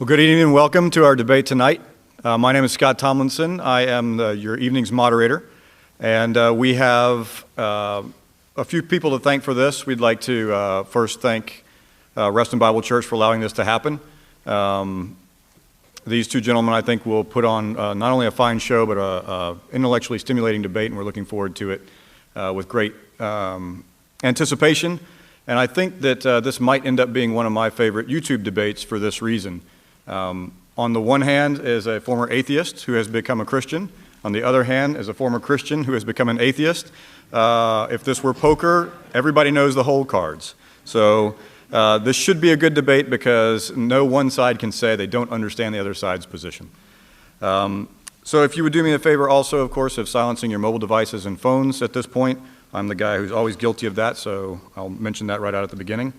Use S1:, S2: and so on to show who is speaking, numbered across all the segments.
S1: Well, good evening and welcome to our debate tonight. My name is Scott Tomlinson. I am your evening's moderator, and we have a few people to thank for this. We'd like to first thank Reston Bible Church for allowing this to happen. These two gentlemen, I think, will put on not only a fine show, but an intellectually stimulating debate, and we're looking forward to it with great anticipation. And I think that this might end up being one of my favorite YouTube debates for this reason. On the one hand is a former atheist who has become a Christian. On the other hand is a former Christian who has become an atheist. If this were poker, everybody knows the whole cards. So this should be a good debate because no one side can say they don't understand the other side's position. So if you would do me a favor also, of course, of silencing your mobile devices and phones at this point. I'm the guy who's always guilty of that, so I'll mention that right out at the beginning.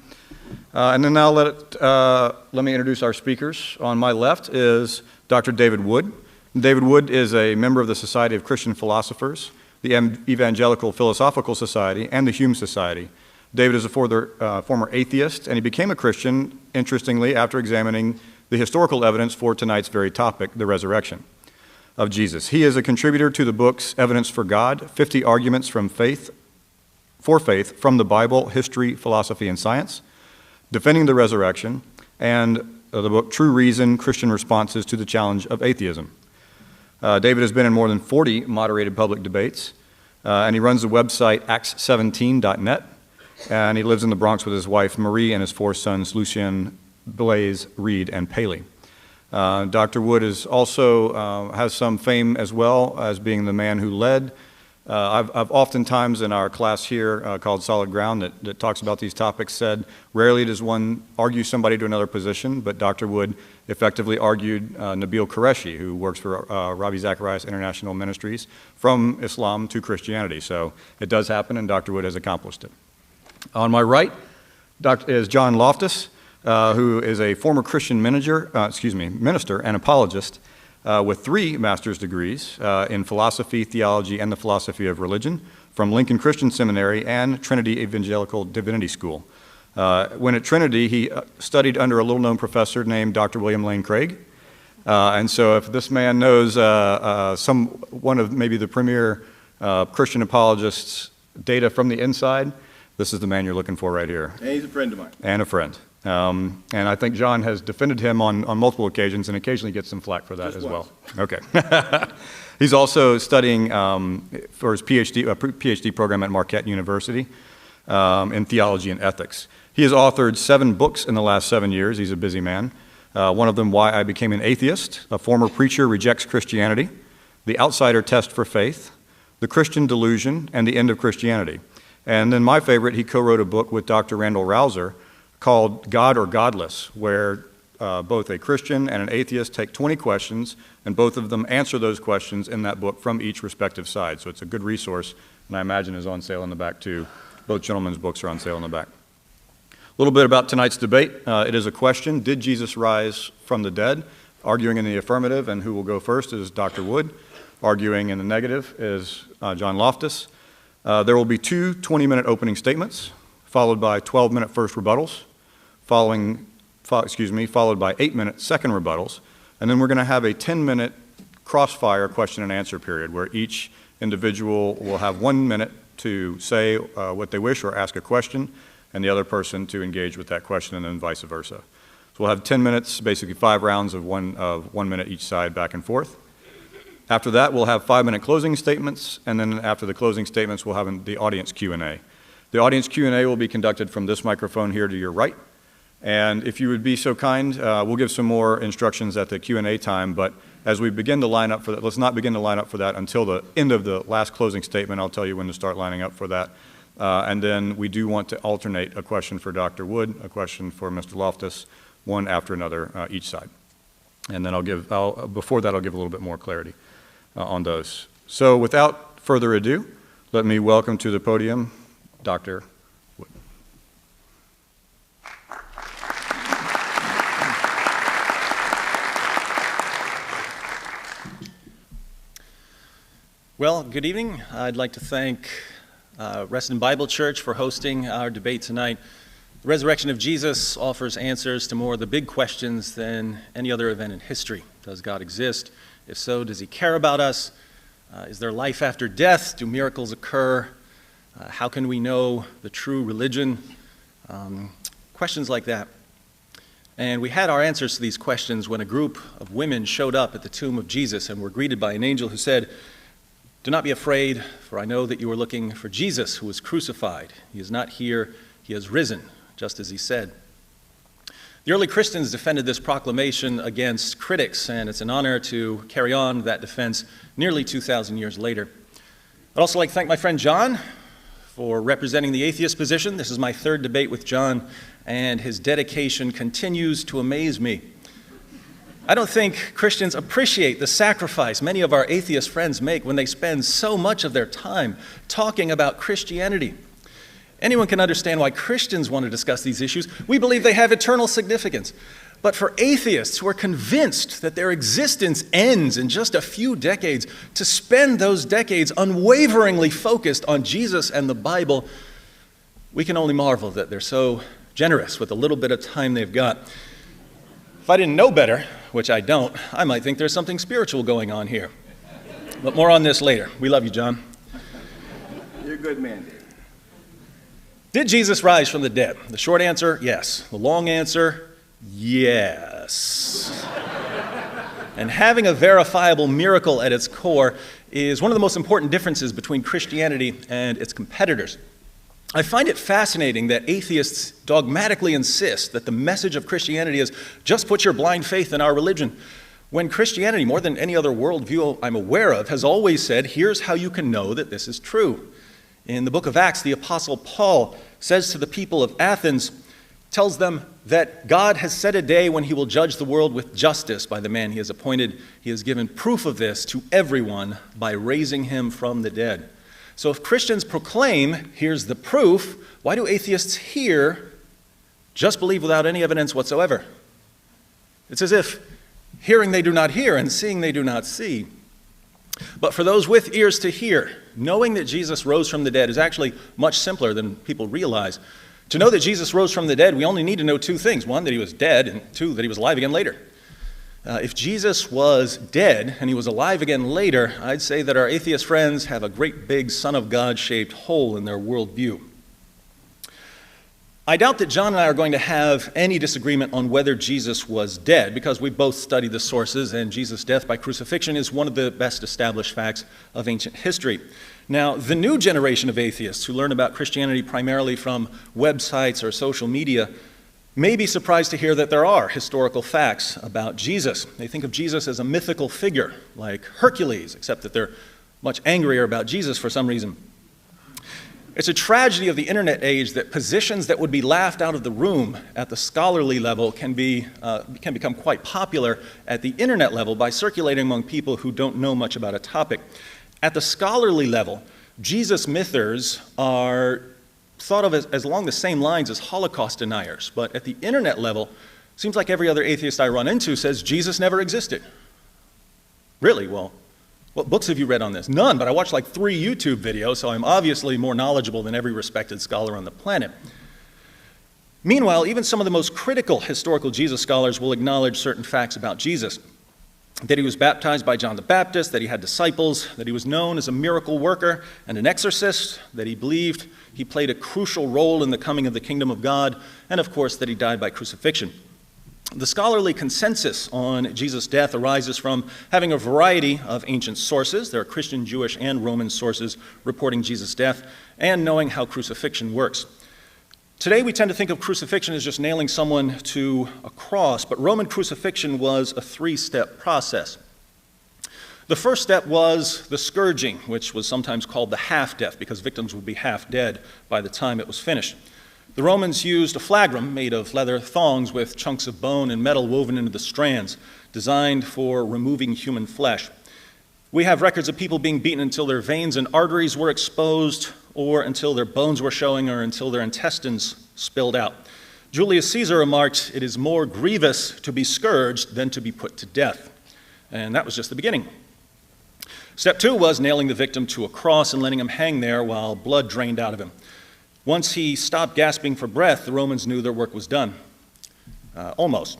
S1: And then now let me introduce our speakers. On my left is Dr. David Wood. David Wood is a member of the Society of Christian Philosophers, the Evangelical Philosophical Society, and the Hume Society. David is a former atheist, and he became a Christian, interestingly, after examining the historical evidence for tonight's very topic, the resurrection of Jesus. He is a contributor to the books Evidence for God, 50 Arguments for Faith from the Bible, History, Philosophy, and Science, Defending the Resurrection, and the book True Reason, Christian Responses to the Challenge of Atheism. David has been in more than 40 moderated public debates, and he runs the website acts17.net, and he lives in the Bronx with his wife Marie and his 4 sons Lucien, Blaise, Reed, and Paley. Dr. Wood is also has some fame as well as being the man who led. I've oftentimes in our class here called Solid Ground that talks about these topics said, rarely does one argue somebody to another position, but Dr. Wood effectively argued Nabil Qureshi, who works for Ravi Zacharias International Ministries, from Islam to Christianity. So it does happen, and Dr. Wood has accomplished it. On my right is John Loftus, who is a former Christian minister and apologist with 3 master's degrees in philosophy, theology, and the philosophy of religion from Lincoln Christian Seminary and Trinity Evangelical Divinity School. When at Trinity, he studied under a little-known professor named Dr. William Lane Craig. And so if this man knows one of maybe the premier Christian apologists' data from the inside, this is the man you're looking for right here.
S2: And he's a friend of mine.
S1: And a friend. And I think John has defended him on multiple occasions and occasionally gets some flack for that as well. Okay. He's also studying for his PhD program at Marquette University in theology and ethics. He has authored 7 books in the last 7 years. He's a busy man. One of them, Why I Became an Atheist, A Former Preacher Rejects Christianity, The Outsider Test for Faith, The Christian Delusion, and The End of Christianity. And then my favorite, he co-wrote a book with Dr. Randall Rouser called God or Godless, where both a Christian and an atheist take 20 questions, and both of them answer those questions in that book from each respective side. So it's a good resource, and I imagine is on sale in the back too. Both gentlemen's books are on sale in the back. A little bit about tonight's debate. It is a question, did Jesus rise from the dead? Arguing in the affirmative, and who will go first is Dr. Wood. Arguing in the negative is John Loftus. There will be 2 20-minute opening statements, followed by 12-minute first rebuttals, followed by 8-minute second rebuttals, and then we're going to have a 10-minute crossfire question and answer period where each individual will have 1 minute to say what they wish or ask a question, and the other person to engage with that question, and then vice versa. So we'll have 10 minutes, basically 5 rounds of 1 minute each side, back and forth. After that, we'll have 5-minute closing statements, and then after the closing statements, we'll have the audience Q&A. The audience Q&A will be conducted from this microphone here to your right. And if you would be so kind, we'll give some more instructions at the Q&A time, but as we begin to line up for that, let's not begin to line up for that until the end of the last closing statement. I'll tell you when to start lining up for that. And then we do want to alternate a question for Dr. Wood, a question for Mr. Loftus, one after another each side. And then before that, I'll give a little bit more clarity on those. So without further ado, let me welcome to the podium Dr. Wood.
S3: Well, good evening. I'd like to thank Reston Bible Church for hosting our debate tonight.
S2: The resurrection of Jesus offers answers to more of the big questions than any other event in history. Does God exist? If so, does he care about us? Is there life after death? Do miracles occur? How can we know the true religion? Questions like that. And we had our answers to these questions when a group of women showed up at the tomb of Jesus and were greeted by an angel who said, "Do not be afraid, for I know that you are looking for Jesus who was crucified. He is not here, he has risen, just as he said." The early Christians defended this proclamation against critics, and it's an honor to carry on that defense nearly 2,000 years later. I'd also like to thank my friend John for representing the atheist position. This is my third debate with John, and his dedication continues to amaze me. I don't think Christians appreciate the sacrifice many of our atheist friends make when they spend so much of their time talking about Christianity. Anyone can understand why Christians want to discuss these issues. We believe they have eternal significance. But for atheists who are convinced that their existence ends in just a few decades, to spend those decades unwaveringly focused on Jesus and the Bible, we can only marvel that they're so generous with the little bit of time they've got. If I didn't know better, which I don't, I might think there's something spiritual going on here. But more on this later. We love you, John.
S3: You're a good man, Dave.
S2: Did Jesus rise from the dead? The short answer, yes. The long answer, yes. And having a verifiable miracle at its core is one of the most important differences between Christianity and its competitors. I find it fascinating that atheists dogmatically insist that the message of Christianity is just put your blind faith in our religion, when Christianity, more than any other worldview I'm aware of, has always said, here's how you can know that this is true. In the book of Acts, the Apostle Paul says to the people of Athens, tells them that God has set a day when he will judge the world with justice by the man he has appointed. He has given proof of this to everyone by raising him from the dead. So if Christians proclaim, here's the proof, why do atheists here just believe without any evidence whatsoever? It's as if hearing they do not hear and seeing they do not see. But for those with ears to hear, knowing that Jesus rose from the dead is actually much simpler than people realize. To know that Jesus rose from the dead, we only need to know two things. One, that he was dead, and two, that he was alive again later. If Jesus was dead and he was alive again later, I'd say that our atheist friends have a great big Son of God-shaped hole in their worldview. I doubt that John and I are going to have any disagreement on whether Jesus was dead, because we both studied the sources, and Jesus' death by crucifixion is one of the best established facts of ancient history. Now, the new generation of atheists who learn about Christianity primarily from websites or social media may be surprised to hear that there are historical facts about Jesus. They think of Jesus as a mythical figure, like Hercules, except that they're much angrier about Jesus for some reason. It's a tragedy of the internet age that positions that would be laughed out of the room at the scholarly level can become quite popular at the internet level by circulating among people who don't know much about a topic. At the scholarly level, Jesus mythers are thought of as along the same lines as Holocaust deniers, but at the internet level, it seems like every other atheist I run into says Jesus never existed. Really? Well, what books have you read on this? None, but I watched like 3 YouTube videos, so I'm obviously more knowledgeable than every respected scholar on the planet. Meanwhile, even some of the most critical historical Jesus scholars will acknowledge certain facts about Jesus. That he was baptized by John the Baptist, that he had disciples, that he was known as a miracle worker and an exorcist, that he believed he played a crucial role in the coming of the kingdom of God, and of course that he died by crucifixion. The scholarly consensus on Jesus' death arises from having a variety of ancient sources. There are Christian, Jewish, and Roman sources reporting Jesus' death, and knowing how crucifixion works. Today we tend to think of crucifixion as just nailing someone to a cross, but Roman crucifixion was a 3-step process. The first step was the scourging, which was sometimes called the half-death, because victims would be half dead by the time it was finished. The Romans used a flagrum made of leather thongs with chunks of bone and metal woven into the strands, designed for removing human flesh. We have records of people being beaten until their veins and arteries were exposed, or until their bones were showing, or until their intestines spilled out. Julius Caesar remarked, "It is more grievous to be scourged than to be put to death." And that was just the beginning. Step 2 was nailing the victim to a cross and letting him hang there while blood drained out of him. Once he stopped gasping for breath, the Romans knew their work was done. Almost.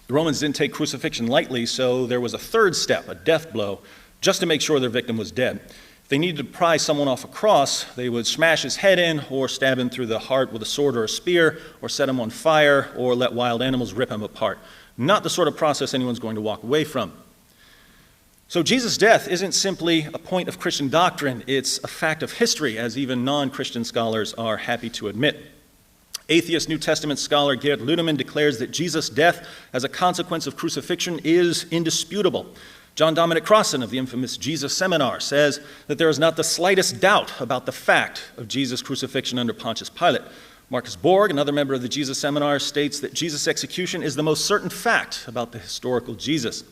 S2: The Romans didn't take crucifixion lightly, so there was a third step, a death blow, just to make sure their victim was dead. If they needed to pry someone off a cross, they would smash his head in or stab him through the heart with a sword or a spear, or set him on fire, or let wild animals rip him apart. Not the sort of process anyone's going to walk away from. So Jesus' death isn't simply a point of Christian doctrine, it's a fact of history, as even non-Christian scholars are happy to admit. Atheist New Testament scholar Gerd Ludemann declares that Jesus' death as a consequence of crucifixion is indisputable. John Dominic Crossan of the infamous Jesus Seminar says that there is not the slightest doubt about the fact of Jesus' crucifixion under Pontius Pilate. Marcus Borg, another member of the Jesus Seminar, states that Jesus' execution is the most certain fact about the historical Jesus.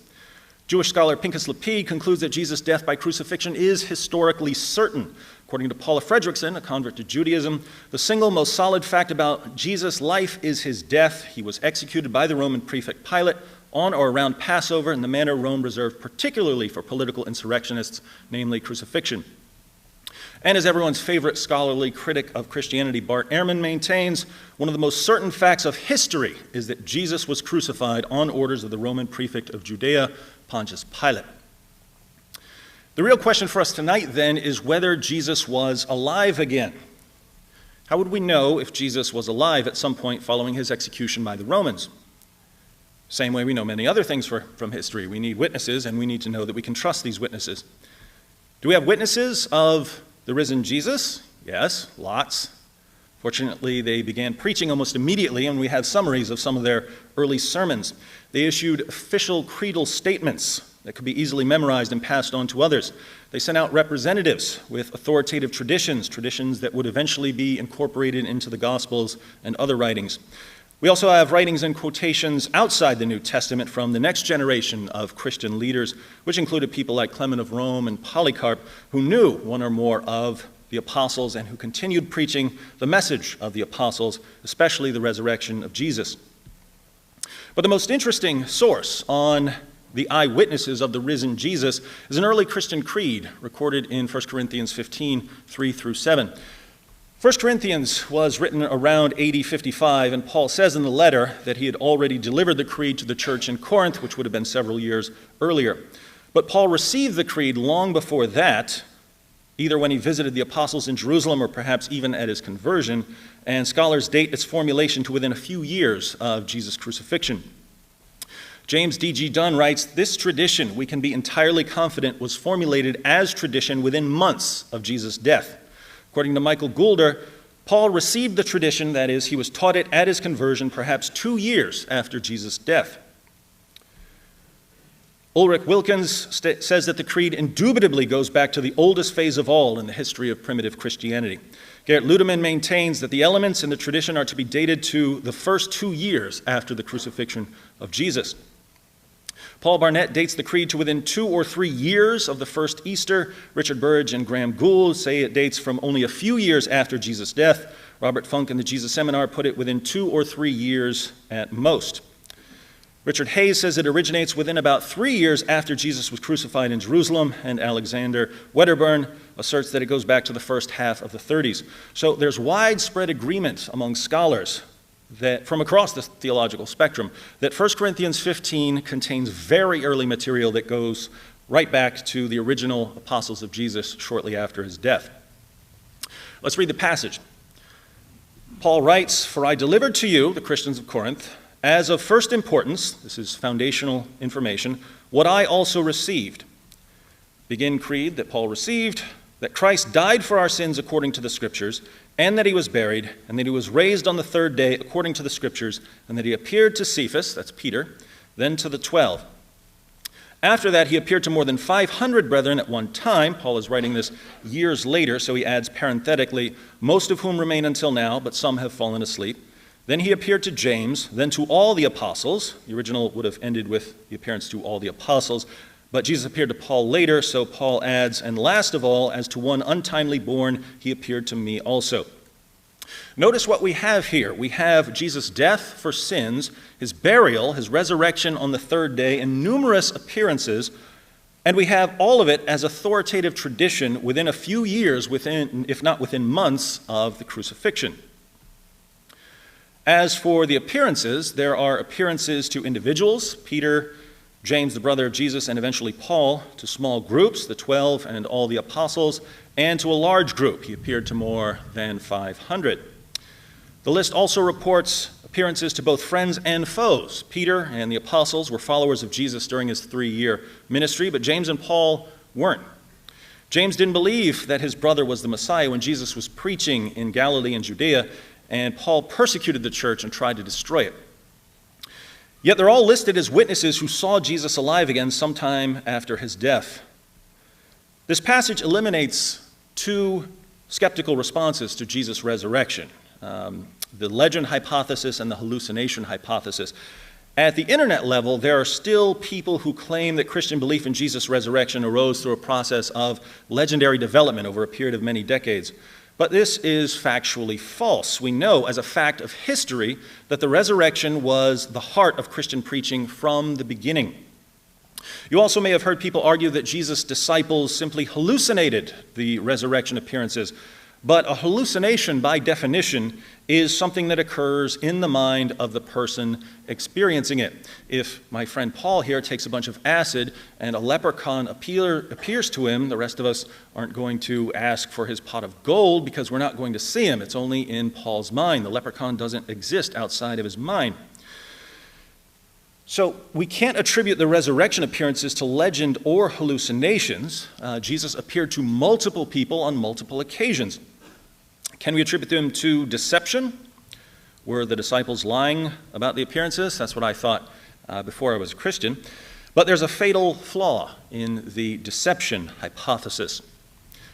S2: Jewish scholar Pinchas Lepid concludes that Jesus' death by crucifixion is historically certain. According to Paula Fredrickson, a convert to Judaism, the single most solid fact about Jesus' life is his death. He was executed by the Roman prefect Pilate on or around Passover in the manner Rome reserved particularly for political insurrectionists, namely crucifixion. And as everyone's favorite scholarly critic of Christianity, Bart Ehrman, maintains, one of the most certain facts of history is that Jesus was crucified on orders of the Roman prefect of Judea, Pontius Pilate. The real question for us tonight, then, is whether Jesus was alive again. How would we know if Jesus was alive at some point following his execution by the Romans? Same way we know many other things from history. We need witnesses, and we need to know that we can trust these witnesses. Do we have witnesses of the risen Jesus? Yes, lots. Fortunately, they began preaching almost immediately, and we have summaries of some of their early sermons. They issued official creedal statements that could be easily memorized and passed on to others. They sent out representatives with authoritative traditions that would eventually be incorporated into the Gospels and other writings. We also have writings and quotations outside the New Testament from the next generation of Christian leaders, which included people like Clement of Rome and Polycarp, who knew one or more of the apostles and who continued preaching the message of the apostles, especially the resurrection of Jesus. But the most interesting source on the eyewitnesses of the risen Jesus is an early Christian creed recorded in 1 Corinthians 15, 3 through 7. 1 Corinthians was written around AD 55, and Paul says in the letter that he had already delivered the creed to the church in Corinth, which would have been several years earlier. But Paul received the creed long before that, either when he visited the apostles in Jerusalem or perhaps even at his conversion, and scholars date its formulation to within a few years of Jesus' crucifixion. James D.G. Dunn writes, "This tradition, we can be entirely confident, was formulated as tradition within months of Jesus' death." According to Michael Goulder, Paul received the tradition, that is, he was taught it at his conversion perhaps 2 years after Jesus' death. Ulrich Wilkins says that the creed indubitably goes back to the oldest phase of all in the history of primitive Christianity. Gerd Ludemann maintains that the elements in the tradition are to be dated to the first 2 years after the crucifixion of Jesus. Paul Barnett dates the creed to within 2 or 3 years of the first Easter. Richard Burridge and Graham Gould say it dates from only a few years after Jesus' death. Robert Funk in the Jesus Seminar put it within 2 or 3 years at most. Richard Hayes says it originates within about 3 years after Jesus was crucified in Jerusalem, and Alexander Wedderburn asserts that it goes back to the first half of the 30s. So there's widespread agreement among scholars that from across the theological spectrum that 1 Corinthians 15 contains very early material that goes right back to the original apostles of Jesus shortly after his death. Let's read the passage. Paul writes, "For I delivered to you, the Christians of Corinth, as of first importance," this is foundational information, "what I also received." Begin creed that Paul received, that Christ died for our sins according to the Scriptures, and that he was buried, and that he was raised on the third day according to the Scriptures, and that he appeared to Cephas, that's Peter, then to the 12. After that, he appeared to more than 500 brethren at one time. Paul is writing this years later, so he adds parenthetically, "most of whom remain until now, but some have fallen asleep. Then he appeared to James, then to all the apostles." The original would have ended with the appearance to all the apostles, but Jesus appeared to Paul later, so Paul adds, "And last of all, as to one untimely born, he appeared to me also." Notice what we have here. We have Jesus' death for sins, his burial, his resurrection on the third day, and numerous appearances And we have all of it as authoritative tradition within a few years, if not within months, of the crucifixion. As for the appearances, there are appearances to individuals, Peter, James, the brother of Jesus, and eventually Paul, to small groups, the 12 and all the apostles, and to a large group. He appeared to more than 500. The list also reports appearances to both friends and foes. Peter and the apostles were followers of Jesus during his 3-year ministry, but James and Paul weren't. James didn't believe that his brother was the Messiah when Jesus was preaching in Galilee and Judea, and Paul persecuted the church and tried to destroy it. Yet they're all listed as witnesses who saw Jesus alive again sometime after his death. This passage eliminates 2 skeptical responses to Jesus' resurrection. The legend hypothesis and the hallucination hypothesis. At the internet level, there are still people who claim that Christian belief in Jesus' resurrection arose through a process of legendary development over a period of many decades. But this is factually false. We know as a fact of history that the resurrection was the heart of Christian preaching from the beginning. You also may have heard people argue that Jesus' disciples simply hallucinated the resurrection appearances. But a hallucination, by definition, is something that occurs in the mind of the person experiencing it. If my friend Paul here takes a bunch of acid and a leprechaun appears to him, the rest of us aren't going to ask for his pot of gold because we're not going to see him. It's only in Paul's mind. The leprechaun doesn't exist outside of his mind. So we can't attribute the resurrection appearances to legend or hallucinations. Jesus appeared to multiple people on multiple occasions. Can we attribute them to deception? Were the disciples lying about the appearances? That's what I thought before I was a Christian. But there's a fatal flaw in the deception hypothesis.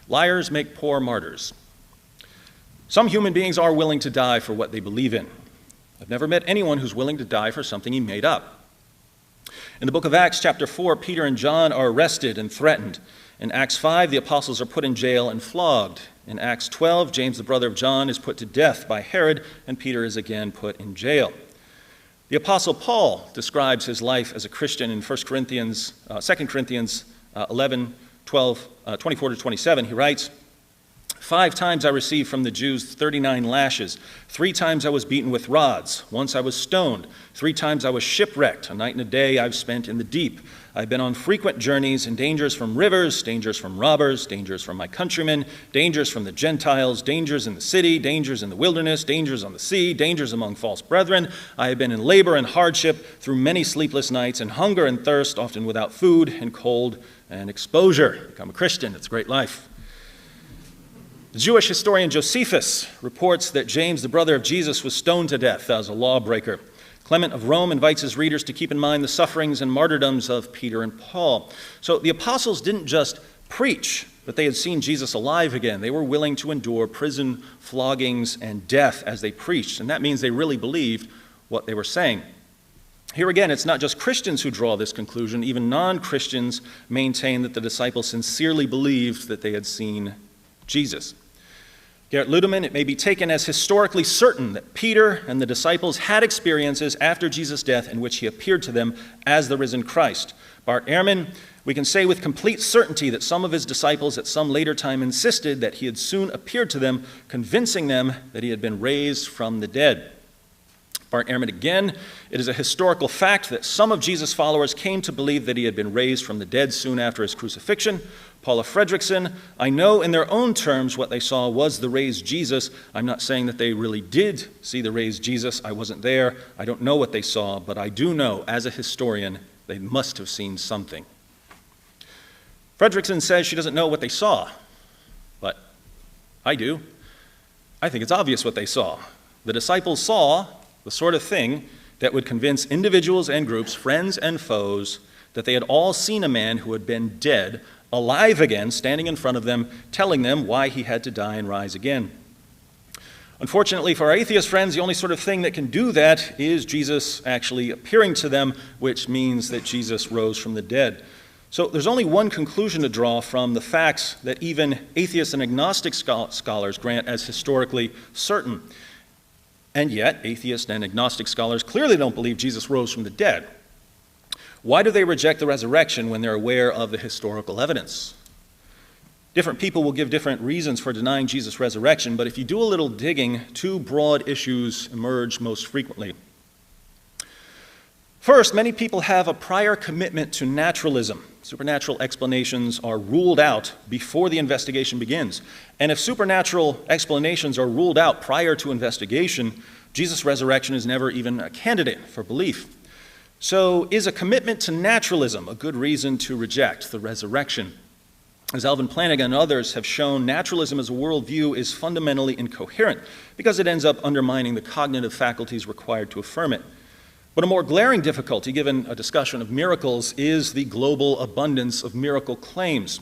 S2: Liars make poor martyrs. Some human beings are willing to die for what they believe in. I've never met anyone who's willing to die for something he made up. In the book of Acts, chapter 4, Peter and John are arrested and threatened. In Acts 5, the apostles are put in jail and flogged. In Acts 12, James, the brother of John, is put to death by Herod, and Peter is again put in jail. The apostle Paul describes his life as a Christian in 2 Corinthians 11, 24 to 27. He writes, 5 times I received from the Jews 39 lashes. 3 times I was beaten with rods. Once I was stoned. 3 times I was shipwrecked. A night and a day I've spent in the deep. I've been on frequent journeys and dangers from rivers, dangers from robbers, dangers from my countrymen, dangers from the Gentiles, dangers in the city, dangers in the wilderness, dangers on the sea, dangers among false brethren. I have been in labor and hardship through many sleepless nights, and hunger and thirst, often without food, and cold and exposure. Become a Christian. It's a great life. The Jewish historian Josephus reports that James, the brother of Jesus, was stoned to death as a lawbreaker. Clement of Rome invites his readers to keep in mind the sufferings and martyrdoms of Peter and Paul. So the apostles didn't just preach that they had seen Jesus alive again. They were willing to endure prison, floggings, and death as they preached. And that means they really believed what they were saying. Here again, it's not just Christians who draw this conclusion. Even non-Christians maintain that the disciples sincerely believed that they had seen Jesus. Gerrit Ludemann, it may be taken as historically certain that Peter and the disciples had experiences after Jesus' death in which he appeared to them as the risen Christ. Bart Ehrman, we can say with complete certainty that some of his disciples at some later time insisted that he had soon appeared to them, convincing them that he had been raised from the dead. Bart Ehrman again, it is a historical fact that some of Jesus' followers came to believe that he had been raised from the dead soon after his crucifixion. Paula Fredrickson, I know in their own terms what they saw was the raised Jesus. I'm not saying that they really did see the raised Jesus. I wasn't there. I don't know what they saw, but I do know as a historian they must have seen something. Fredrickson says she doesn't know what they saw, but I do. I think it's obvious what they saw. The disciples saw the sort of thing that would convince individuals and groups, friends and foes, that they had all seen a man who had been dead, alive again, standing in front of them, telling them why he had to die and rise again. Unfortunately for our atheist friends, the only sort of thing that can do that is Jesus actually appearing to them, which means that Jesus rose from the dead. So there's only one conclusion to draw from the facts that even atheist and agnostic scholars grant as historically certain. And yet, atheist and agnostic scholars clearly don't believe Jesus rose from the dead. Why do they reject the resurrection when they're aware of the historical evidence? Different people will give different reasons for denying Jesus' resurrection, but if you do a little digging, two broad issues emerge most frequently. First, many people have a prior commitment to naturalism. Supernatural explanations are ruled out before the investigation begins. And if supernatural explanations are ruled out prior to investigation, Jesus' resurrection is never even a candidate for belief. So, is a commitment to naturalism a good reason to reject the resurrection? As Alvin Plantinga and others have shown, naturalism as a worldview is fundamentally incoherent because it ends up undermining the cognitive faculties required to affirm it. But a more glaring difficulty, given a discussion of miracles, is the global abundance of miracle claims.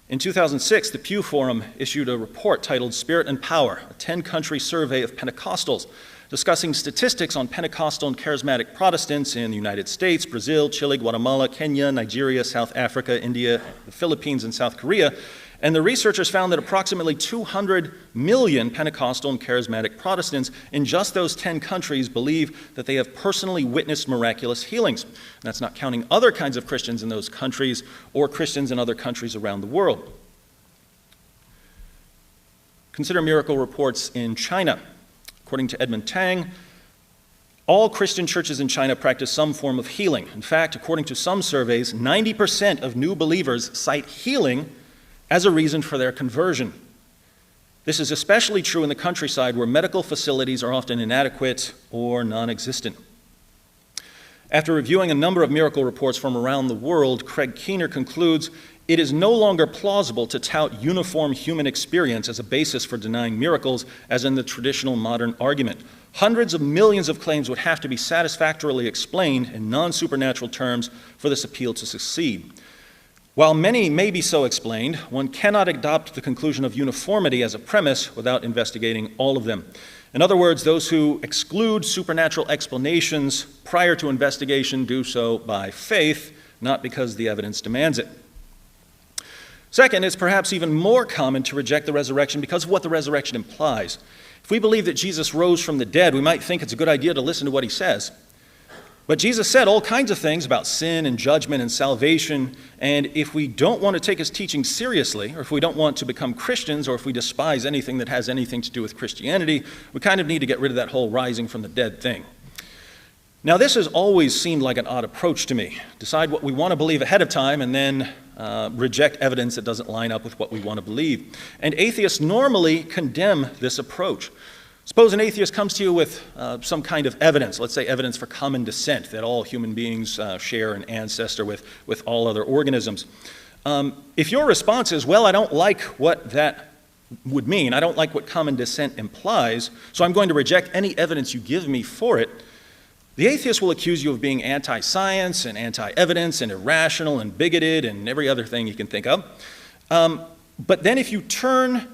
S2: In 2006, the Pew Forum issued a report titled Spirit and Power, a 10-country survey of Pentecostals, discussing statistics on Pentecostal and charismatic Protestants in the United States, Brazil, Chile, Guatemala, Kenya, Nigeria, South Africa, India, the Philippines, and South Korea. And the researchers found that approximately 200 million Pentecostal and charismatic Protestants in just those 10 countries believe that they have personally witnessed miraculous healings. And that's not counting other kinds of Christians in those countries or Christians in other countries around the world. Consider miracle reports in China. According to Edmund Tang, all Christian churches in China practice some form of healing. In fact, according to some surveys, 90% of new believers cite healing as a reason for their conversion. This is especially true in the countryside where medical facilities are often inadequate or non-existent. After reviewing a number of miracle reports from around the world, Craig Keener concludes, it is no longer plausible to tout uniform human experience as a basis for denying miracles, as in the traditional modern argument. Hundreds of millions of claims would have to be satisfactorily explained in non-supernatural terms for this appeal to succeed. While many may be so explained, one cannot adopt the conclusion of uniformity as a premise without investigating all of them. In other words, those who exclude supernatural explanations prior to investigation do so by faith, not because the evidence demands it. Second, it's perhaps even more common to reject the resurrection because of what the resurrection implies. If we believe that Jesus rose from the dead, we might think it's a good idea to listen to what he says. But Jesus said all kinds of things about sin and judgment and salvation, and if we don't want to take his teaching seriously, or if we don't want to become Christians, or if we despise anything that has anything to do with Christianity, we kind of need to get rid of that whole rising from the dead thing. Now, this has always seemed like an odd approach to me. Decide what we want to believe ahead of time and then reject evidence that doesn't line up with what we want to believe. And atheists normally condemn this approach. Suppose an atheist comes to you with some kind of evidence, let's say evidence for common descent, that all human beings share an ancestor with all other organisms. If your response is, well, I don't like what that would mean, I don't like what common descent implies, so I'm going to reject any evidence you give me for it, the atheist will accuse you of being anti-science and anti-evidence and irrational and bigoted and every other thing you can think of. But then if you turn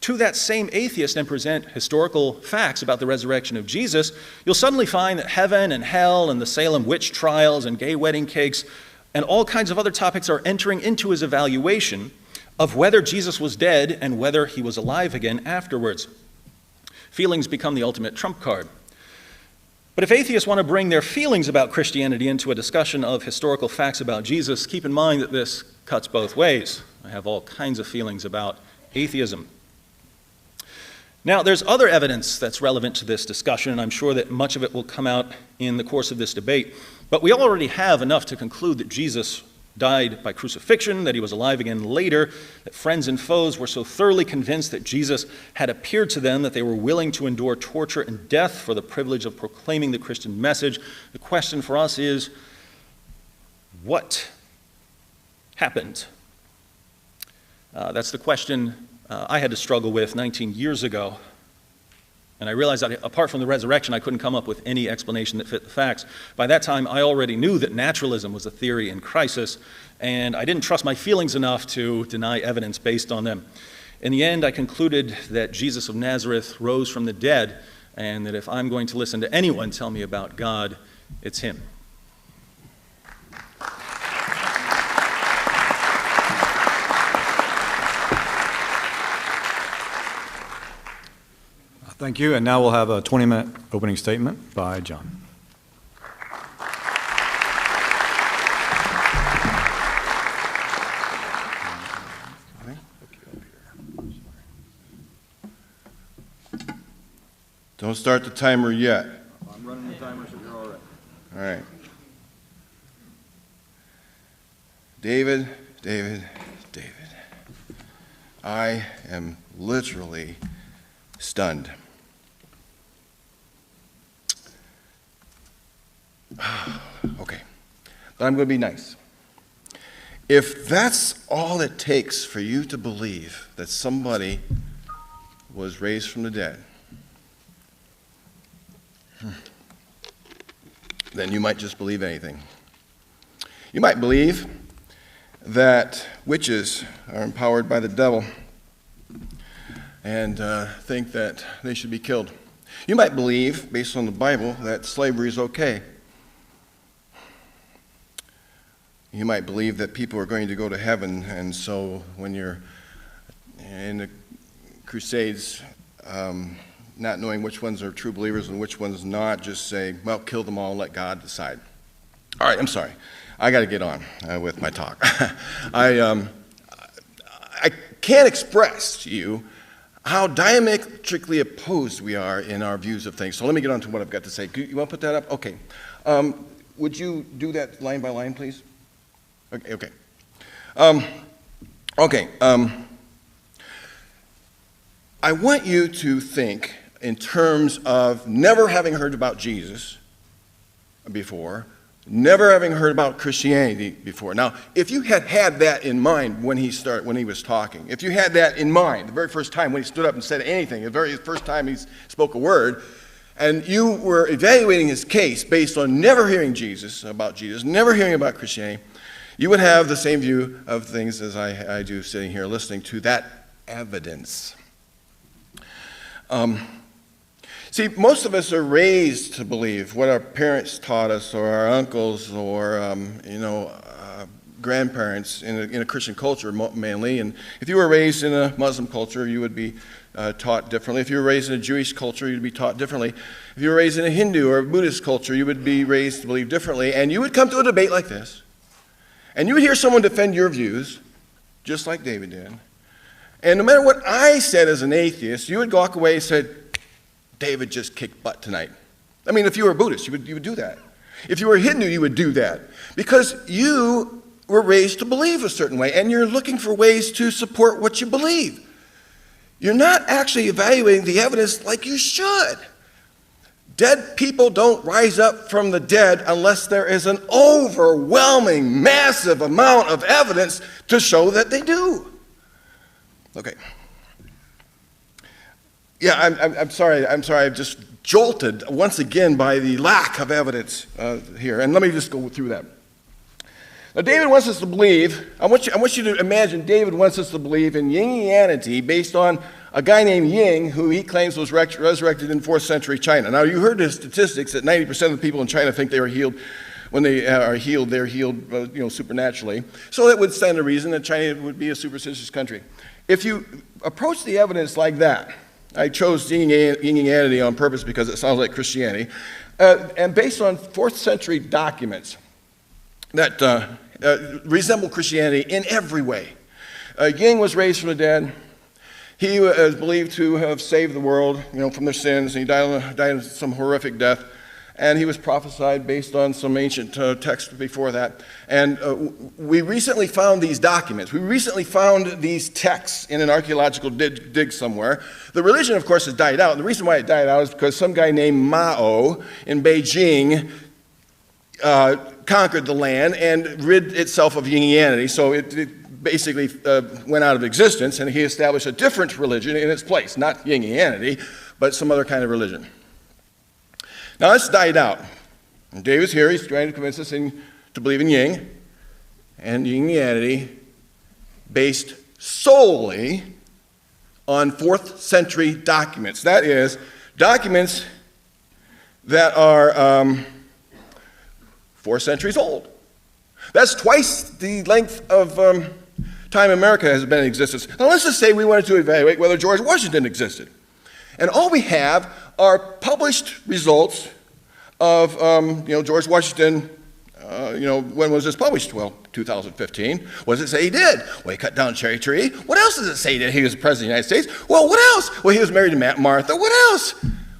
S2: to that same atheist and present historical facts about the resurrection of Jesus, you'll suddenly find that heaven and hell and the Salem witch trials and gay wedding cakes and all kinds of other topics are entering into his evaluation of whether Jesus was dead and whether he was alive again afterwards. Feelings become the ultimate trump card. But if atheists want to bring their feelings about Christianity into a discussion of historical facts about Jesus, keep in mind that this cuts both ways. I have all kinds of feelings about atheism. Now, there's other evidence that's relevant to this discussion, and I'm sure that much of it will come out in the course of this debate. But we already have enough to conclude that Jesus died by crucifixion, that he was alive again later, that friends and foes were so thoroughly convinced that Jesus had appeared to them that they were willing to endure torture and death for the privilege of proclaiming the Christian message. The question for us is, what happened? That's the question I had to struggle with 19 years ago. And I realized that apart from the resurrection, I couldn't come up with any explanation that fit the facts. By that time, I already knew that naturalism was a theory in crisis, and I didn't trust my feelings enough to deny evidence based on them. In the end, I concluded that Jesus of Nazareth rose from the dead, and that if I'm going to listen to anyone tell me about God, it's him.
S1: Thank you, and now we'll have a 20-minute opening statement by John.
S3: Don't start the timer yet.
S1: I'm running the timer, so you're all right.
S3: All right. David. I am literally stunned. Okay, but I'm going to be nice. If that's all it takes for you to believe that somebody was raised from the dead, then you might just believe anything. You might believe that witches are empowered by the devil and think that they should be killed. You might believe, based on the Bible, that slavery is okay. You might believe that people are going to go to heaven, and so when you're in the Crusades, not knowing which ones are true believers and which ones not, just say, well, kill them all and let God decide. All right, I'm sorry. I got to get on with my talk. I can't express to you how diametrically opposed we are in our views of things. So let me get on to what I've got to say. You want to put that up? Okay. Would you do that line by line, please? Okay. I want you to think in terms of never having heard about Jesus before, never having heard about Christianity before. Now, if you had that in mind when he was talking, if you had that in mind the very first time when he stood up and said anything, the very first time he spoke a word, and you were evaluating his case based on never hearing about Jesus, never hearing about Christianity, you would have the same view of things as I do sitting here listening to that evidence. See, most of us are raised to believe what our parents taught us, or our uncles, or grandparents in a Christian culture mainly. And if you were raised in a Muslim culture, you would be taught differently. If you were raised in a Jewish culture, you'd be taught differently. If you were raised in a Hindu or a Buddhist culture, you would be raised to believe differently. And you would come to a debate like this, and you would hear someone defend your views, just like David did. And no matter what I said as an atheist, you would walk away and say, David just kicked butt tonight. I mean, if you were a Buddhist, you would do that. If you were a Hindu, you would do that. Because you were raised to believe a certain way, and you're looking for ways to support what you believe. You're not actually evaluating the evidence like you should. Dead people don't rise up from the dead unless there is an overwhelming, massive amount of evidence to show that they do. Okay. Yeah, I'm sorry. I'm just jolted once again by the lack of evidence here. And let me just go through that. Now, David wants us to believe, I want you to imagine David wants us to believe in Yingianity based on a guy named Ying, who he claims was resurrected in 4th century China. Now, you heard the statistics that 90% of the people in China think they were healed. When they are healed, they're healed supernaturally. So that would stand to reason that China would be a superstitious country. If you approach the evidence like that, I chose Yingianity on purpose because it sounds like Christianity, and based on 4th century documents that resemble Christianity in every way. Ying was raised from the dead. He is believed to have saved the world, from their sins, and he died of some horrific death. And he was prophesied based on some ancient text before that. And we recently found these documents. We recently found these texts in an archaeological dig somewhere. The religion, of course, has died out. And the reason why it died out is because some guy named Mao in Beijing conquered the land and rid itself of Yingianity. So it basically went out of existence, and he established a different religion in its place. Not Yingianity, but some other kind of religion. Now, it's died out. And David's here. He's trying to convince us to believe in Ying and Yingianity based solely on 4th century documents. That is, documents that are 4 centuries old. That's twice the length of time America has been in existence. Now, let's just say we wanted to evaluate whether George Washington existed. And all we have are published results of, George Washington, when was this published? Well, 2015. What does it say he did? Well, he cut down a cherry tree. What else does it say that he was president of the United States? Well, what else? Well, he was married to Martha. What else?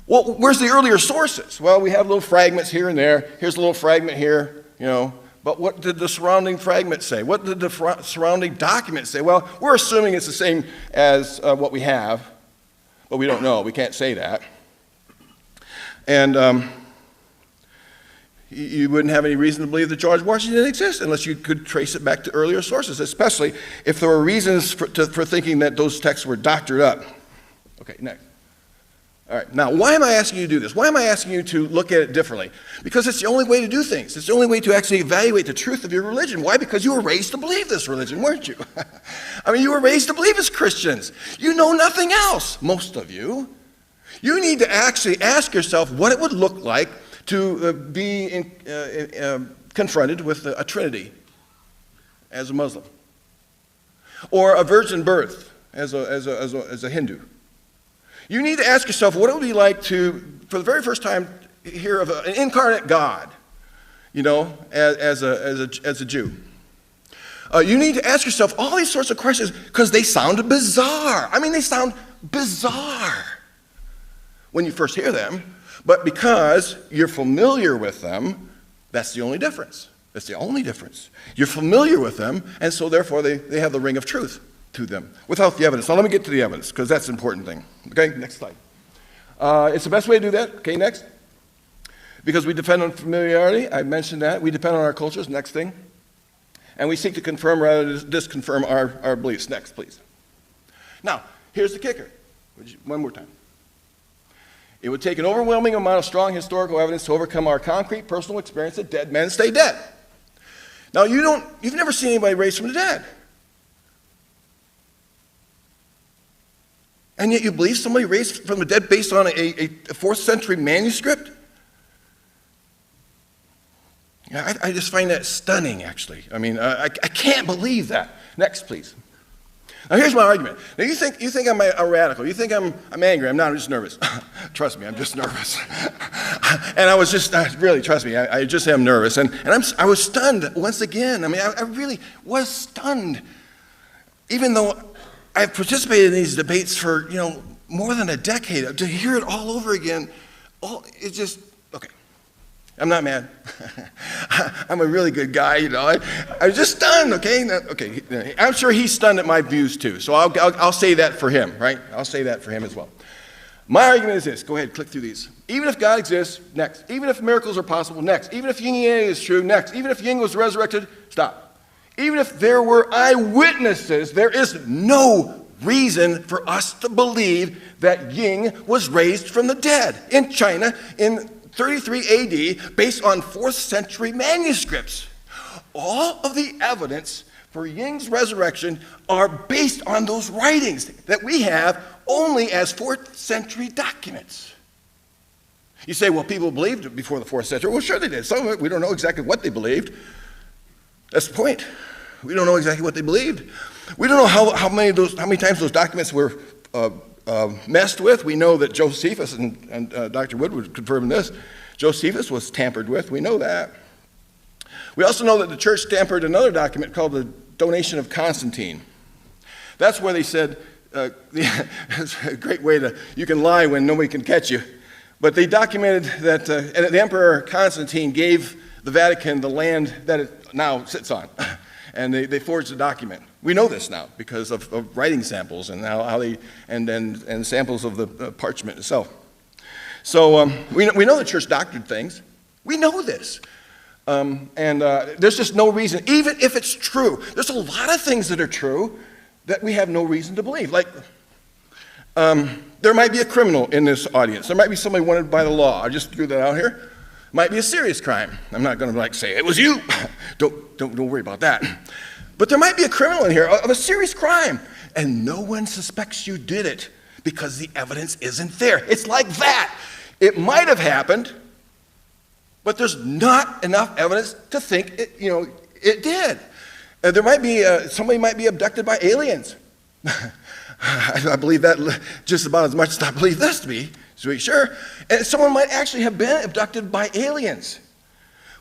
S3: Well, where's the earlier sources? Well, we have little fragments here and there. Here's a little fragment here, But what did the surrounding fragment say? What did the surrounding document say? Well, we're assuming it's the same as what we have, but we don't know. We can't say that. And you wouldn't have any reason to believe that George Washington didn't exist unless you could trace it back to earlier sources, especially if there were reasons for thinking that those texts were doctored up. Okay, next. All right, now why am I asking you to do this? Why am I asking you to look at it differently? Because it's the only way to do things. It's the only way to actually evaluate the truth of your religion. Why? Because you were raised to believe this religion, weren't you? I mean, you were raised to believe as Christians. You know nothing else, most of you. You need to actually ask yourself what it would look like to be confronted with a Trinity as a Muslim, or a virgin birth as a Hindu. You need to ask yourself what it would be like to, for the very first time, hear of an incarnate God, as a Jew. You need to ask yourself all these sorts of questions because they sound bizarre. I mean, they sound bizarre when you first hear them, but because you're familiar with them, that's the only difference. That's the only difference. You're familiar with them, and so therefore they have the ring of truth to them without the evidence. Now let me get to the evidence because that's an important thing. Okay, next slide. It's the best way to do that. Okay, next. Because we depend on familiarity. I mentioned that. We depend on our cultures. Next thing. And we seek to confirm rather than disconfirm our beliefs. Next, please. Now, here's the kicker. One more time. It would take an overwhelming amount of strong historical evidence to overcome our concrete personal experience that dead men stay dead. Now, you've never seen anybody raised from the dead. And yet you believe somebody raised from the dead based on a 4th century manuscript? Yeah, I just find that stunning, actually. I mean, I can't believe that. Next, please. Now, here's my argument. Now, you think I'm a radical. You think I'm angry. I'm not. I'm just nervous. Trust me, I'm just nervous. And I was just, really, trust me, I just am nervous. And I was stunned once again. I mean, I really was stunned. Even though I've participated in these debates for, more than a decade. To hear it all over again, it's just, okay. I'm not mad. I'm a really good guy, I was just stunned, okay? Okay, I'm sure he's stunned at my views too, so I'll say that for him, right? I'll say that for him as well. My argument is this. Go ahead, click through these. Even if God exists, next. Even if miracles are possible, next. Even if Yingianity is true, next. Even if Ying was resurrected, stop. Even if there were eyewitnesses, there is no reason for us to believe that Ying was raised from the dead in China in 33 AD based on 4th century manuscripts. All of the evidence for Ying's resurrection are based on those writings that we have only as 4th century documents. You say, well, people believed it before the 4th century. Well, sure they did. Some of it, we don't know exactly what they believed. That's the point. We don't know exactly what they believed. We don't know how many times those documents were messed with. We know that Josephus, and Dr. Wood would confirm this, Josephus was tampered with. We know that. We also know that the church tampered another document called the Donation of Constantine. That's where they said, it's a great way you can lie when nobody can catch you. But they documented that the Emperor Constantine gave the Vatican the land that it now sits on. And they forged the document. We know this now because of writing samples and and samples of the parchment itself. So we know the church doctored things. We know this. There's just no reason, even if it's true, there's a lot of things that are true that we have no reason to believe. Like, there might be a criminal in this audience. There might be somebody wanted by the law. I just threw that out here. Might be a serious crime. I'm not going to say it was you. Don't worry about that. But there might be a criminal in here of a serious crime, and no one suspects you did it because the evidence isn't there. It's like that. It might have happened, but there's not enough evidence to think it did. There might be somebody might be abducted by aliens. I believe that just about as much as I believe this to be. Sure. And someone might actually have been abducted by aliens.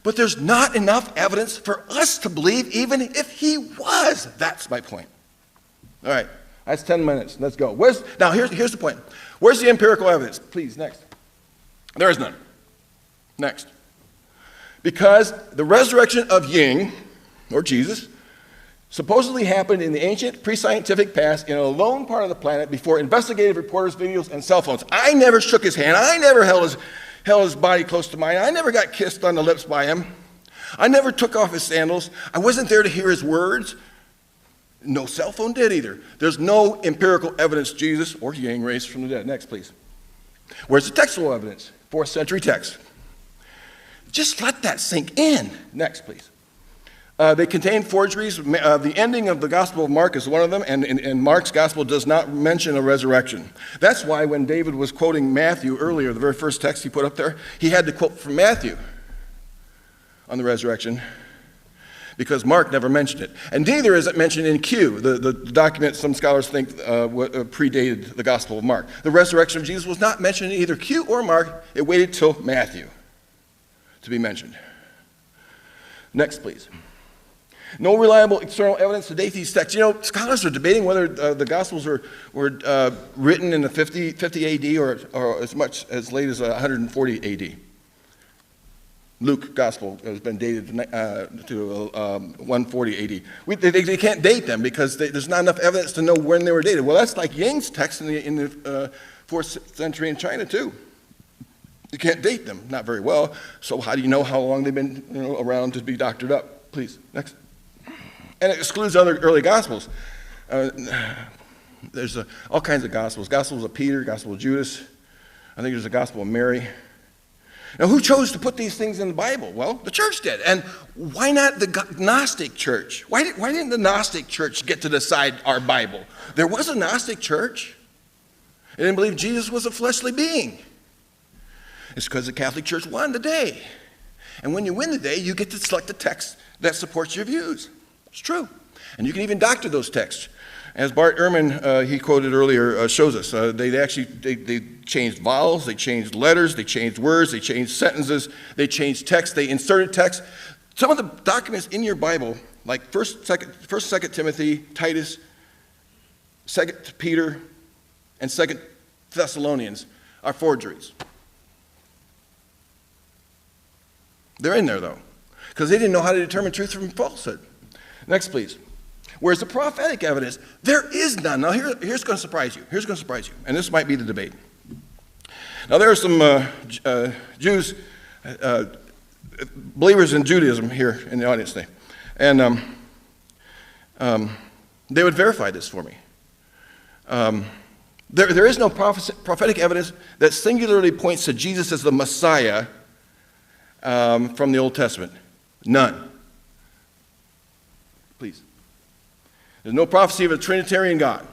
S3: But there's not enough evidence for us to believe even if he was. That's my point. All right. That's 10 minutes. Let's go. Now, here's the point. Where's the empirical evidence? Please, next. There is none. Next. Because the resurrection of Ying, or Jesus, supposedly happened in the ancient pre-scientific past in a lone part of the planet before investigative reporters, videos, and cell phones. I never shook his hand. I never held his body close to mine. I never got kissed on the lips by him. I never took off his sandals. I wasn't there to hear his words. No cell phone did either. There's no empirical evidence Jesus or Ying raised from the dead. Next, please. Where's the textual evidence? 4th century text. Just let that sink in. Next, please. They contain forgeries. The ending of the Gospel of Mark is one of them, and Mark's Gospel does not mention a resurrection. That's why when David was quoting Matthew earlier, the very first text he put up there, he had to quote from Matthew on the resurrection, because Mark never mentioned it. And neither is it mentioned in Q, the document some scholars think predated the Gospel of Mark. The resurrection of Jesus was not mentioned in either Q or Mark. It waited till Matthew to be mentioned. Next, please. No reliable external evidence to date these texts. You know, scholars are debating whether the Gospels were written in the 50 AD or as much as late as 140 AD. Luke Gospel has been dated to 140 AD. They can't date them because there's not enough evidence to know when they were dated. Well, that's like Ying's text in the 4th century in China, too. You can't date them, not very well. So how do you know how long they've been around to be doctored up? Please, next. And it excludes other early Gospels. There's all kinds of Gospels. Gospels of Peter, Gospel of Judas. I think there's a Gospel of Mary. Now, who chose to put these things in the Bible? Well, the church did. And why not the Gnostic church? Why didn't the Gnostic church get to decide our Bible? There was a Gnostic church. They didn't believe Jesus was a fleshly being. It's because the Catholic Church won the day. And when you win the day, you get to select the text that supports your views. It's true. And you can even doctor those texts. As Bart Ehrman, he quoted earlier, shows us, they changed vowels, they changed letters, they changed words, they changed sentences, they changed text, they inserted text. Some of the documents in your Bible, like 1st, 2nd Timothy, Titus, 2nd Peter, and 2nd Thessalonians, are forgeries. They're in there, though, because they didn't know how to determine truth from falsehood. Next, please. Where's the prophetic evidence? There is none. Now, here's going to surprise you. Here's going to surprise you. And this might be the debate. Now, there are some Jews, believers in Judaism here in the audience today. And they would verify this for me. There is no prophetic evidence that singularly points to Jesus as the Messiah from the Old Testament. None. Please. There's no prophecy of a Trinitarian God.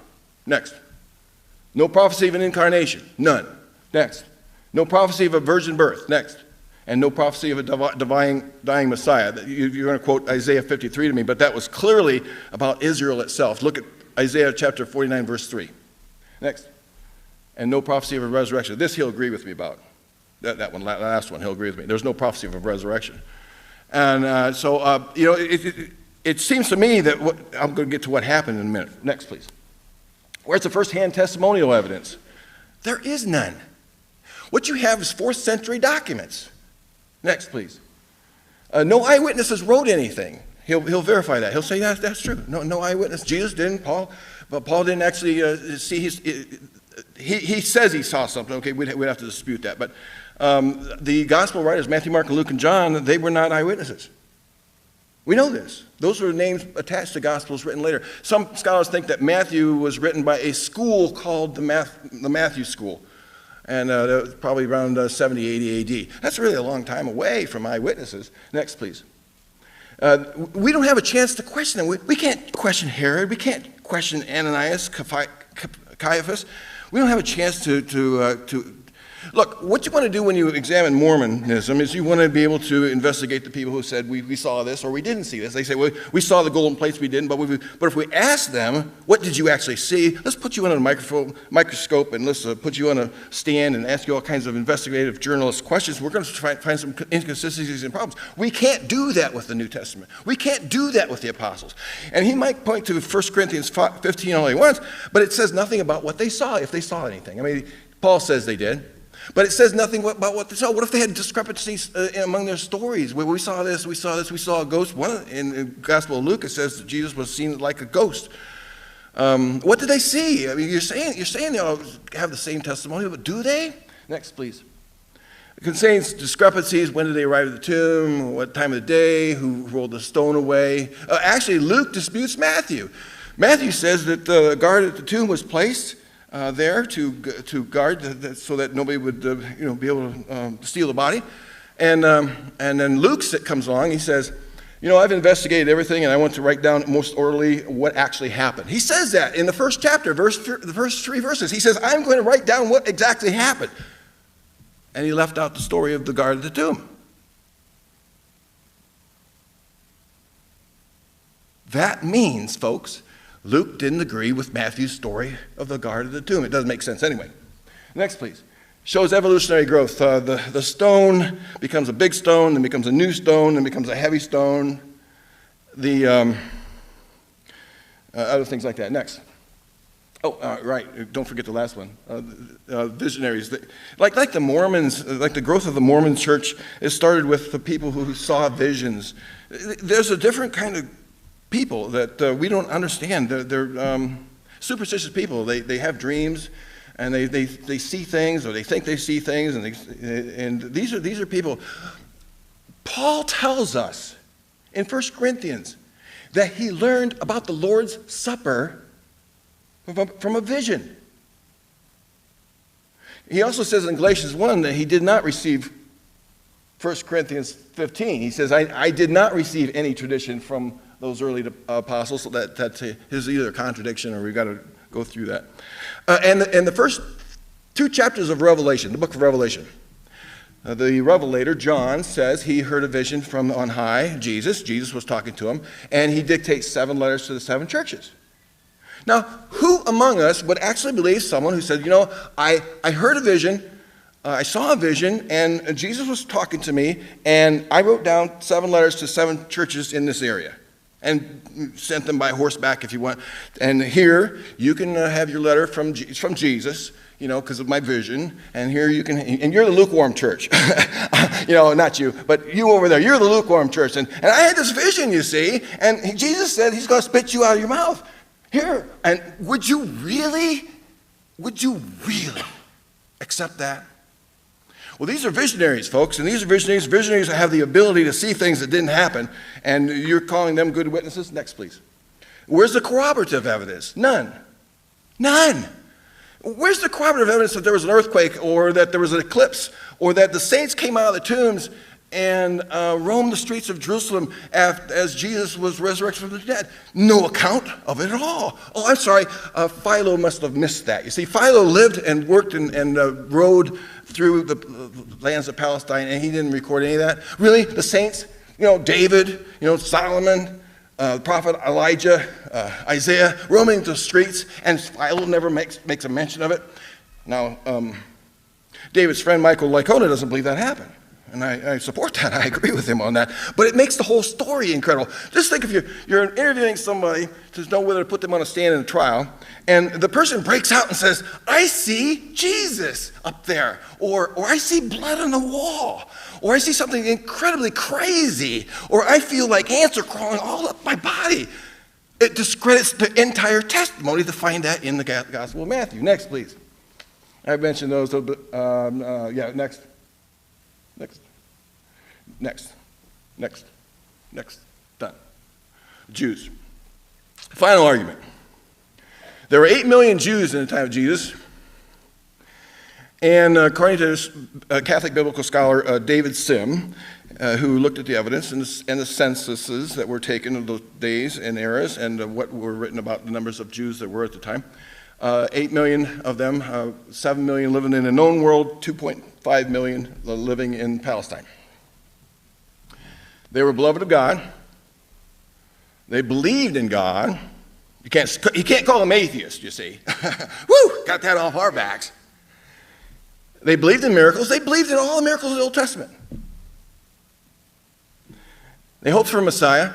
S3: Next. No prophecy of an incarnation. None. Next. No prophecy of a virgin birth. Next. And no prophecy of a dying Messiah. You're going to quote Isaiah 53 to me, but that was clearly about Israel itself. Look at Isaiah chapter 49, verse 3. Next. And no prophecy of a resurrection. This he'll agree with me about. That one, last one, he'll agree with me. There's no prophecy of a resurrection. And it seems to me that I'm going to get to what happened in a minute. Next, please. Where's the first-hand testimonial evidence? There is none. What you have is 4th century documents. Next, please. No eyewitnesses wrote anything. He'll verify that. He'll say that's true. No eyewitness. Jesus didn't. But Paul didn't actually see. He says he saw something. Okay, we'd have to dispute that. But the gospel writers, Matthew, Mark, Luke, and John, they were not eyewitnesses. We know this. Those are names attached to Gospels written later. Some scholars think that Matthew was written by a school called the Matthew School, and that was probably around 70, 80 AD. That's really a long time away from eyewitnesses. Next, please. We don't have a chance to question them. We can't question Herod. We can't question Ananias, Caiaphas. We don't have a chance to look, what you want to do when you examine Mormonism is you want to be able to investigate the people who said, we saw this or we didn't see this. They say, well, we saw the golden plates, we didn't, but if we ask them, what did you actually see? Let's put you on a microscope and let's put you on a stand and ask you all kinds of investigative journalist questions. We're going to try find some inconsistencies and problems. We can't do that with the New Testament. We can't do that with the apostles. And he might point to 1 Corinthians 15 all he wants, but it says nothing about what they saw, if they saw anything. I mean, Paul says they did. But it says nothing about what they saw. What if they had discrepancies among their stories? Where we saw this, we saw a ghost. In the Gospel of Luke, it says that Jesus was seen like a ghost. What did they see? I mean, you're saying they all have the same testimony, but do they? Next, please. It contains discrepancies. When did they arrive at the tomb? What time of the day? Who rolled the stone away? Actually, Luke disputes Matthew. Matthew says that the guard at the tomb was placed there to guard so that nobody would be able to steal the body. And then Luke comes along. He says, I've investigated everything, and I want to write down most orderly what actually happened. He says that in the first chapter, the first 3 verses. He says, I'm going to write down what exactly happened. And he left out the story of the guard at the tomb. That means, folks, Luke didn't agree with Matthew's story of the guard at the tomb. It doesn't make sense anyway. Next, please. Shows evolutionary growth. The stone becomes a big stone, then becomes a new stone, then becomes a heavy stone. The other things like that. Next. Right. Don't forget the last one. Visionaries. Like the Mormons, like the growth of the Mormon church, it started with the people who saw visions. There's a different kind of people that we don't understand. They're superstitious people. They have dreams, and they see things, or they think they see things, and these are people. Paul tells us in 1 Corinthians that he learned about the Lord's Supper from a vision. He also says in Galatians 1 that he did not receive 1 Corinthians 15. He says, I did not receive any tradition from those early apostles, so that is either a contradiction or we've got to go through that. And the first 2 chapters of Revelation, the book of Revelation, the revelator, John, says he heard a vision from on high, Jesus. Jesus was talking to him, and he dictates 7 letters to the 7 churches. Now, who among us would actually believe someone who said, I heard a vision, I saw a vision, and Jesus was talking to me, and I wrote down 7 letters to 7 churches in this area, and sent them by horseback if you want. And here, you can have your letter from Jesus, because of my vision, and here you can, and you're the lukewarm church. Not you, but you over there, you're the lukewarm church. And I had this vision, you see, and Jesus said he's going to spit you out of your mouth. Here, and would you really accept that? Well, these are visionaries, folks, and these are visionaries. Visionaries have the ability to see things that didn't happen, and you're calling them good witnesses? Next, please. Where's the corroborative evidence? None. Where's the corroborative evidence that there was an earthquake, or that there was an eclipse, or that the saints came out of the tombs and roamed the streets of Jerusalem as Jesus was resurrected from the dead? No account of it at all. Oh, I'm sorry. Philo must have missed that. You see, Philo lived and worked and rode through the lands of Palestine, and he didn't record any of that. Really? The saints? David, Solomon, the prophet Elijah, Isaiah, roaming the streets, and Philo never makes a mention of it. Now, David's friend Michael Licona doesn't believe that happened. And I support that. I agree with him on that. But it makes the whole story incredible. Just think if you're interviewing somebody to know whether to put them on a stand in a trial, and the person breaks out and says, I see Jesus up there, or I see blood on the wall, or I see something incredibly crazy, or I feel like ants are crawling all up my body. It discredits the entire testimony to find that in the Gospel of Matthew. Next, please. I mentioned those. Next. Done. Jews. Final argument. There were 8 million Jews in the time of Jesus. And according to Catholic biblical scholar David Sim, who looked at the evidence and the censuses that were taken of those days and eras and what were written about the numbers of Jews that were at the time, 8 million of them, 7 million living in the known world, 2.5 million living in Palestine. They were beloved of God. They believed in God. You can't call them atheists, you see. Woo! Got that off our backs. They believed in miracles. They believed in all the miracles of the Old Testament. They hoped for a Messiah.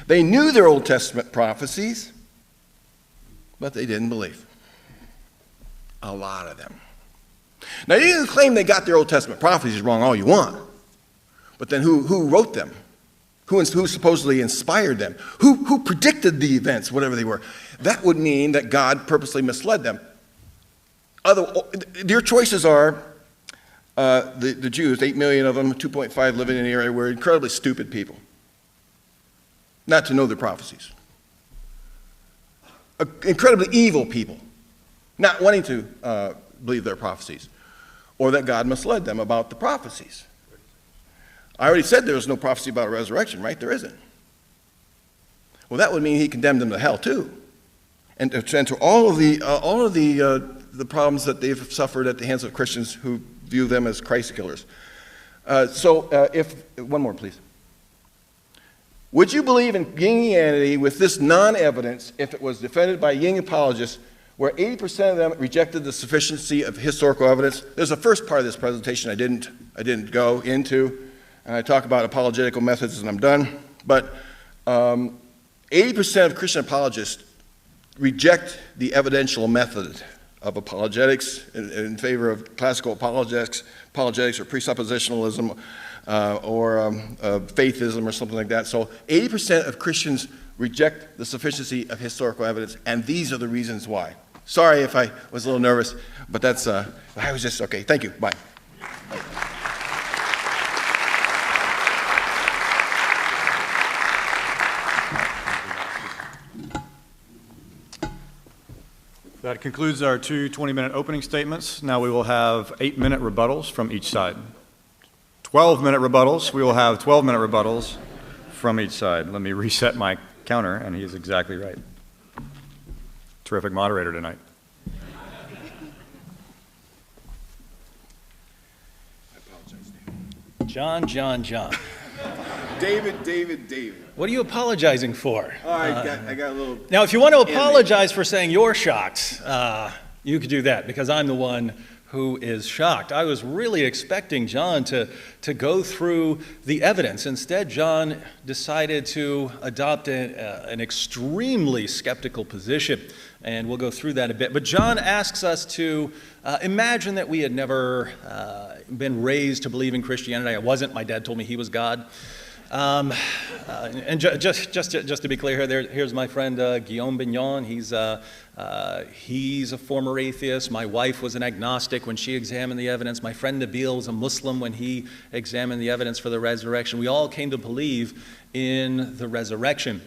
S3: They knew their Old Testament prophecies, but they didn't believe. A lot of them. Now, you can claim they got their Old Testament prophecies wrong all you want, but then who wrote them? Who supposedly inspired them? Who predicted the events, whatever they were? That would mean that God purposely misled them. Their choices are, the Jews, 8 million of them, 2.5 living in the area, were incredibly stupid people, not to know their prophecies. Incredibly evil people, not wanting to believe their prophecies, or that God misled them about the prophecies. I already said there was no prophecy about a resurrection, right? There isn't. Well, that would mean he condemned them to hell too, and to all of the problems that they've suffered at the hands of Christians who view them as Christ killers. One more, please. Would you believe in Yingianity with this non-evidence if it was defended by Ying apologists, where 80% of them rejected the sufficiency of historical evidence? There's a first part of this presentation I didn't go into, and I talk about apologetical methods, and I'm done. But 80% of Christian apologists reject the evidential method of apologetics in favor of classical apologetics or presuppositionalism or faithism or something like that. So 80% of Christians reject the sufficiency of historical evidence, and these are the reasons why. Sorry if I was a little nervous, but that's, I was just, okay, thank you, bye.
S1: That concludes our two 20-minute opening statements. Now we will have 8-minute rebuttals from each side. 12-minute rebuttals. We will have 12-minute rebuttals from each side. Let me reset my counter, and he is exactly right. Terrific moderator tonight.
S2: John.
S3: David.
S2: What are you apologizing for?
S3: Oh, I got a little...
S2: Now, if you want to apologize for saying you're shocked, you could do that, because I'm the one who is shocked. I was really expecting John to go through the evidence. Instead, John decided to adopt an extremely skeptical position, and we'll go through that a bit. But John asks us to imagine that we had never been raised to believe in Christianity. I wasn't. My dad told me he was God. And just to be clear here, here's my friend Guillaume Bignon. He's a former atheist. My wife was an agnostic when she examined the evidence. My friend Nabil was a Muslim when he examined the evidence for the resurrection. We all came to believe in the resurrection.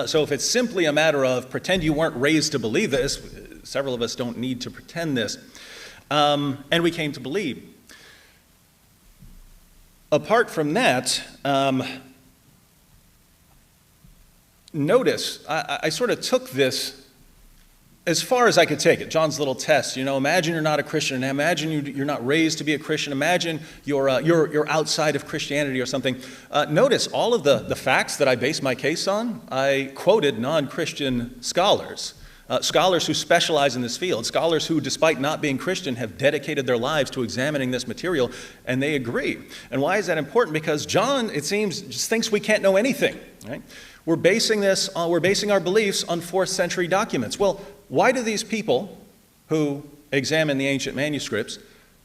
S2: So if it's simply a matter of pretend you weren't raised to believe this, several of us don't need to pretend this. And we came to believe. Apart from that, notice, I sort of took this as far as I could take it. John's little test, imagine you're not a Christian. Imagine you're not raised to be a Christian. Imagine you're outside of Christianity or something. Notice all of the facts that I based my case on, I quoted non-Christian scholars. Scholars who specialize in this field, scholars who, despite not being Christian, have dedicated their lives to examining this material, and they agree. And why is that important? Because John, it seems, just thinks we can't know anything. Right? We're basing our beliefs on 4th century documents. Well, why do these people who examine the ancient manuscripts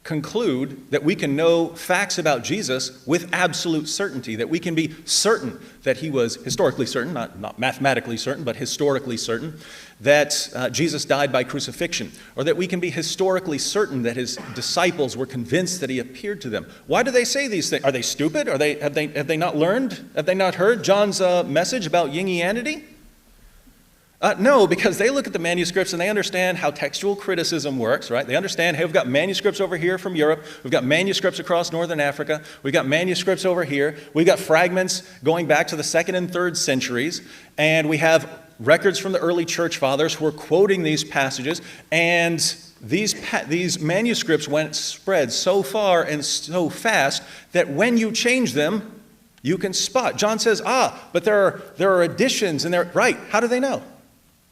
S2: conclude that we can know facts about Jesus with absolute certainty, that we can be certain that he was historically certain, not mathematically certain, but historically certain, that Jesus died by crucifixion, or that we can be historically certain that his disciples were convinced that he appeared to them? Why do they say these things? Are they stupid? Have they not learned? Have they not heard John's message about Yingianity? No, because they look at the manuscripts and they understand how textual criticism works, right? They understand, hey, we've got manuscripts over here from Europe. We've got manuscripts across northern Africa. We've got manuscripts over here. We've got fragments going back to the 2nd and 3rd centuries. And we have records from the early church fathers who are quoting these passages. And these manuscripts spread so far and so fast that when you change them, you can spot. John says, but there are additions and they're right. How do they know?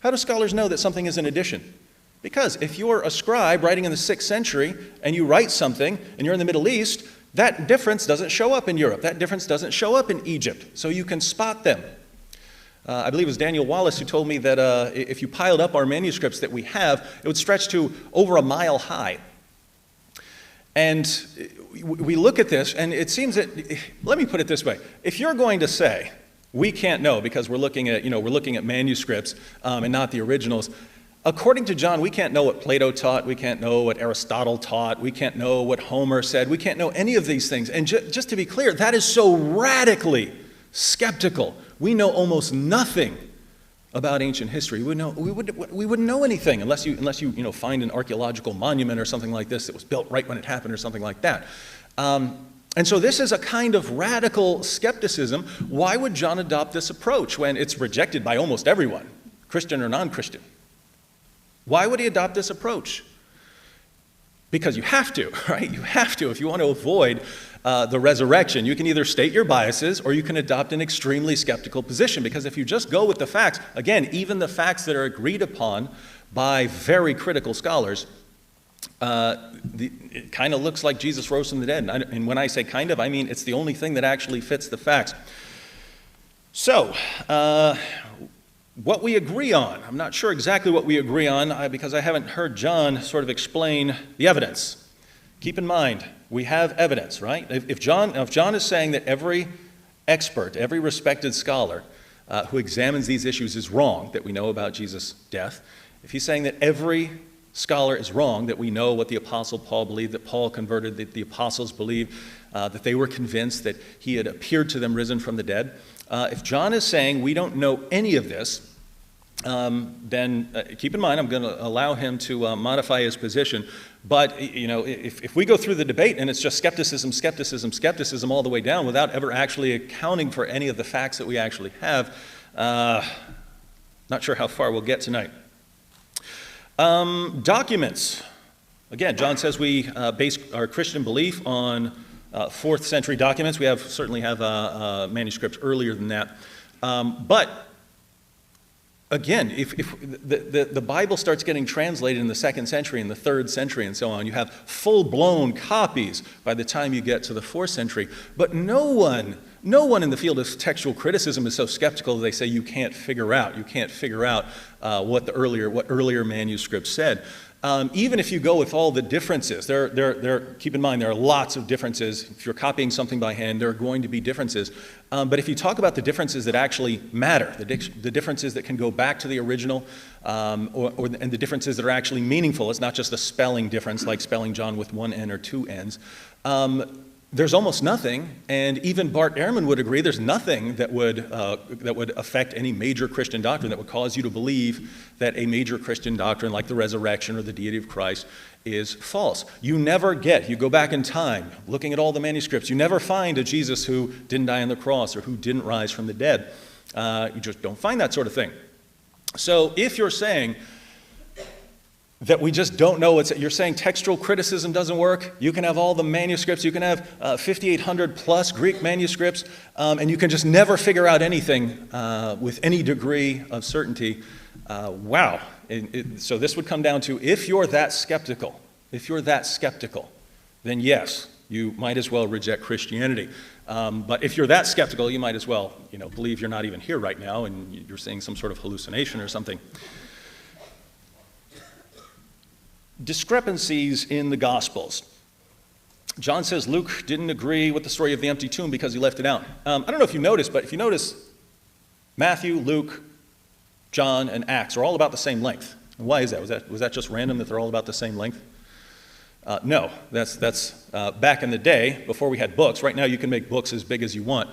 S2: How do scholars know that something is an addition? Because if you're a scribe writing in the 6th century and you write something and you're in the Middle East, that difference doesn't show up in Europe. That difference doesn't show up in Egypt. So you can spot them. I believe it was Daniel Wallace who told me that if you piled up our manuscripts that we have, it would stretch to over a mile high. And we look at this, and it seems that, let me put it this way. If you're going to say, we can't know because we're looking at manuscripts and not the originals, according to John, we can't know what Plato taught, we can't know what Aristotle taught, we can't know what Homer said, we can't know any of these things. And just to be clear, that is so radically skeptical. We know almost nothing about ancient history. We wouldn't know anything unless you find an archaeological monument or something like this that was built right when it happened or something like that. And so this is a kind of radical skepticism. Why would John adopt this approach when it's rejected by almost everyone, Christian or non-Christian? Why would he adopt this approach? Because you have to, right? You have to if you want to avoid the resurrection. You can either state your biases or you can adopt an extremely skeptical position, because if you just go with the facts, again, even the facts that are agreed upon by very critical scholars, it kind of looks like Jesus rose from the dead. And when I say kind of, I mean it's the only thing that actually fits the facts. So, what we agree on, I'm not sure exactly what we agree on because I haven't heard John sort of explain the evidence. Keep in mind, we have evidence, right? If John is saying that every expert, every respected scholar who examines these issues is wrong, that we know about Jesus' death, if he's saying that every scholar is wrong, that we know what the Apostle Paul believed, that Paul converted, that the apostles believed, that they were convinced that he had appeared to them risen from the dead, if John is saying we don't know any of this, then keep in mind I'm going to allow him to modify his position. But if we go through the debate and it's just skepticism, skepticism, skepticism all the way down without ever actually accounting for any of the facts that we actually have, not sure how far we'll get tonight. Documents. Again, John says we base our Christian belief on 4th century documents. We certainly have manuscripts earlier than that. But again, if the Bible starts getting translated in the 2nd century and the 3rd century and so on, you have full-blown copies by the time you get to the 4th century. But no one in the field of textual criticism is so skeptical that they say you can't figure out what earlier manuscripts said. Even if you go with all the differences, keep in mind there are lots of differences. If you're copying something by hand, there are going to be differences. But if you talk about the differences that actually matter, the differences that can go back to the original, and the differences that are actually meaningful, it's not just a spelling difference like spelling John with one N or two N's. There's almost nothing, and even Bart Ehrman would agree there's nothing that would affect any major Christian doctrine that would cause you to believe that a major Christian doctrine like the resurrection or the deity of Christ is false. You go back in time, looking at all the manuscripts, you never find a Jesus who didn't die on the cross or who didn't rise from the dead. You just don't find that sort of thing. So if you're saying that we just don't know you're saying textual criticism doesn't work. You can have all the manuscripts. You can have 5,800 plus Greek manuscripts, and you can just never figure out anything with any degree of certainty. Wow. So this would come down to if you're that skeptical, then yes, you might as well reject Christianity. But if you're that skeptical, you might as well believe you're not even here right now and you're seeing some sort of hallucination or something. Discrepancies in the Gospels. John says Luke didn't agree with the story of the empty tomb because he left it out. I don't know if you noticed, but if you notice, Matthew, Luke, John, and Acts are all about the same length. And why is that? Was that just random that they're all about the same length? No, that's back in the day, before we had books. Right now you can make books as big as you want.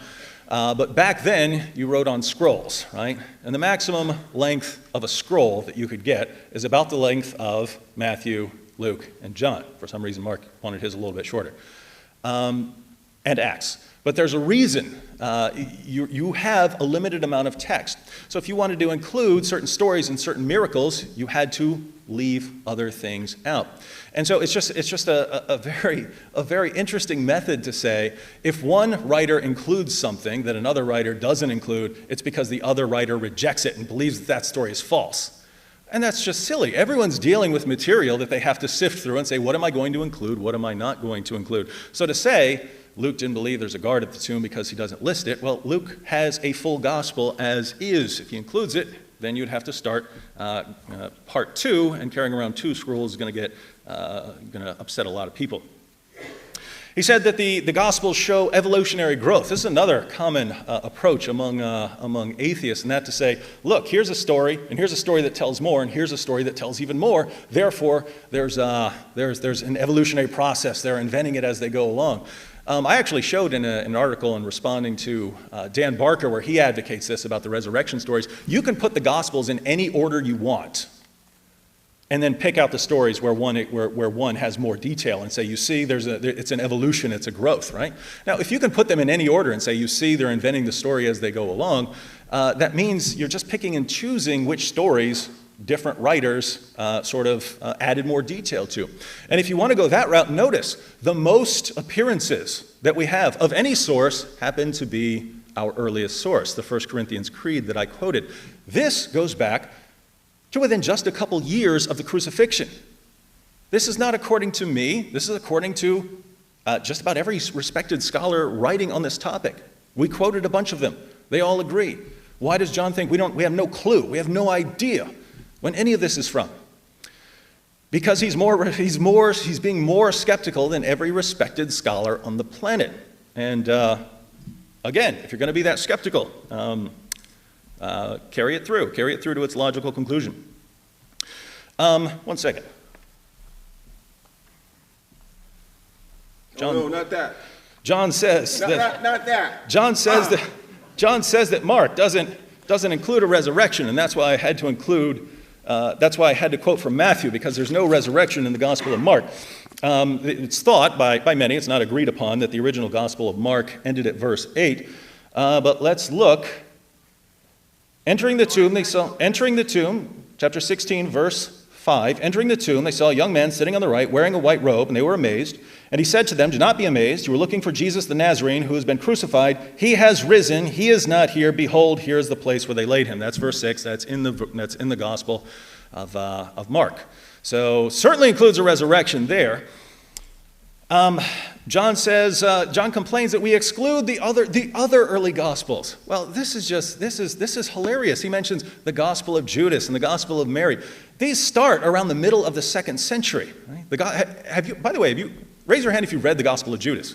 S2: But back then, you wrote on scrolls, right? And the maximum length of a scroll that you could get is about the length of Matthew, Luke, and John. For some reason, Mark wanted his a little bit shorter. And Acts. But there's a reason. You have a limited amount of text. So if you wanted to include certain stories and certain miracles, you had to leave other things out. And so it's just a very interesting method to say if one writer includes something that another writer doesn't include, it's because the other writer rejects it and believes that story is false. And that's just silly. Everyone's dealing with material that they have to sift through and say, what am I going to include? What am I not going to include? So to say Luke didn't believe there's a guard at the tomb because he doesn't list it, well, Luke has a full gospel as is. If he includes it, then you'd have to start part 2, and carrying around 2 scrolls is going to upset a lot of people. He said that the Gospels show evolutionary growth. This is another common approach among atheists, and that to say, look, here's a story, and here's a story that tells more, and here's a story that tells even more. Therefore, there's an evolutionary process. They're inventing it as they go along. I actually showed in an article in responding to Dan Barker where he advocates this about the resurrection stories. You can put the Gospels in any order you want, and then pick out the stories where one has more detail and say, you see, it's an evolution, it's a growth, right? Now, if you can put them in any order and say, you see, they're inventing the story as they go along, that means you're just picking and choosing which stories different writers added more detail to. And if you want to go that route, notice the most appearances that we have of any source happen to be our earliest source, the 1 Corinthians Creed that I quoted. This goes back to within just a couple years of the crucifixion. This is not according to me. This is according to just about every respected scholar writing on this topic. We quoted a bunch of them. They all agree. Why does John think we have no clue? We have no idea when any of this is from? Because he's being more skeptical than every respected scholar on the planet. And again, if you're going to be that skeptical, carry it through to its logical conclusion. 1 second.
S3: John, no, not that.
S2: John says
S3: not that.
S2: John says that Mark doesn't include a resurrection, and that's why I had to include. That's why I had to quote from Matthew, because there's no resurrection in the Gospel of Mark. It's thought by many, it's not agreed upon, that the original Gospel of Mark ended at verse 8. But let's look. Entering the tomb, chapter 16, verse 5. Entering the tomb, they saw a young man sitting on the right, wearing a white robe, and they were amazed. And he said to them, "Do not be amazed. You are looking for Jesus the Nazarene, who has been crucified. He has risen. He is not here. Behold, here is the place where they laid him." That's verse 6. That's in the Gospel of Mark. So certainly includes a resurrection there. John complains that we exclude the other early Gospels. Well, this is hilarious. He mentions the Gospel of Judas and the Gospel of Mary. These start around the middle of the 2nd century. Right? By the way, raise your hand if you've read the Gospel of Judas.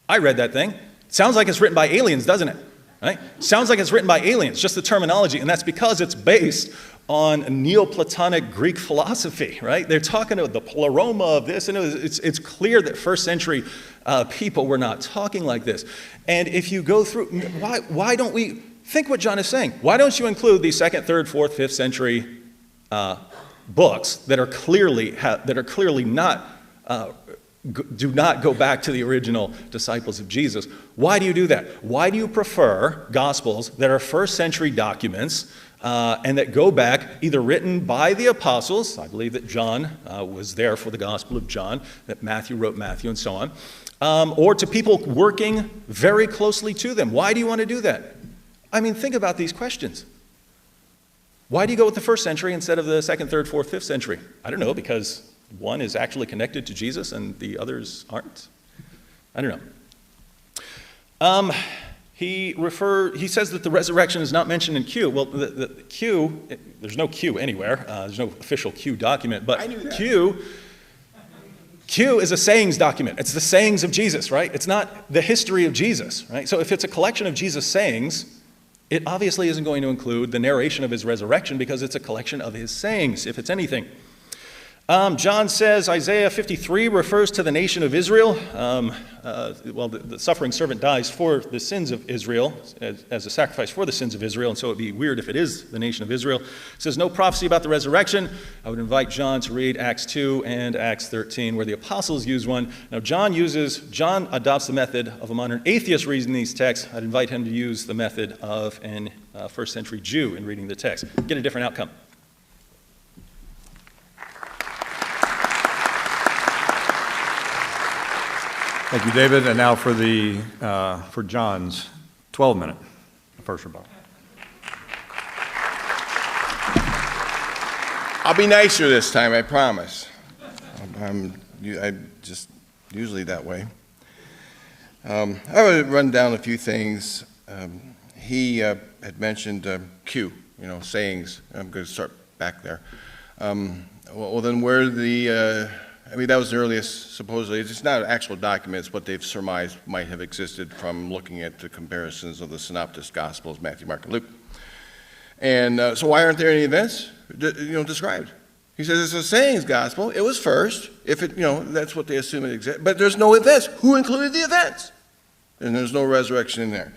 S2: I read that thing. Sounds like it's written by aliens, doesn't it? Right? Sounds like it's written by aliens, just the terminology, and that's because it's based on Neoplatonic Greek philosophy, right? They're talking about the pleroma of this, and it's clear that 1st century people were not talking like this. And if you go through, why don't we think what John is saying? Why don't you include the 2nd, 3rd, 4th, 5th century books that are clearly not do not go back to the original disciples of Jesus? Why do you do that? Why do you prefer Gospels that are 1st century documents and that go back, either written by the apostles? I believe that John was there for the Gospel of John, that Matthew wrote Matthew, and so on, or to people working very closely to them. Why do you want to do that? I mean, think about these questions. Why do you go with the 1st century instead of the 2nd, 3rd, 4th, 5th century? I don't know, because one is actually connected to Jesus and the others aren't. I don't know. He says that the resurrection is not mentioned in Q. Well, the Q, there's no Q anywhere. There's no official Q document, but Q is a sayings document. It's the sayings of Jesus, right? It's not the history of Jesus, right? So if it's a collection of Jesus' sayings, it obviously isn't going to include the narration of his resurrection, because it's a collection of his sayings, if it's anything. John says Isaiah 53 refers to the nation of Israel. The suffering servant dies for the sins of Israel, as a sacrifice for the sins of Israel, and so it would be weird if it is the nation of Israel. It says no prophecy about the resurrection. I would invite John to read Acts 2 and Acts 13, where the apostles use one. Now, John adopts the method of a modern atheist reading these texts. I'd invite him to use the method of an 1st century Jew in reading the text. Get a different outcome.
S1: Thank you, David. And now for John's 12-minute first rebuttal.
S3: I'll be nicer this time, I promise. I'm just usually that way. I would run down a few things. He had mentioned Q, sayings. I'm going to start back there. Well, then where I mean, that was the earliest, supposedly. It's not actual documents, but they've surmised might have existed from looking at the comparisons of the synoptic Gospels, Matthew, Mark, and Luke. And so why aren't there any events, described? He says it's a sayings gospel. It was first. If it, that's what they assume it exists. But there's no events. Who included the events? And there's no resurrection in there.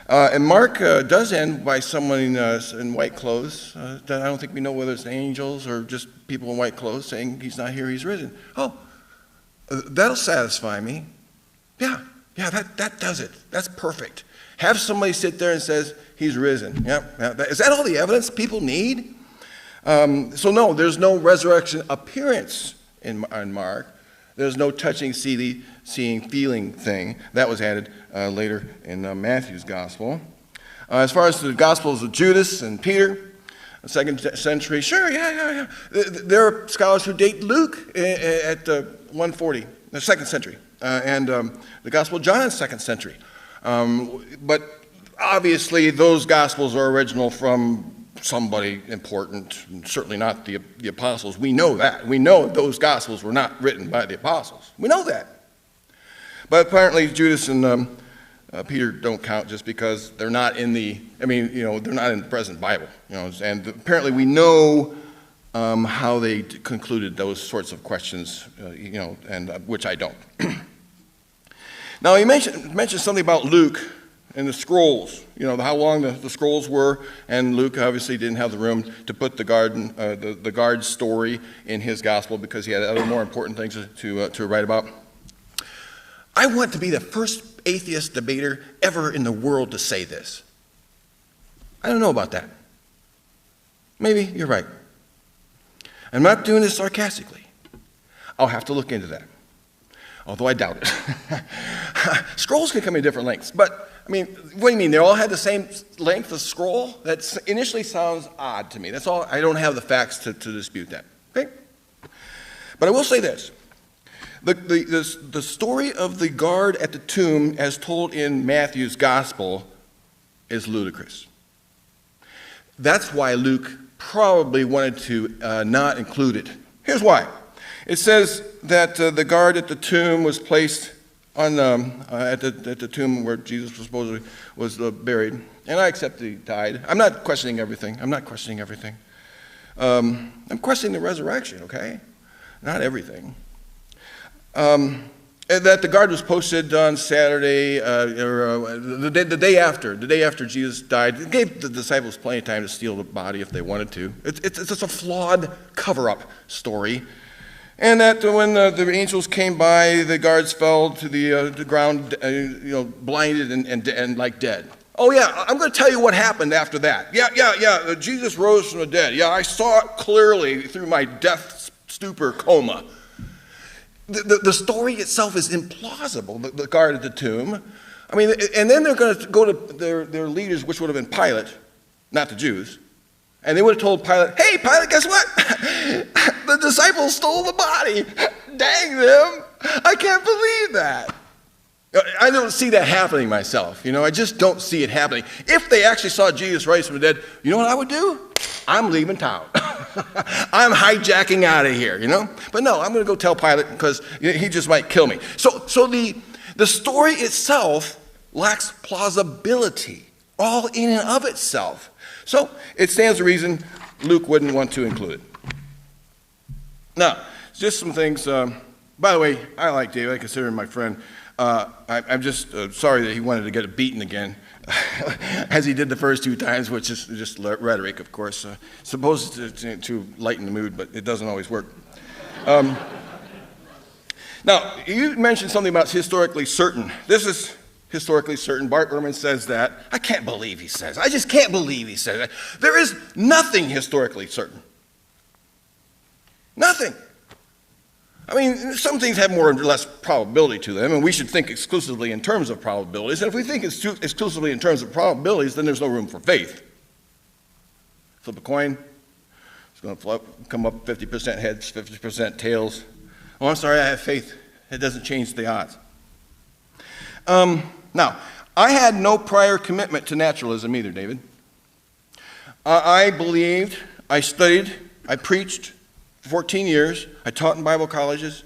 S3: And Mark does end by someone in white clothes that I don't think we know whether it's angels or just people in white clothes saying he's not here, he's risen. Oh, that'll satisfy me. Yeah, that does it. That's perfect. Have somebody sit there and says he's risen. Is that all the evidence people need? So no, there's no resurrection appearance in Mark. There's no touching, seeing, feeling thing. That was added later in Matthew's gospel. As far as the gospels of Judas and Peter, the 2nd century, sure, yeah. There are scholars who date Luke at 140, the 2nd century, and the gospel of John is 2nd century. But obviously those gospels are original from somebody important, certainly not the apostles. We know that. We know those gospels were not written by the apostles. We know that. But apparently Judas and Peter don't count just because they're not in they're not in the present Bible. And apparently we know how they concluded those sorts of questions, and which I don't. Now, he mentioned something about Luke and the scrolls, how long the scrolls were, and Luke obviously didn't have the room to put the guard story in his gospel because he had other more important things to write about. I want to be the first atheist debater ever in the world to say this. I don't know about that. Maybe you're right. I'm not doing this sarcastically. I'll have to look into that, although I doubt it. Scrolls can come in different lengths, but what do you mean? They all had the same length of scroll? That initially sounds odd to me. That's all. I don't have the facts to dispute that. Okay? But I will say this. The story of the guard at the tomb as told in Matthew's gospel is ludicrous. That's why Luke probably wanted to not include it. Here's why. It says that the guard at the tomb was placed at the tomb where Jesus supposedly was buried. And I accept that he died. I'm not questioning everything. I'm questioning the resurrection, okay? Not everything. That the guard was posted on Saturday, the day after Jesus died. It gave the disciples plenty of time to steal the body if they wanted to. It's a flawed cover-up story. And that when the angels came by, the guards fell to the ground, blinded and like dead. Oh yeah, I'm going to tell you what happened after that. Yeah. Jesus rose from the dead. Yeah, I saw it clearly through my death stupor coma. The story itself is implausible. The guard at the tomb. And then they're going to go to their leaders, which would have been Pilate, not the Jews. And they would have told Pilate, hey, Pilate, guess what? The disciples stole the body. Dang them. I can't believe that. I don't see that happening myself. I just don't see it happening. If they actually saw Jesus rise from the dead, you know what I would do? I'm leaving town. I'm hijacking out of here, But no, I'm going to go tell Pilate because he just might kill me. So the story itself lacks plausibility, all in and of itself. So it stands to reason Luke wouldn't want to include it. Now, just some things. By the way, I like David. I consider him my friend. I'm just sorry that he wanted to get beaten again, as he did the first two times, which is just rhetoric, of course, supposed to lighten the mood, but it doesn't always work. Now, you mentioned something about historically certain. This is historically certain. Bart Ehrman says that. I can't believe he says that. I just can't believe he says that. There is nothing historically certain. Nothing. Some things have more or less probability to them, and we should think exclusively in terms of probabilities. And if we think exclusively in terms of probabilities, then there's no room for faith. Flip a coin. It's going to come up 50% heads, 50% tails. Oh, I'm sorry, I have faith. It doesn't change the odds. Now, I had no prior commitment to naturalism either, David. I believed, I studied, I preached for 14 years. I taught in Bible colleges.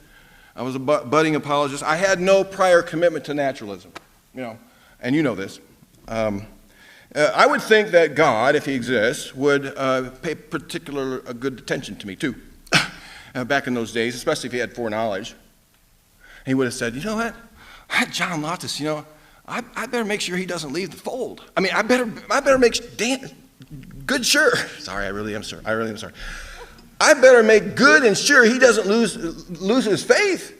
S3: I was a budding apologist. I had no prior commitment to naturalism, and you know this. I would think that God, if he exists, would pay particular good attention to me, too, back in those days, especially if he had foreknowledge. He would have said, you know what, John Loftus, I better make sure he doesn't leave the fold. I mean, I better make good sure. Sorry, I really am sorry. I better make good and sure he doesn't lose his faith.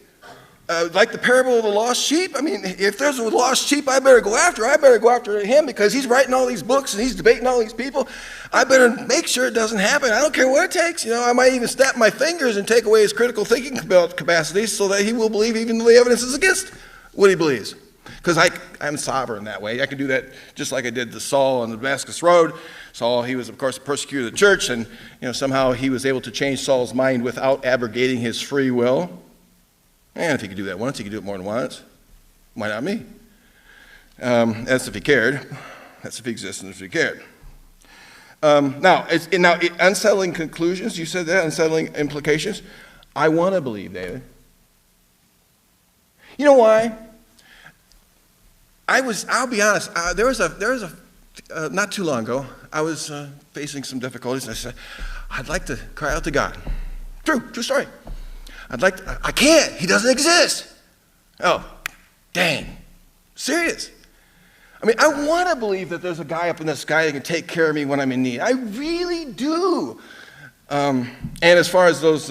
S3: Like the parable of the lost sheep. I mean, if there's a lost sheep I better go after him because he's writing all these books and he's debating all these people. I better make sure it doesn't happen. I don't care what it takes. I might even snap my fingers and take away his critical thinking capacity so that he will believe even though the evidence is against what he believes. Because I'm sovereign that way. I can do that just like I did to Saul on the Damascus Road. Saul, he was, of course, a persecutor of the church, and somehow he was able to change Saul's mind without abrogating his free will. And if he could do that once, he could do it more than once. Why not me? That's if he cared. That's if he existed and if he cared. Now, unsettling conclusions. You said that, unsettling implications. I want to believe, David. You know why? I'll be honest. There was a not too long ago, I was facing some difficulties, and I said, I'd like to cry out to God. True story. I can't. He doesn't exist. Oh, dang. Serious. I mean, I want to believe that there's a guy up in the sky that can take care of me when I'm in need. I really do. And as far as those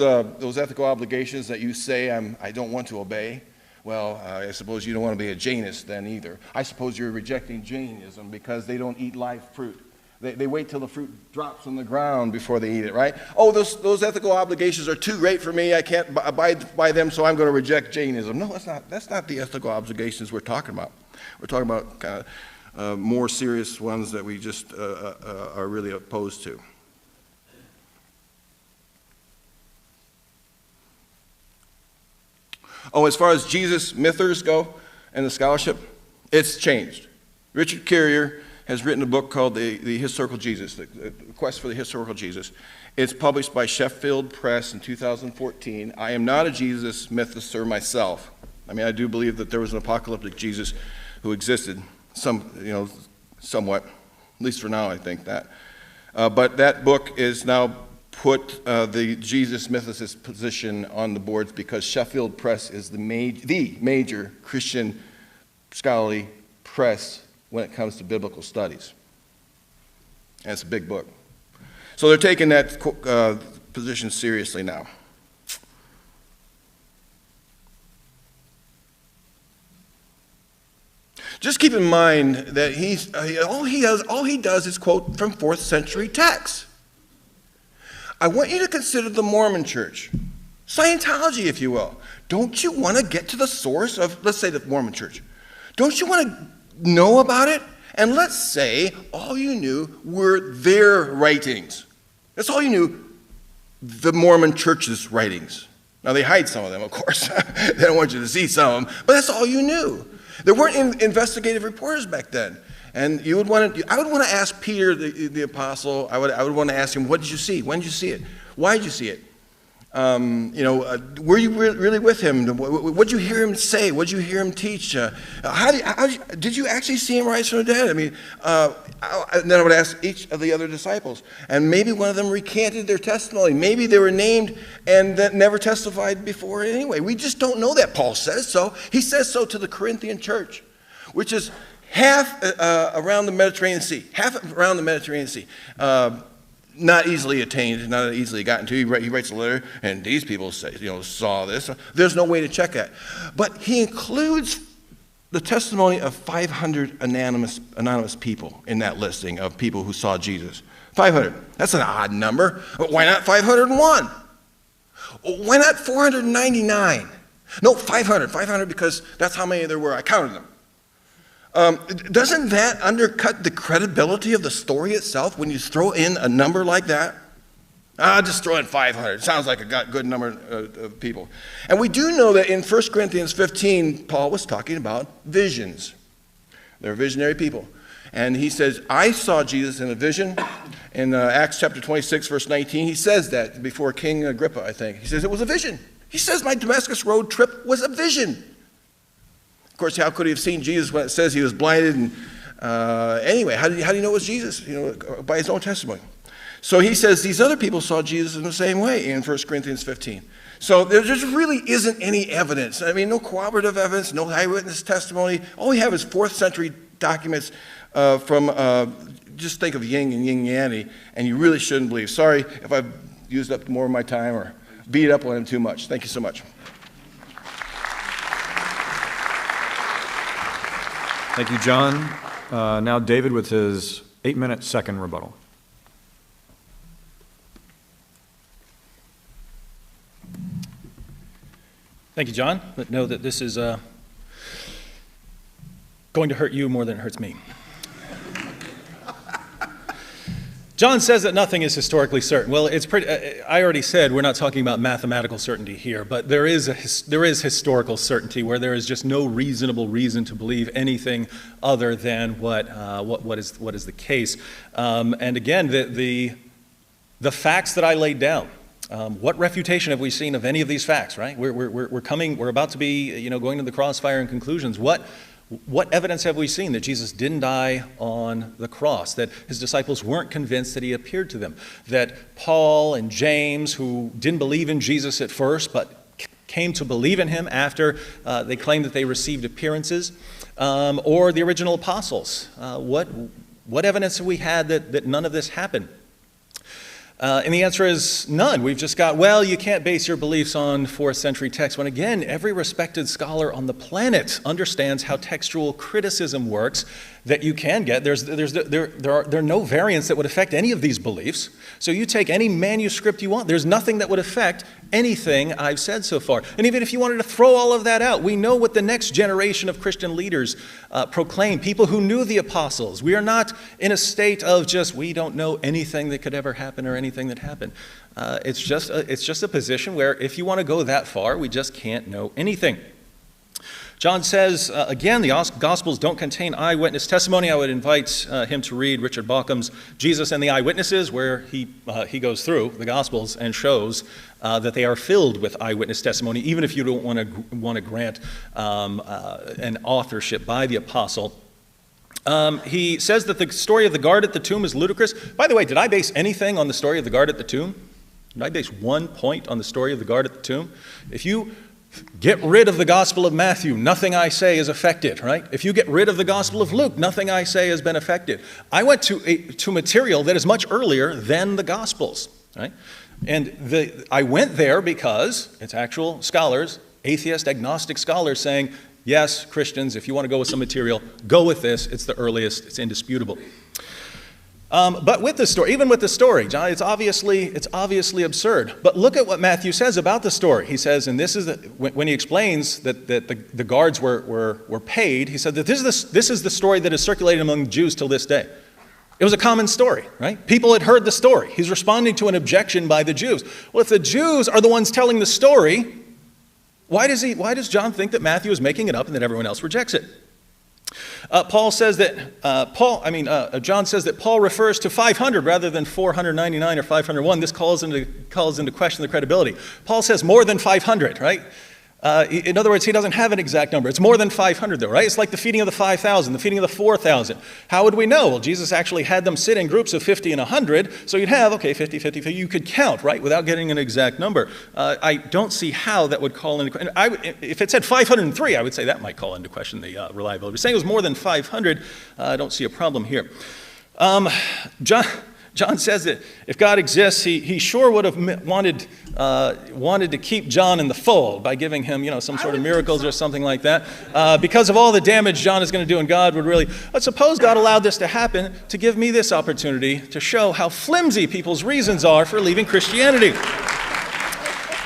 S3: ethical obligations that you say I don't want to obey, well, I suppose you don't want to be a Jainist then either. I suppose you're rejecting Jainism because they don't eat live fruit. They wait till the fruit drops on the ground before they eat it, right? Oh, those ethical obligations are too great for me. I can't abide by them, so I'm going to reject Jainism. No, that's not the ethical obligations we're talking about. We're talking about kind of more serious ones that we just are really opposed to. Oh, as far as Jesus mythers go and the scholarship, it's changed. Richard Carrier has written a book called The Historical Jesus, the Quest for the Historical Jesus. It's published by Sheffield Press in 2014. I am not a Jesus mythist myself. I mean, I do believe that there was an apocalyptic Jesus who existed, somewhat, at least for now, I think that. But that book is now put the Jesus mythicist position on the boards because Sheffield Press is the major Christian scholarly press when it comes to biblical studies. And it's a big book. So they're taking that position seriously now. Just keep in mind that all he does is quote from 4th century texts. I want you to consider the Mormon Church, Scientology, if you will. Don't you want to get to the source of, let's say, the Mormon Church? Don't you want to know about it? And let's say all you knew were their writings. That's all you knew, the Mormon Church's writings. Now, they hide some of them, of course. They don't want you to see some of them, but that's all you knew. There weren't investigative reporters back then. And I would want to ask Peter, the apostle, I would want to ask him, what did you see? When did you see it? Why did you see it? Were you really with him? What did you hear him say? What did you hear him teach? Did you actually see him rise from the dead? I mean, and then I would ask each of the other disciples. And maybe one of them recanted their testimony. Maybe they were named and that never testified before anyway. We just don't know that. Paul says so. He says so to the Corinthian church, which is half around the Mediterranean Sea. Not easily attained, not easily gotten to. He writes a letter, and these people say, saw this. There's no way to check that. But he includes the testimony of 500 anonymous people in that listing of people who saw Jesus. 500. That's an odd number. But why not 501? Why not 499? No, 500. 500 because that's how many there were. I counted them. Doesn't that undercut the credibility of the story itself when you throw in a number like that? I'll just throw in 500. It sounds like a good number of people. And we do know that in 1 Corinthians 15, Paul was talking about visions. They're visionary people. And he says, I saw Jesus in a vision. In Acts chapter 26, verse 19, he says that before King Agrippa, I think. He says it was a vision. He says my Damascus Road trip was a vision. Of course, how could he have seen Jesus when it says he was blinded? And anyway, how do you know it was Jesus? By his own testimony. So he says these other people saw Jesus in the same way in 1 Corinthians 15. So there just really isn't any evidence. I mean, no corroborative evidence, no eyewitness testimony. All we have is 4th century documents from, just think of Ying and Ying Yanny, and you really shouldn't believe. Sorry if I've used up more of my time or beat up on him too much. Thank you so much.
S1: Thank you, John. Now David with his 8-minute second rebuttal.
S2: Thank you, John. But know that this is going to hurt you more than it hurts me. John says that nothing is historically certain. Well, it's pretty. I already said we're not talking about mathematical certainty here, but there is historical certainty where there is just no reasonable reason to believe anything other than what is the case. And again, the facts that I laid down. What refutation have we seen of any of these facts? Right? We're about to be going to the crossfire and conclusions. What evidence have we seen that Jesus didn't die on the cross, that his disciples weren't convinced that he appeared to them, that Paul and James, who didn't believe in Jesus at first but came to believe in him after they claimed that they received appearances, or the original apostles? What evidence have we had that none of this happened? And the answer is none. We've just got, well, you can't base your beliefs on 4th century text. When again, every respected scholar on the planet understands how textual criticism works, that you can get. There are no variants that would affect any of these beliefs. So you take any manuscript you want. There's nothing that would affect anything I've said so far. And even if you wanted to throw all of that out, we know what the next generation of Christian leaders proclaim, people who knew the apostles. We are not in a state of just, we don't know anything that could ever happen or anything that happened. It's just a position where if you want to go that far, we just can't know anything. John says, again, the Gospels don't contain eyewitness testimony. I would invite him to read Richard Bauckham's Jesus and the Eyewitnesses, where he goes through the Gospels and shows that they are filled with eyewitness testimony, even if you don't want to grant an authorship by the apostle. He says that the story of the guard at the tomb is ludicrous. By the way, did I base anything on the story of the guard at the tomb? Did I base one point on the story of the guard at the tomb? If you get rid of the Gospel of Matthew, nothing I say is affected, right? If you get rid of the Gospel of Luke, nothing I say has been affected. I went to material that is much earlier than the Gospels, right? And I went there because it's actual scholars, atheist, agnostic scholars saying, yes, Christians, if you want to go with some material, go with this. It's the earliest. It's indisputable. But with the story, even with the story, John, it's obviously absurd. But look at what Matthew says about the story. He says, and this is when he explains that the guards were paid. He said that this is the story that is circulated among Jews till this day. It was a common story, right? People had heard the story. He's responding to an objection by the Jews. Well, if the Jews are the ones telling the story, why does John think that Matthew is making it up and that everyone else rejects it? John says that Paul refers to 500 rather than 499 or 501. This calls into question the credibility. Paul says more than 500, right? In other words, he doesn't have an exact number. It's more than 500 though, right? It's like the feeding of the 5,000, the feeding of the 4,000. How would we know? Well, Jesus actually had them sit in groups of 50 and 100, so you'd have, 50, 50, 50. You could count, right, without getting an exact number. I don't see how that would call into question. If it said 503, I would say that might call into question the reliability. Saying it was more than 500, I don't see a problem here. John says that if God exists, he sure would have wanted to keep John in the fold by giving him, some sort of miracles or something like that. Because of all the damage John is going to do, and God would really. But suppose God allowed this to happen to give me this opportunity to show how flimsy people's reasons are for leaving Christianity.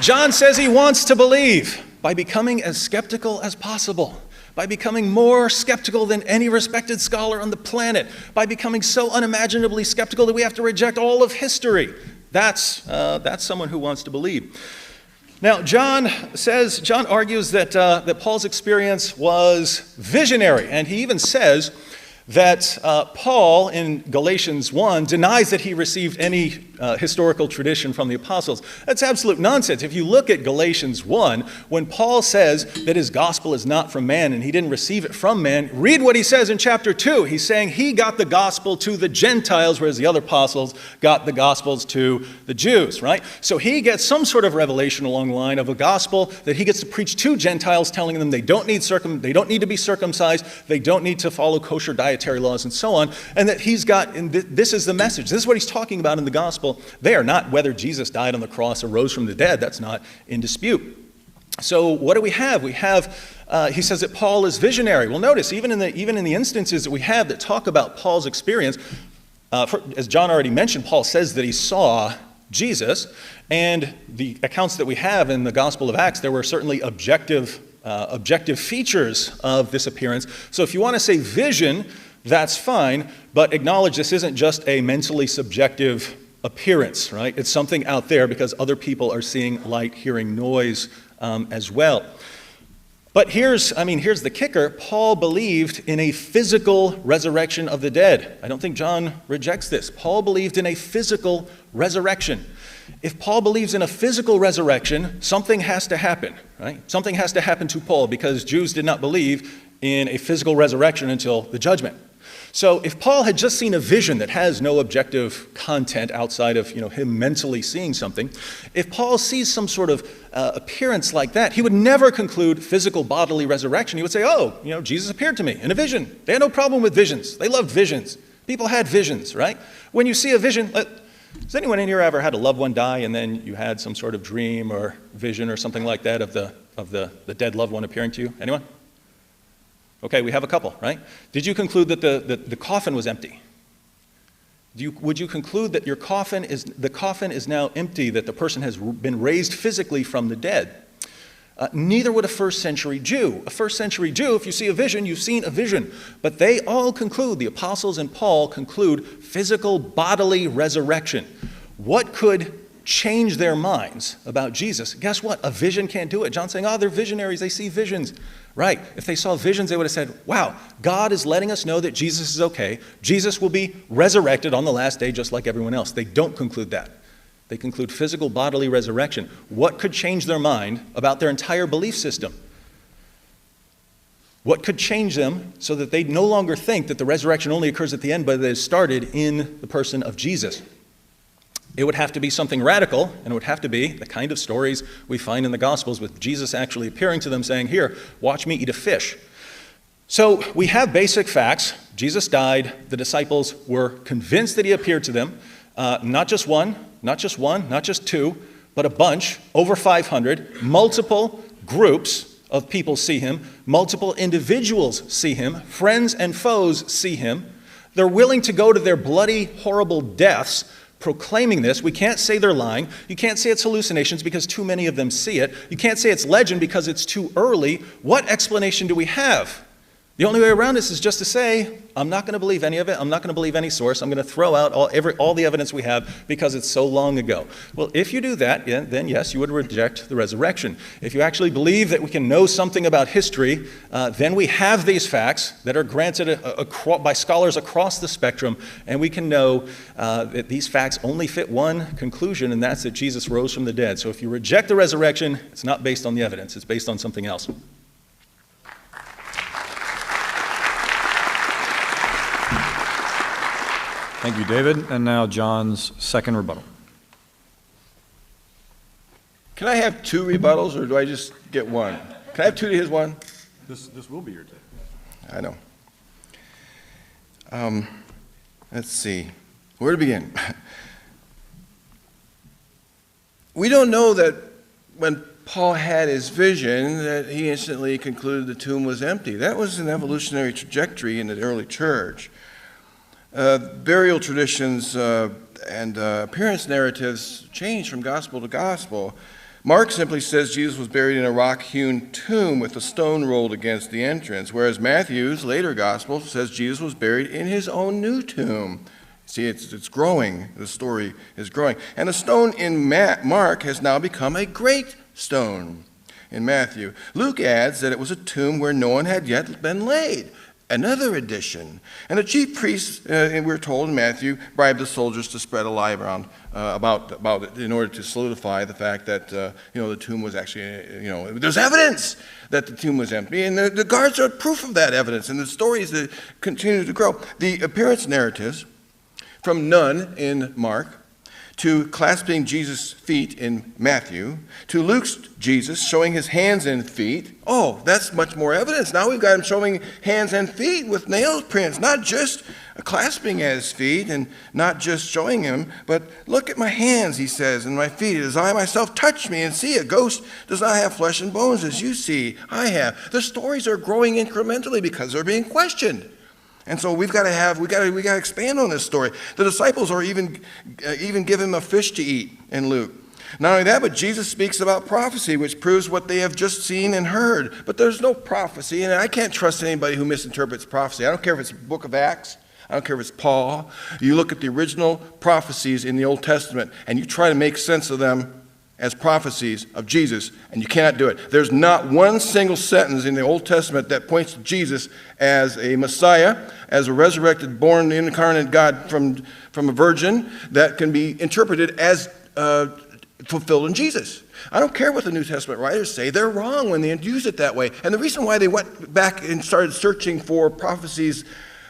S2: John says he wants to believe by becoming as skeptical as possible, by becoming more skeptical than any respected scholar on the planet, by becoming so unimaginably skeptical that we have to reject all of history. That's someone who wants to believe. Now, John argues that Paul's experience was visionary, and he even says that Paul in Galatians 1 denies that he received any historical tradition from the apostles. That's absolute nonsense. If you look at Galatians 1, when Paul says that his gospel is not from man and he didn't receive it from man, read what he says in chapter 2. He's saying he got the gospel to the Gentiles, whereas the other apostles got the gospels to the Jews, right? So he gets some sort of revelation along the line of a gospel that he gets to preach to Gentiles, telling them they don't need to be circumcised, they don't need to follow kosher dietary laws and so on, and that he's got, and this is the message. This is what he's talking about in the gospel there, not whether Jesus died on the cross or rose from the dead. That's not in dispute. So what do we have? We have, he says that Paul is visionary. Well, notice, even in the instances that we have that talk about Paul's experience, as John already mentioned, Paul says that he saw Jesus, and the accounts that we have in the Gospel of Acts, there were certainly objective features of this appearance. So if you want to say vision, that's fine, but acknowledge this isn't just a mentally subjective appearance, right? It's something out there because other people are seeing light, hearing noise as well. But here's the kicker. Paul believed in a physical resurrection of the dead. I don't think John rejects this. Paul believed in a physical resurrection. If Paul believes in a physical resurrection, something has to happen, right? Something has to happen to Paul because Jews did not believe in a physical resurrection until the judgment. So if Paul had just seen a vision that has no objective content outside of him mentally seeing something, if Paul sees some sort of appearance like that, he would never conclude physical bodily resurrection. He would say, Jesus appeared to me in a vision. They had no problem with visions. They loved visions. People had visions, right? When you see a vision, has anyone in here ever had a loved one die and then you had some sort of dream or vision or something like that of the dead loved one appearing to you? Anyone? Okay, we have a couple, right? Did you conclude that the coffin was empty? Would you conclude that the coffin is now empty, that the person has been raised physically from the dead? Neither would a first century Jew. A first century Jew, if you see a vision, you've seen a vision. But they all conclude, the apostles and Paul conclude, physical bodily resurrection. What could change their minds about Jesus? Guess what? A vision can't do it. John's saying, they're visionaries, they see visions. Right. If they saw visions, they would have said, wow, God is letting us know that Jesus is okay. Jesus will be resurrected on the last day just like everyone else. They don't conclude that. They conclude physical bodily resurrection. What could change their mind about their entire belief system? What could change them so that they no longer think that the resurrection only occurs at the end, but that it started in the person of Jesus? It would have to be something radical, and it would have to be the kind of stories we find in the Gospels with Jesus actually appearing to them saying, here, watch me eat a fish. So we have basic facts. Jesus died. The disciples were convinced that he appeared to them. Not just one, not just two, but a bunch, over 500. Multiple groups of people see him. Multiple individuals see him. Friends and foes see him. They're willing to go to their bloody, horrible deaths proclaiming this. We can't say they're lying. You can't say it's hallucinations because too many of them see it. You can't say it's legend because it's too early. What explanation do we have? The only way around this is just to say, I'm not going to believe any of it. I'm not going to believe any source. I'm going to throw out all the evidence we have because it's so long ago. Well, if you do that, then yes, you would reject the resurrection. If you actually believe that we can know something about history, then we have these facts that are granted by scholars across the spectrum, and we can know that these facts only fit one conclusion, and that's that Jesus rose from the dead. So if you reject the resurrection, it's not based on the evidence. It's based on something else.
S1: Thank you, David. And now John's second rebuttal.
S3: Can I have two rebuttals, or do I just get one? Can I have two to his one?
S1: This will be your take.
S3: I know. Let's see. Where to begin? We don't know that when Paul had his vision that he instantly concluded the tomb was empty. That was an evolutionary trajectory in the early church. Burial traditions and appearance narratives change from gospel to gospel. Mark simply says Jesus was buried in a rock-hewn tomb with a stone rolled against the entrance, whereas Matthew's later gospel says Jesus was buried in his own new tomb. See, it's growing. The story is growing. And the stone in Mark has now become a great stone in Matthew. Luke adds that it was a tomb where no one had yet been laid. another edition. And the chief priests, and we're told in Matthew, bribed the soldiers to spread a lie around about it in order to solidify the fact that, the tomb was actually, there's evidence that the tomb was empty. And the guards are proof of that evidence. And the stories that continue to grow. The appearance narratives, from none in Mark, to clasping Jesus' feet in Matthew, to Luke's Jesus showing his hands and feet. Oh, that's much more evidence. Now we've got him showing hands and feet with nail prints, not just clasping at his feet and not just showing him, but look at my hands, he says, and my feet, as I myself touch me and see. A ghost does not have flesh and bones as you see I have. The stories are growing incrementally because they're being questioned. And so we got to expand on this story. The disciples are even give him a fish to eat in Luke. Not only that, but Jesus speaks about prophecy, which proves what they have just seen and heard. But there's no prophecy, and I can't trust anybody who misinterprets prophecy. I don't care if it's the book of Acts. I don't care if it's Paul. You look at the original prophecies in the Old Testament, and you try to make sense of them as prophecies of Jesus, and you cannot do it. There's not one single sentence in the Old Testament that points to Jesus as a Messiah, as a resurrected, born, incarnate God from a virgin that can be interpreted as fulfilled in Jesus. I don't care what the New Testament writers say. They're wrong when they use it that way. And the reason why they went back and started searching for prophecies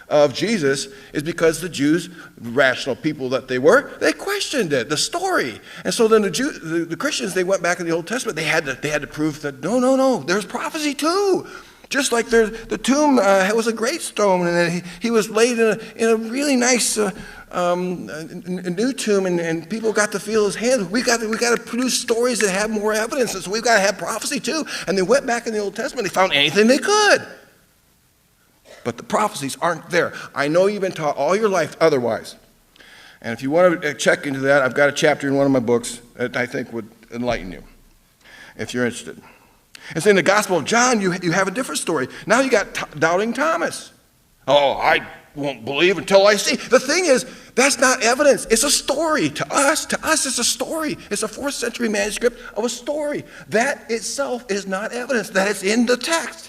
S3: of Jesus is because the Jews, rational people that they were, they questioned it, the story. And so then the Christians, they went back in the Old Testament. They had to prove that no, there's prophecy too. Just like the tomb was a great stone, and he was laid in a really nice new tomb, and people got to feel his hands. We got to produce stories that have more evidence, and so we've got to have prophecy too. And they went back in the Old Testament. They found anything they could. But the prophecies aren't there. I know you've been taught all your life otherwise. And if you want to check into that, I've got a chapter in one of my books that I think would enlighten you, if you're interested. And so in the Gospel of John, you have a different story. Now you got doubting Thomas. Oh, I won't believe until I see. The thing is, that's not evidence. It's a story. To us, it's a story. It's a 4th century manuscript of a story. That itself is not evidence. That is in the text.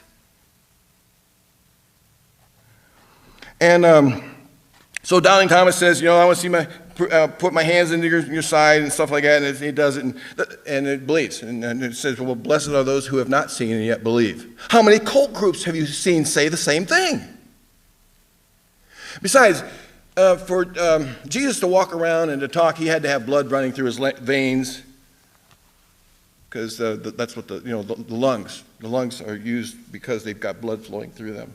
S3: And so doubting Thomas says, I want to see put my hands into your side and stuff like that. And he does it, and it believes. And it says, well, blessed are those who have not seen and yet believe. How many cult groups have you seen say the same thing? Besides, for Jesus to walk around and to talk, he had to have blood running through his veins, because that's what the lungs are used because they've got blood flowing through them.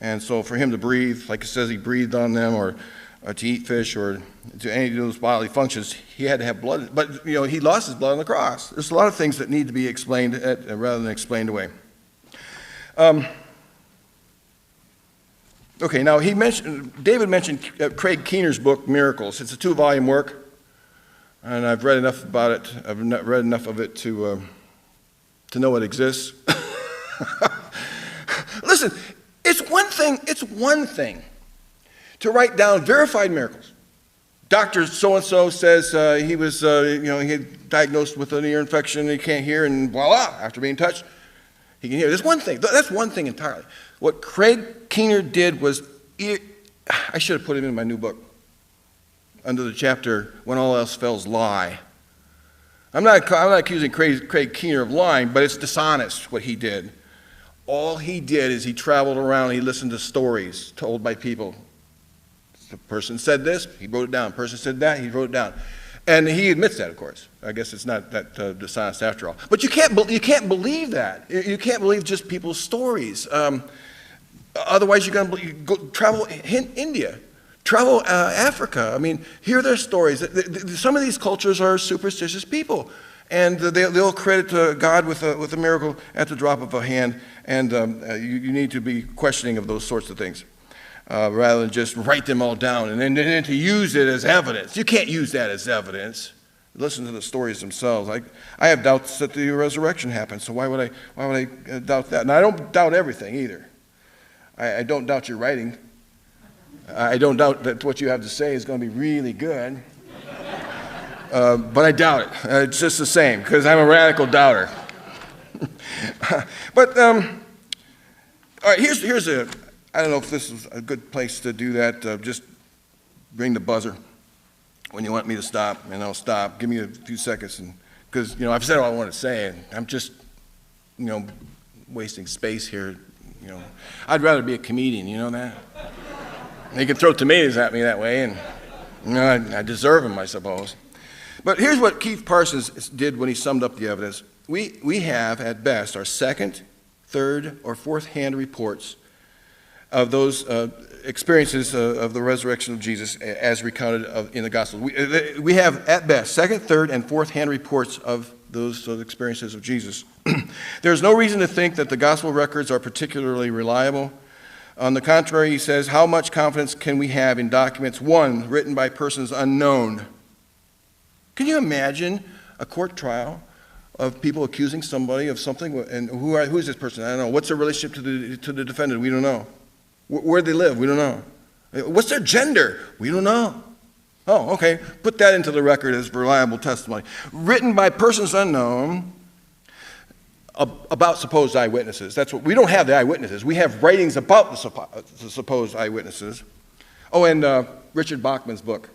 S3: And so for him to breathe, like it says he breathed on them, or to eat fish, or to any of those bodily functions, he had to have blood. But, he lost his blood on the cross. There's a lot of things that need to be explained rather than explained away. Okay, now David mentioned Craig Keener's book, Miracles. It's a 2-volume work, and I've read enough about it. I've not read enough of it to know it exists. Listen, it's one thing to write down verified miracles. Dr. so-and-so says he was, he had diagnosed with an ear infection and he can't hear, and voila, after being touched, he can hear. That's one thing. That's one thing entirely. What Craig Keener did was, I should have put him in my new book, under the chapter, When All Else Fails, Lie. I'm not accusing Craig Keener of lying, but it's dishonest what he did. All he did is he traveled around, he listened to stories told by people. The person said this, he wrote it down. The person said that, he wrote it down. And he admits that, of course. I guess it's not that dishonest after all. But you can't believe that. You can't believe just people's stories. Otherwise, you're going to go travel India, travel Africa. I mean, hear their stories. Some of these cultures are superstitious people. And they'll credit God with a miracle at the drop of a hand. And you need to be questioning of those sorts of things, rather than just write them all down and then to use it as evidence. You can't use that as evidence. Listen to the stories themselves. I have doubts that the resurrection happened, so why would I doubt that? And I don't doubt everything either. I don't doubt your writing. I don't doubt that what you have to say is going to be really good. But I doubt it. It's just the same, because I'm a radical doubter. But all right, here's I don't know if this is a good place to do that. Just ring the buzzer when you want me to stop, and I'll stop. Give me a few seconds, because I've said all I want to say, and I'm just wasting space here. I'd rather be a comedian. You know that? They can throw tomatoes at me that way, and I deserve them, I suppose. But here's what Keith Parsons did when he summed up the evidence. We have, at best, our second, third, or fourth-hand reports of those experiences of the resurrection of Jesus as recounted in the Gospel. We have, at best, second, third, and fourth-hand reports of those experiences of Jesus. There's no reason to think that the Gospel records are particularly reliable. On the contrary, he says, how much confidence can we have in documents, one, written by persons unknown? Can you imagine a court trial of people accusing somebody of something, and who is this person? I don't know. What's their relationship to the defendant? We don't know. Where they live? We don't know. What's their gender? We don't know. Oh, okay. Put that into the record as reliable testimony. Written by persons unknown about supposed eyewitnesses. That's what we don't have the eyewitnesses. We have writings about the supposed eyewitnesses. Oh, and Richard Bachman's book,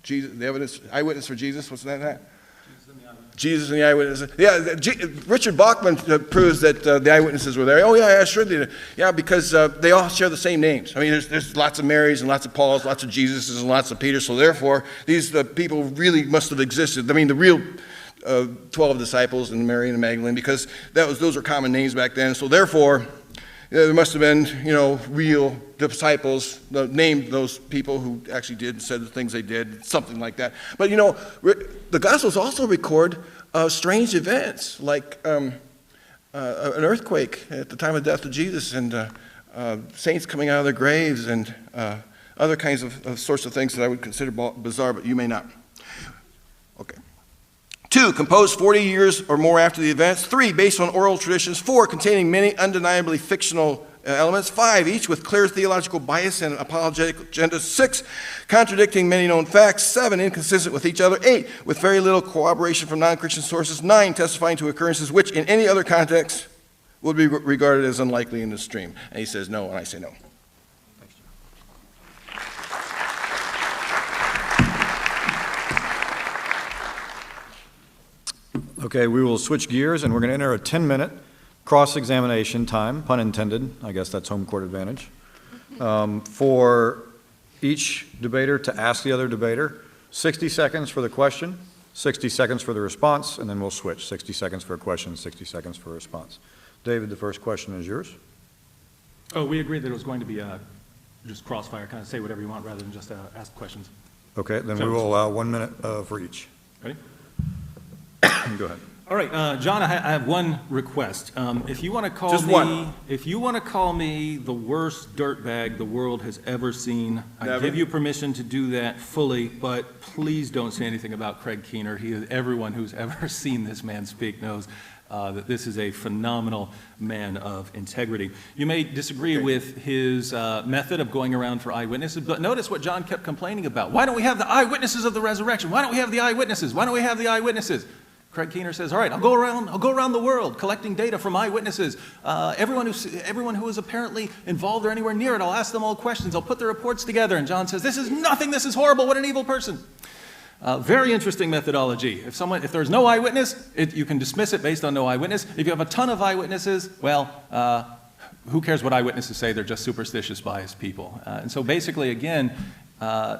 S3: Jesus, the evidence, eyewitness for Jesus. What's that? Jesus and the eyewitnesses. Yeah, Richard Bachman proves that the eyewitnesses were there. Oh, yeah, sure they did. Yeah, because they all share the same names. I mean, there's lots of Marys and lots of Pauls, lots of Jesuses and lots of Peters. So therefore, these people really must have existed. I mean, the real 12 disciples and Mary and Magdalene, because those were common names back then. So therefore, there must have been, real disciples named those people who actually did and said the things they did, something like that. But, the Gospels also record strange events, like an earthquake at the time of death of Jesus, and saints coming out of their graves, and other kinds of sorts of things that I would consider bizarre, but you may not. Okay. 2, composed 40 years or more after the events. 3, based on oral traditions. 4, containing many undeniably fictional elements. 5, each with clear theological bias and apologetic agenda. 6, contradicting many known facts. 7, inconsistent with each other. 8, with very little corroboration from non-Christian sources. 9, testifying to occurrences which in any other context would be regarded as unlikely in the stream. And he says no, and I say no.
S1: Okay, we will switch gears, and we're going to enter a 10-minute cross-examination time, pun intended. I guess that's home court advantage, for each debater to ask the other debater. 60 seconds for the question, 60 seconds for the response, and then we'll switch. 60 seconds for a question, 60 seconds for a response. David, the first question is yours.
S2: Oh, we agreed that it was going to be just crossfire, kind of say whatever you want rather than just ask questions.
S1: Okay, then we will allow 1 minute for each.
S2: Ready?
S1: Go ahead.
S2: All right, John, I have one request. If you want to call
S3: Just
S2: me,
S3: one.
S2: If you want to call me the worst dirtbag the world has ever seen, I give you permission to do that fully. But please don't say anything about Craig Keener. Everyone who's ever seen this man speak knows that this is a phenomenal man of integrity. You may disagree with his method of going around for eyewitnesses, but notice what John kept complaining about. Why don't we have the eyewitnesses of the resurrection? Why don't we have the eyewitnesses? Why don't we have the eyewitnesses? Craig Keener says, all right, I'll go around the world collecting data from eyewitnesses. Everyone who is apparently involved or anywhere near it, I'll ask them all questions. I'll put the reports together. And John says, this is nothing. This is horrible. What an evil person. Very interesting methodology. If there's no eyewitness, you can dismiss it based on no eyewitness. If you have a ton of eyewitnesses, well, who cares what eyewitnesses say? They're just superstitious, biased people. And so basically, again,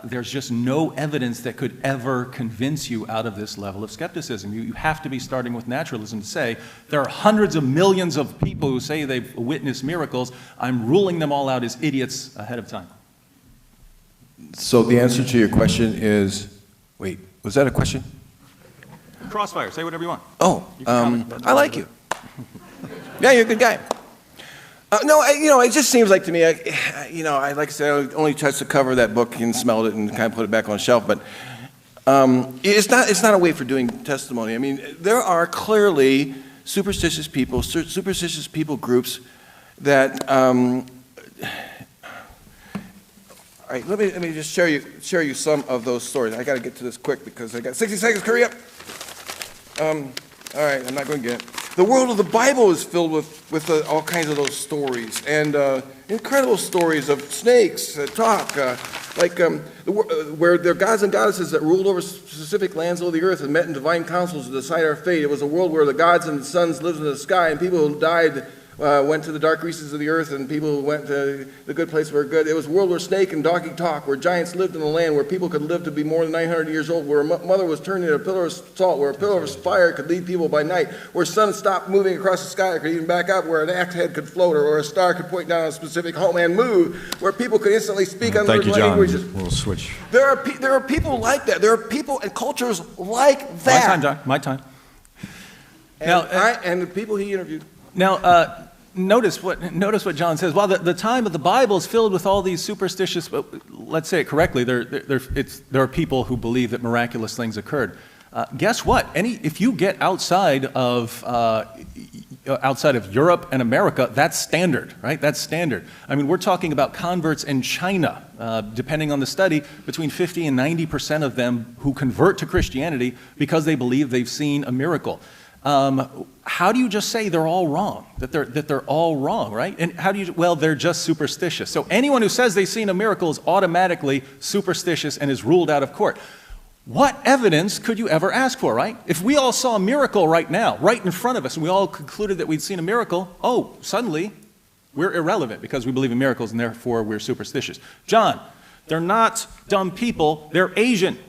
S2: there's just no evidence that could ever convince you out of this level of skepticism. You have to be starting with naturalism to say, there are hundreds of millions of people who say they've witnessed miracles. I'm ruling them all out as idiots ahead of time.
S3: So the answer to your question is, wait, was that a question?
S2: Crossfire, say whatever you want.
S3: Oh, I like you. Yeah, you're a good guy. No, it just seems like to me, like I said, I only touched the cover of that book and smelled it and kind of put it back on the shelf, but it's not a way for doing testimony. I mean, there are clearly superstitious people groups that, all right, let me just share you some of those stories. I got to get to this quick because I got 60 seconds, hurry up. All right, I'm not going to get it. The world of the Bible is filled with all kinds of those stories, and incredible stories of snakes that talk, where there are gods and goddesses that ruled over specific lands of the earth and met in divine councils to decide our fate. It was a world where the gods and the suns lived in the sky, and people who died went to the dark recesses of the earth, and people who went to the good place were good. It was a world where snake and donkey talk, where giants lived in the land, where people could live to be more than 900 years old, where a mother was turned into a pillar of salt, where a pillar of fire could lead people by night, where sun stopped moving across the sky or could even back up, where an axe head could float, or a star could point down on a specific homeland move, where people could instantly speak unknown languages.
S1: We'll switch.
S3: There are people like that. There are people and cultures like that.
S2: My time, John. My time.
S3: And the people he interviewed.
S2: Now, notice what John says. While the time of the Bible is filled with all these superstitious, let's say it correctly, there are people who believe that miraculous things occurred. Guess what? If you get outside of Europe and America, that's standard, right? That's standard. I mean, we're talking about converts in China. Depending on the study, between 50 and 90% of them who convert to Christianity because they believe they've seen a miracle. How do you just say they're all wrong? That they're all wrong, right? And how do you? Well, they're just superstitious. So anyone who says they've seen a miracle is automatically superstitious and is ruled out of court. What evidence could you ever ask for, right? If we all saw a miracle right now, right in front of us, and we all concluded that we'd seen a miracle, suddenly we're irrelevant because we believe in miracles and therefore we're superstitious. John, they're not dumb people, they're Asian.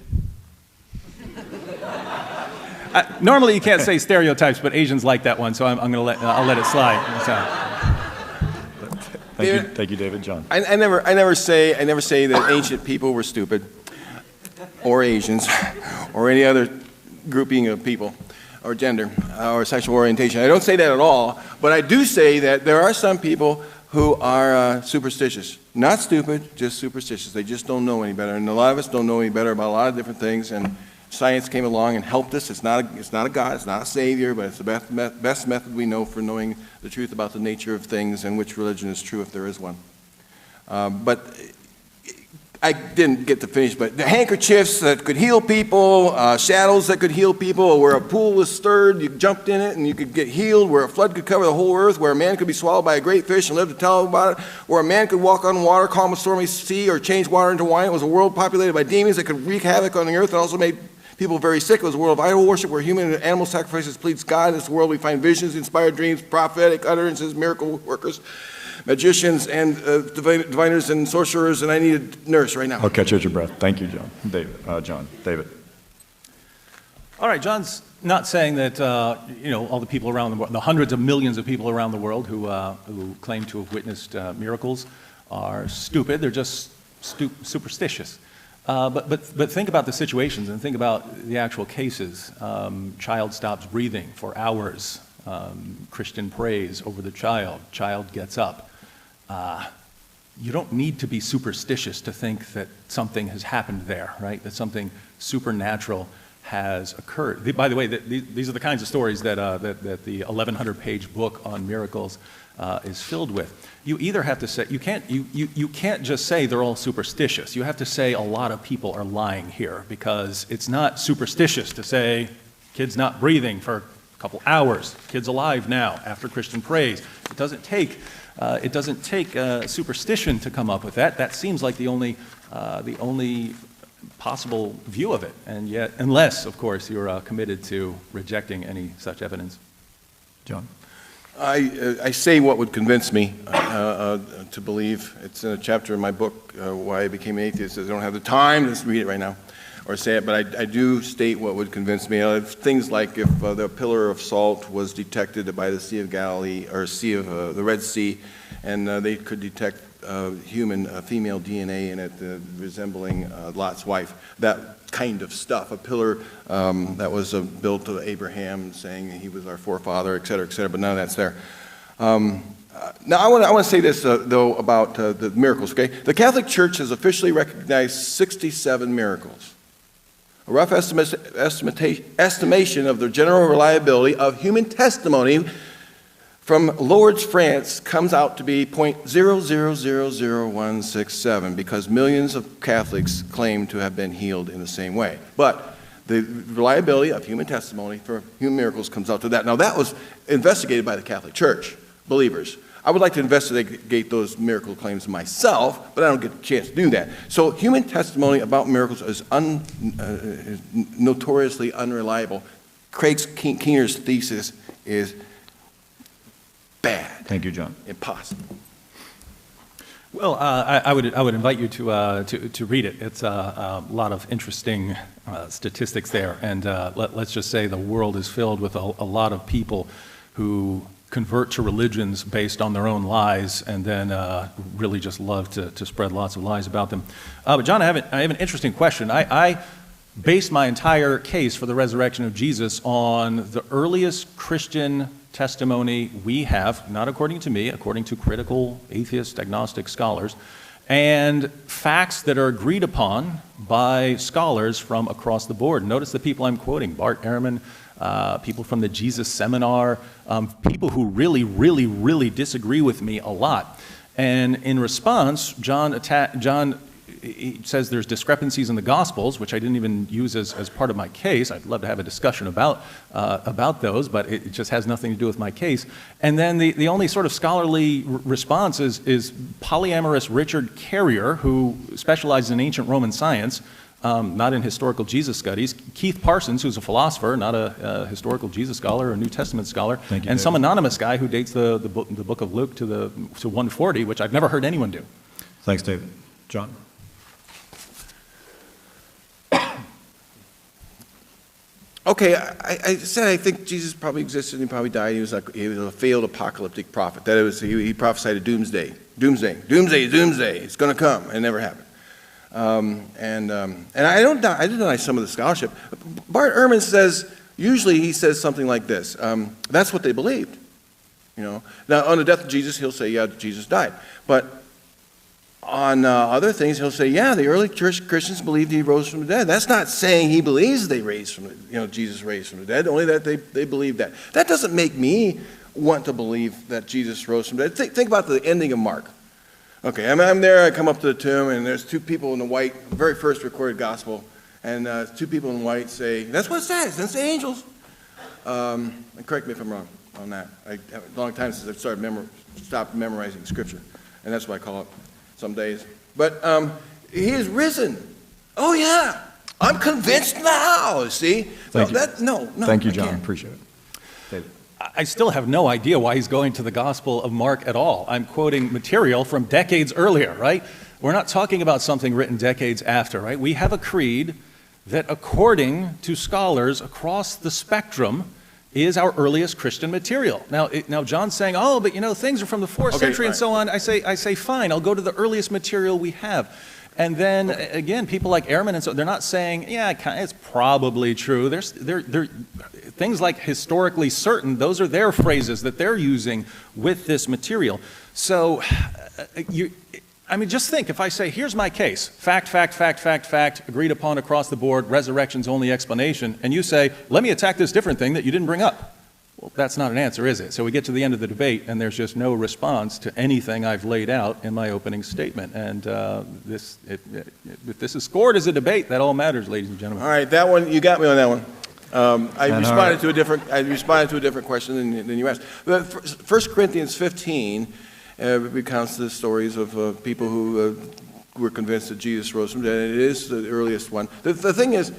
S2: Normally you can't say stereotypes, but Asians like that one, so I'll let it slide.
S1: Thank you, David. John.
S3: I never say that ancient people were stupid, or Asians, or any other grouping of people, or gender, or sexual orientation. I don't say that at all, but I do say that there are some people who are superstitious. Not stupid, just superstitious. They just don't know any better, and a lot of us don't know any better about a lot of different things, and science came along and helped us. It's not a God, it's not a savior, but it's the best method we know for knowing the truth about the nature of things and which religion is true if there is one. But I didn't get to finish, but the handkerchiefs that could heal people, shadows that could heal people, where a pool was stirred, you jumped in it and you could get healed, where a flood could cover the whole earth, where a man could be swallowed by a great fish and live to tell about it, where a man could walk on water, calm a stormy sea, or change water into wine. It was a world populated by demons that could wreak havoc on the earth and also made people very sick. It was a world of idol worship where human and animal sacrifices pleads God. In this world we find visions, inspired dreams, prophetic utterances, miracle workers, magicians, and diviners and sorcerers, and I need a nurse right now.
S1: I'll catch you at your breath. Thank you, John. David.
S2: All right, John's not saying that all the people around the world, the hundreds of millions of people around the world who claim to have witnessed miracles are stupid. They're just superstitious. But think about the situations and think about the actual cases. Child stops breathing for hours. Christian prays over the child. Child gets up. You don't need to be superstitious to think that something has happened there, right? That something supernatural has occurred. By the way, these are the kinds of stories that the 1,100-page book on miracles is filled with. You either have to say, you can't just say they're all superstitious. You have to say a lot of people are lying here, because it's not superstitious to say kid's not breathing for a couple hours, kid's alive now after Christian praise. It doesn't take superstition to come up with that. That seems like the only possible view of it, and yet, unless, of course, you're committed to rejecting any such evidence.
S1: John?
S3: I say what would convince me to believe. It's in a chapter in my book, Why I Became an Atheist. I don't have the time to read it right now or say it, but I do state what would convince me. Things like if the pillar of salt was detected by the Sea of Galilee, or the Red Sea, and they could detect human female DNA in it resembling Lot's wife. That kind of stuff. A pillar that was built to Abraham, saying he was our forefather, et cetera, but none of that's there. Now I want to say this though about the miracles. Okay, the Catholic Church has officially recognized 67 miracles. A rough estimation of the general reliability of human testimony from Lourdes, France, comes out to be 0.000167, because millions of Catholics claim to have been healed in the same way. But the reliability of human testimony for human miracles comes out to that. Now, that was investigated by the Catholic Church, believers. I would like to investigate those miracle claims myself, but I don't get a chance to do that. So human testimony about miracles is notoriously unreliable. Craig Keener's thesis is bad.
S1: Thank you, John.
S3: Impossible.
S2: Well, I would invite you to read it. It's a lot of interesting statistics there, and let's just say the world is filled with a lot of people who convert to religions based on their own lies, and then really just love to spread lots of lies about them. But John, I have an interesting question. I based my entire case for the resurrection of Jesus on the earliest Christian testimony we have, not according to me, according to critical atheist agnostic scholars, and facts that are agreed upon by scholars from across the board. Notice the people I'm quoting: Bart Ehrman, people from the Jesus Seminar, people who really disagree with me a lot. And in response, John he says there's discrepancies in the Gospels, which I didn't even use as part of my case. I'd love to have a discussion about those, but it just has nothing to do with my case. And then the only sort of scholarly response is polyamorous Richard Carrier, who specializes in ancient Roman science, not in historical Jesus studies. Keith Parsons, who's a philosopher, not a historical Jesus scholar or New Testament scholar.
S1: Thank you,
S2: and
S1: David.
S2: Some anonymous guy who dates the book of Luke to 140, which I've never heard anyone do.
S1: Thanks, David. John?
S3: Okay, I said I think Jesus probably existed and he probably died. He was a failed apocalyptic prophet. That is, he prophesied a doomsday. Doomsday. It's going to come. And it never happened. And I did deny some of the scholarship. Bart Ehrman says, usually he says something like this. That's what they believed. Now, on the death of Jesus, he'll say, yeah, Jesus died. But on other things, he'll say, yeah, the early church Christians believed he rose from the dead. That's not saying he believes Jesus raised from the dead, only that they believe that. That doesn't make me want to believe that Jesus rose from the dead. Think about the ending of Mark. Okay, I'm there, I come up to the tomb, and there's two people in the white, very first recorded gospel, and two people in white say, that's what it says, that's the angels. And correct me if I'm wrong on that. A long time since I've stopped memorizing scripture, and that's what I call it some days. But he is risen. Oh yeah, I'm convinced now, see?
S1: Thank you. Thank you,
S3: I
S1: John,
S3: can't.
S1: appreciate it. David?
S2: I still have no idea why he's going to the Gospel of Mark at all. I'm quoting material from decades earlier, right? We're not talking about something written decades after, right? We have a creed that, according to scholars across the spectrum, is our earliest Christian material. Now John's saying, oh, but things are from the 4th century and so on. I say, fine, I'll go to the earliest material we have. And then, again, people like Ehrman and so, they're not saying, yeah, it's probably true. They're things like historically certain, those are their phrases that they're using with this material. So, just think, if I say, here's my case, fact, agreed upon across the board, resurrection's only explanation, and you say, let me attack this different thing that you didn't bring up. Well, that's not an answer, is it? So we get to the end of the debate, and there's just no response to anything I've laid out in my opening statement. And if this is scored as a debate, that all matters, ladies and gentlemen.
S3: All right, that one, you got me on that one. I responded to a different question than you asked. 1 Corinthians 15 recounts the stories of people who were convinced that Jesus rose from the dead. It is the earliest one. The thing is,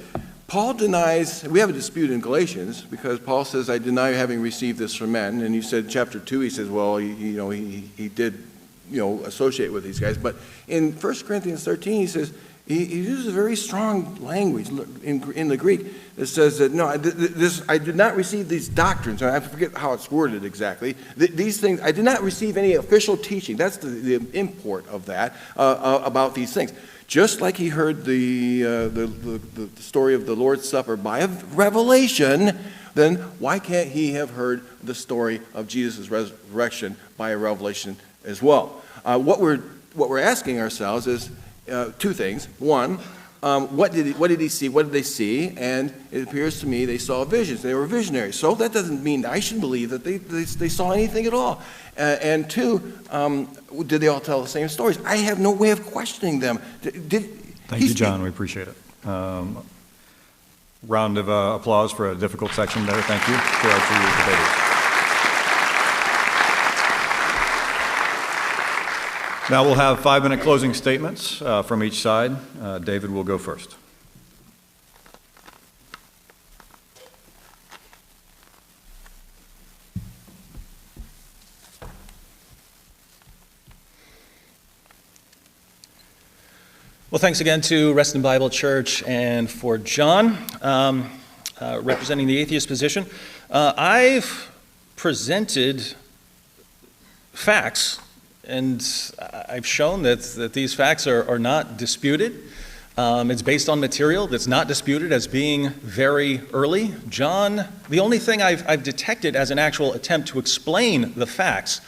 S3: Paul denies, we have a dispute in Galatians, because Paul says, I deny having received this from men. And you said, chapter 2, he says, well, he did, associate with these guys. But in 1 Corinthians 13, he says, he uses very strong language in the Greek that says that, no, I did not receive these doctrines. I forget how it's worded exactly. These things, I did not receive any official teaching. That's the import of that, about these things. Just like he heard the story of the Lord's Supper by a revelation, then why can't he have heard the story of Jesus' resurrection by a revelation as well? What we're asking ourselves is two things. One, what did he see? What did they see? And it appears to me they saw visions. They were visionaries. So that doesn't mean I should believe that they saw anything at all. And two, did they all tell the same stories? I have no way of questioning them.
S1: Thank you, John. We appreciate it. Round of applause for a difficult section there. Thank you to our two debaters. Now we'll have 5-minute closing statements from each side. David will go first.
S2: Well, thanks again to Reston Bible Church and for John, representing the atheist position. I've presented facts, and I've shown that these facts are not disputed. It's based on material that's not disputed as being very early. John, the only thing I've detected as an actual attempt to explain the facts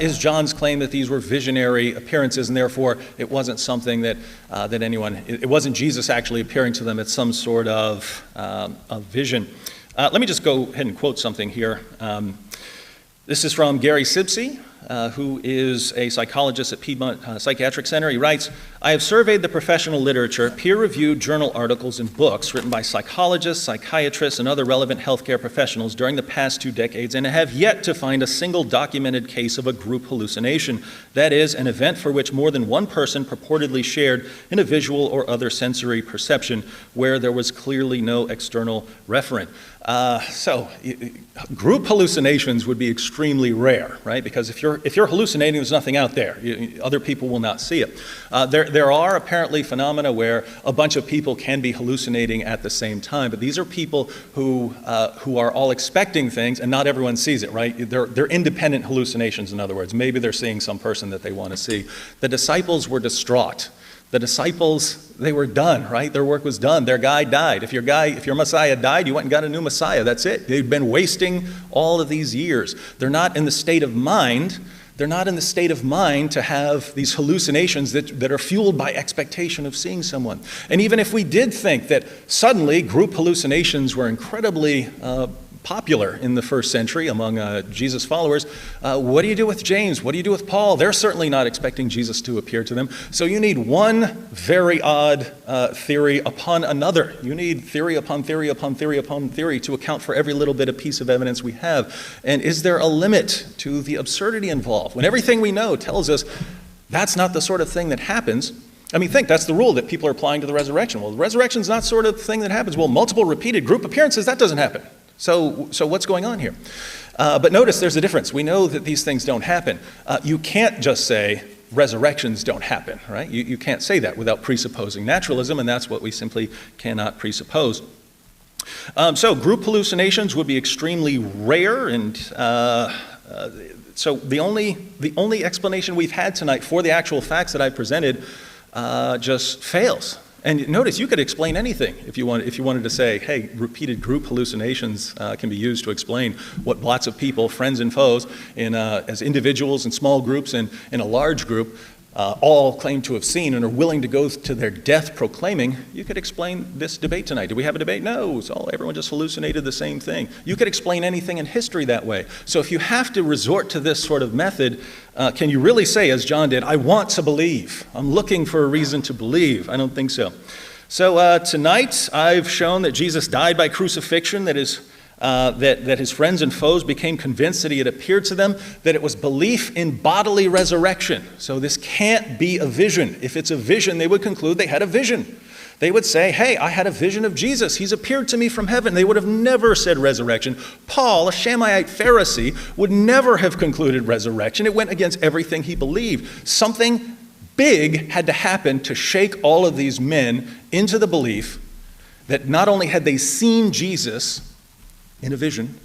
S2: is John's claim that these were visionary appearances, and therefore it wasn't something that it wasn't Jesus actually appearing to them at some sort of vision. Let me just go ahead and quote something here. This is from Gary Sibsey, who is a psychologist at Piedmont Psychiatric Center. He writes, "I have surveyed the professional literature, peer-reviewed journal articles, and books written by psychologists, psychiatrists, and other relevant healthcare professionals during the past 2 decades, and have yet to find a single documented case of a group hallucination. That is, an event for which more than one person purportedly shared in a visual or other sensory perception where there was clearly no external referent." So group hallucinations would be extremely rare, right? Because if you're hallucinating, there's nothing out there. Other people will not see it. There are apparently phenomena where a bunch of people can be hallucinating at the same time, but these are people who are all expecting things, and not everyone sees it, right? They're independent hallucinations, in other words. Maybe they're seeing some person that they want to see. The disciples were distraught. The disciples, they were done, right? Their work was done. Their guy died. If your Messiah died, you went and got a new Messiah. That's it. They've been wasting all of these years. They're not in the state of mind. They're not in the state of mind to have these hallucinations that are fueled by expectation of seeing someone. And even if we did think that suddenly group hallucinations were incredibly popular in the first century among Jesus' followers, what do you do with James? What do you do with Paul? They're certainly not expecting Jesus to appear to them. So you need one very odd theory upon another. You need theory upon theory upon theory upon theory to account for every little bit of piece of evidence we have. And is there a limit to the absurdity involved? When everything we know tells us that's not the sort of thing that happens. I mean, that's the rule that people are applying to the resurrection. Well, the resurrection's not sort of thing that happens. Well, multiple repeated group appearances, that doesn't happen. So what's going on here? But notice there's a difference. We know that these things don't happen. You can't just say resurrections don't happen, right? You can't say that without presupposing naturalism, and that's what we simply cannot presuppose. So group hallucinations would be extremely rare, and so the only explanation we've had tonight for the actual facts that I presented just fails. And notice, you could explain anything if you wanted to say, hey, repeated group hallucinations can be used to explain what lots of people, friends and foes, as individuals and small groups and in a large group, all claim to have seen and are willing to go to their death proclaiming. You could explain this debate tonight. Did we have a debate? No. Everyone just hallucinated the same thing. You could explain anything in history that way. So if you have to resort to this sort of method, can you really say, as John did, I want to believe. I'm looking for a reason to believe. I don't think so. So tonight I've shown that Jesus died by crucifixion, that his friends and foes became convinced that he had appeared to them, that it was belief in bodily resurrection. So this can't be a vision. If it's a vision, they would conclude they had a vision. They would say, hey, I had a vision of Jesus. He's appeared to me from heaven. They would have never said resurrection. Paul, a Shammaiite Pharisee, would never have concluded resurrection. It went against everything he believed. Something big had to happen to shake all of these men into the belief that not only had they seen Jesus in a vision,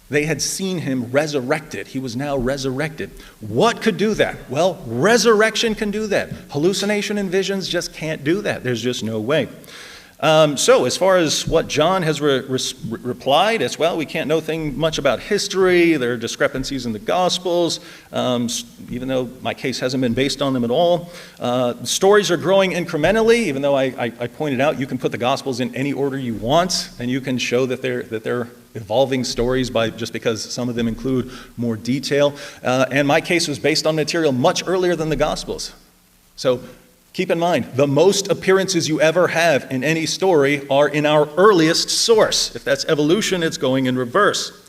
S2: they had seen him resurrected. He was now resurrected. What could do that? Well, resurrection can do that. Hallucination and visions just can't do that. There's just no way. So as far as what John has replied, it's, well, we can't know much about history. There are discrepancies in the Gospels, even though my case hasn't been based on them at all. Stories are growing incrementally, even though I pointed out you can put the Gospels in any order you want, and you can show that they're evolving stories just because some of them include more detail. And my case was based on material much earlier than the Gospels. So Keep in mind, the most appearances you ever have in any story are in our earliest source. If that's evolution, it's going in reverse.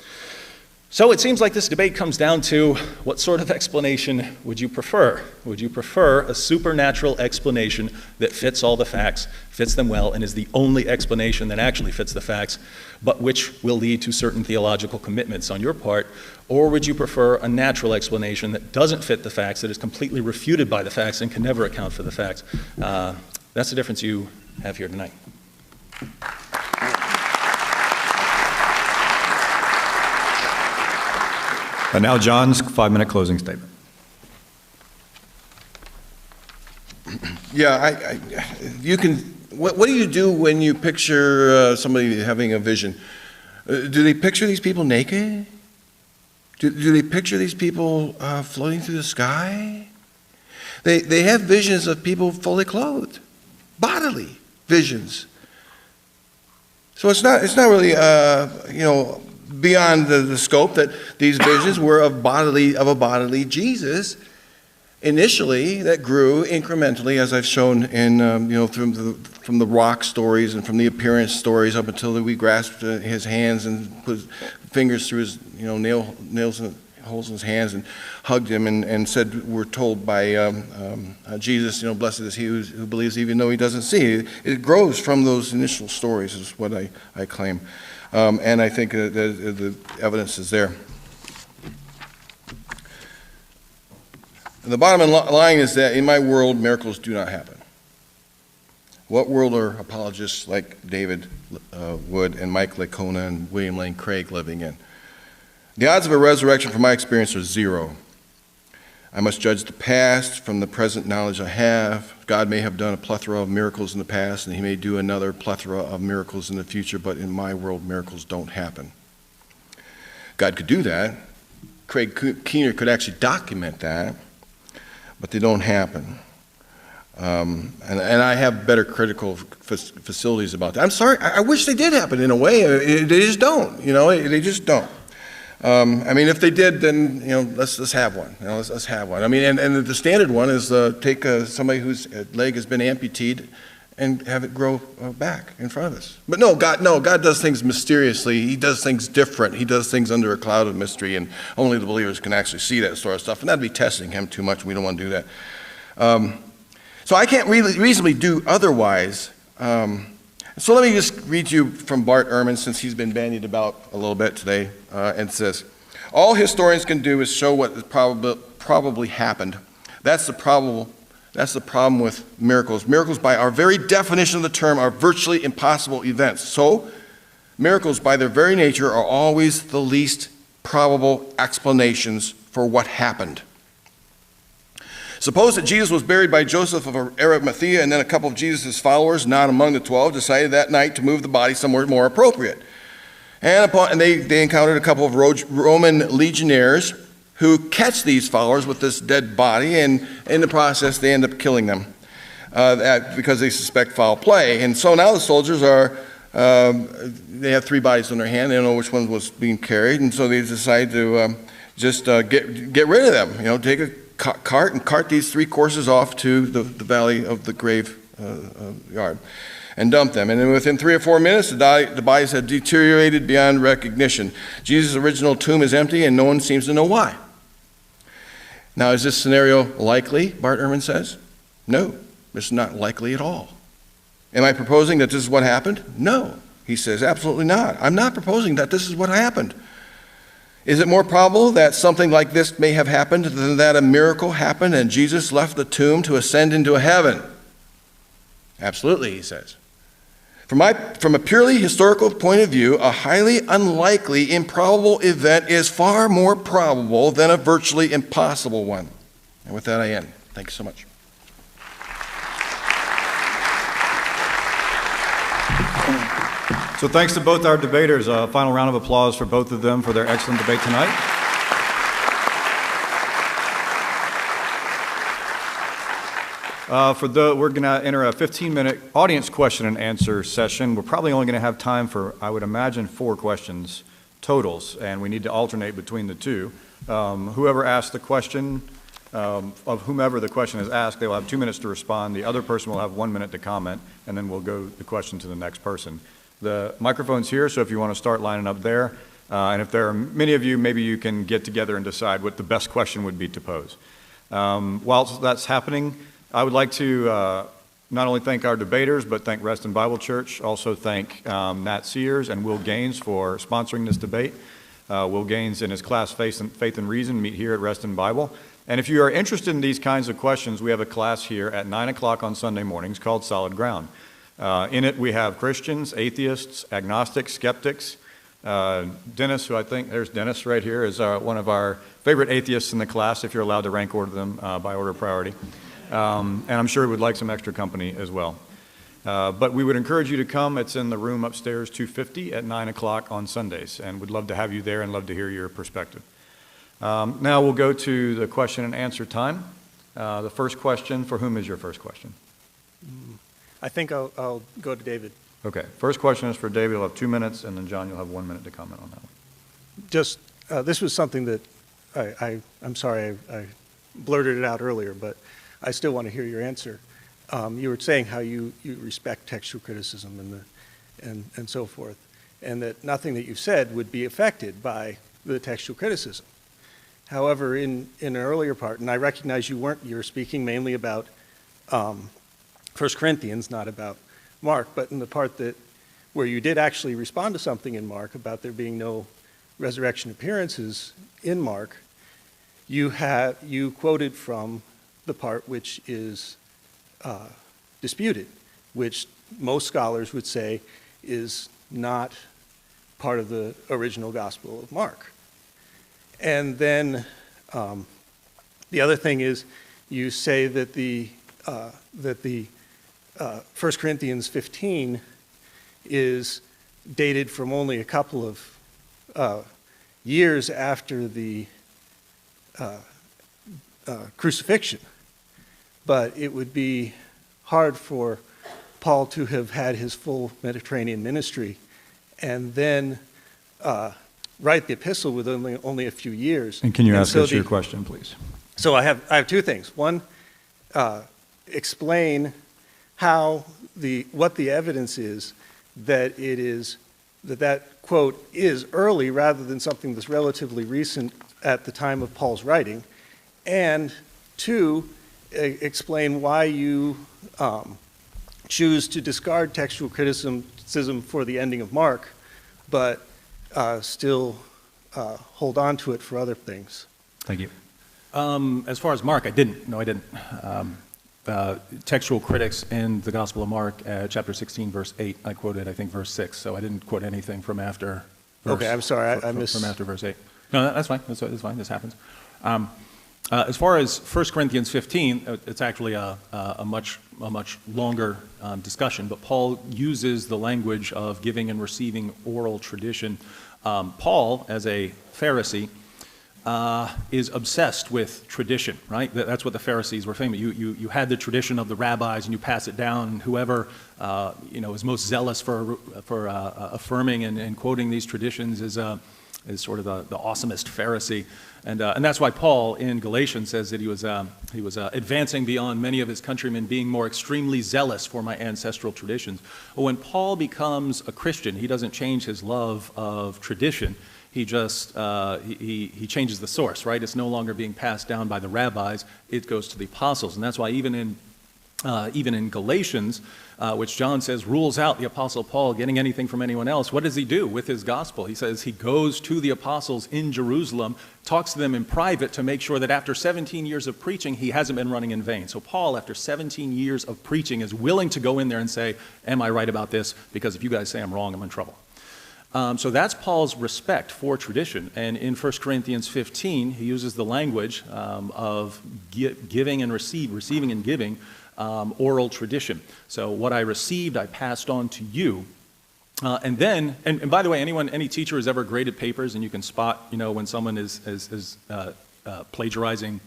S2: So it seems like this debate comes down to what sort of explanation would you prefer? Would you prefer a supernatural explanation that fits all the facts, fits them well, and is the only explanation that actually fits the facts, but which will lead to certain theological commitments on your part? Or would you prefer a natural explanation that doesn't fit the facts, that is completely refuted by the facts and can never account for the facts? That's the difference you have here tonight.
S1: And now John's 5-minute closing statement.
S3: Yeah, you can. What do you do when you picture somebody having a vision? Do they picture these people naked? Do they picture these people floating through the sky? They have visions of people fully clothed, bodily visions. So it's not really beyond the scope that these visions were of a bodily Jesus initially that grew incrementally, as I've shown in from the rock stories and from the appearance stories up until we grasped his hands and put fingers through his nails and holes in his hands and hugged him and said, we're told by Jesus, blessed is he who believes even though he doesn't see. It grows from those initial stories is what I claim. And I think the evidence is there. And the bottom line is that in my world, miracles do not happen. What world are apologists like David Wood and Mike Licona and William Lane Craig living in? The odds of a resurrection from my experience are 0. I must judge the past from the present knowledge I have. God may have done a plethora of miracles in the past, and he may do another plethora of miracles in the future, but in my world, miracles don't happen. God could do that. Craig Keener could actually document that, but they don't happen. And I have better critical facilities about that. I'm sorry, I wish they did happen in a way. They just don't, they just don't. If they did, then, let's have one. Let's have one. And the standard one is take somebody whose leg has been amputated and have it grow back in front of us. But God does things mysteriously. He does things different. He does things under a cloud of mystery, and only the believers can actually see that sort of stuff. And that'd be testing him too much. We don't want to do that. So I can't really reasonably do otherwise. So let me just read you from Bart Ehrman, since he's been bandied about a little bit today, and says, all historians can do is show what probably happened. That's the problem with miracles. Miracles, by our very definition of the term, are virtually impossible events. So, miracles, by their very nature, are always the least probable explanations for what happened. Suppose that Jesus was buried by Joseph of Arimathea, and then a couple of Jesus' followers, not among the 12, decided that night to move the body somewhere more appropriate. And they encountered a couple of Roman legionnaires who catch these followers with this dead body, and in the process they end up killing them because they suspect foul play. And so now the soldiers they have 3 bodies in their hand. They don't know which one was being carried, and so they decide to just get rid of them. Take a cart and cart these 3 corpses off to the valley of the grave yard and dump them. And then within 3 or 4 minutes, the bodies had deteriorated beyond recognition. Jesus' original tomb is empty, and no one seems to know why. Now, is this scenario likely, Bart Ehrman says? No, it's not likely at all. Am I proposing that this is what happened? No, he says, absolutely not. I'm not proposing that this is what happened. Is it more probable that something like this may have happened than that a miracle happened and Jesus left the tomb to ascend into heaven? Absolutely, he says. From a purely historical point of view, a highly unlikely, improbable event is far more probable than a virtually impossible one. And with that, I end. Thank you so much.
S1: So thanks to both our debaters. A final round of applause for both of them for their excellent debate tonight. We're going to enter a 15-minute audience question and answer session. We're probably only going to have time for, I would imagine, 4 questions totals, and we need to alternate between the 2. Whoever asks the question of whomever the question is asked, they will have 2 minutes to respond. The other person will have 1 minute to comment, and then we'll go the question to the next person. The microphone's here, so if you want to start lining up there, and if there are many of you, maybe you can get together and decide what the best question would be to pose. Whilst that's happening, I would like to not only thank our debaters, but thank Reston Bible Church. Also thank Nat Sears and Will Gaines for sponsoring this debate. Will Gaines and his class Faith and Reason meet here at Reston Bible. And if you are interested in these kinds of questions, we have a class here at 9 o'clock on Sunday mornings called Solid Ground. In it, we have Christians, atheists, agnostics, skeptics. Dennis, who I think, there's Dennis right here, is one of our favorite atheists in the class, if you're allowed to rank order them by order of priority. And I'm sure he would like some extra company as well. But we would encourage you to come. It's in the room upstairs, 250, at 9 o'clock on Sundays. And we'd love to have you there and love to hear your perspective. Now we'll go to the question and answer time. The first question, for whom is your first question?
S4: I think I'll go to David.
S1: Okay, first question is for David. You'll have 2 minutes, and then John, you'll have 1 minute to comment on that one.
S4: Just, this was something that I'm sorry I blurted it out earlier, but I still want to hear your answer. You were saying how you respect textual criticism and so forth, and that nothing that you've said would be affected by the textual criticism. However, in an earlier part, and I recognize you were speaking mainly about 1 Corinthians, not about Mark, but in the part where you did actually respond to something in Mark about there being no resurrection appearances in Mark, you quoted from the part which is disputed, which most scholars would say is not part of the original Gospel of Mark. And then the other thing is you say that the 1 Corinthians 15 is dated from only a couple of years after the crucifixion. But it would be hard for Paul to have had his full Mediterranean ministry and then write the epistle with only a few years.
S1: And can you ask us your question, please?
S4: So I have two things. One, explain what the evidence is that that quote is early rather than something that's relatively recent at the time of Paul's writing. And two, explain why you choose to discard textual criticism for the ending of Mark, but still hold on to it for other things.
S1: Thank you.
S2: As far as Mark, I didn't. No, I didn't. Textual critics in the Gospel of Mark, chapter 16, verse 8, I quoted, I think, verse 6, so I didn't quote anything from after verse...
S4: Okay, I'm sorry, I missed...
S2: From after verse 8. No, that's fine. That's fine. This happens. As far as 1 Corinthians 15, it's actually a much longer discussion, but Paul uses the language of giving and receiving oral tradition. Paul, as a Pharisee, is obsessed with tradition, right? That's what the Pharisees were famous. You had the tradition of the rabbis, and you pass it down, and whoever is most zealous for affirming and quoting these traditions is sort of the awesomest Pharisee. And that's why Paul in Galatians says that he was advancing beyond many of his countrymen, being more extremely zealous for my ancestral traditions. But when Paul becomes a Christian, he doesn't change his love of tradition. He just he changes the source, right? It's no longer being passed down by the rabbis. It goes to the apostles. And that's why even in Galatians, which John says rules out the Apostle Paul getting anything from anyone else, what does he do with his gospel? He says he goes to the apostles in Jerusalem, talks to them in private to make sure that after 17 years of preaching, he hasn't been running in vain. So Paul, after 17 years of preaching, is willing to go in there and say, am I right about this? Because if you guys say I'm wrong, I'm in trouble. So that's Paul's respect for tradition. And in 1 Corinthians 15, he uses the language of giving and receiving and giving, oral tradition. So what I received, I passed on to you. And by the way, any teacher who's ever graded papers, and you can spot, when someone is plagiarizing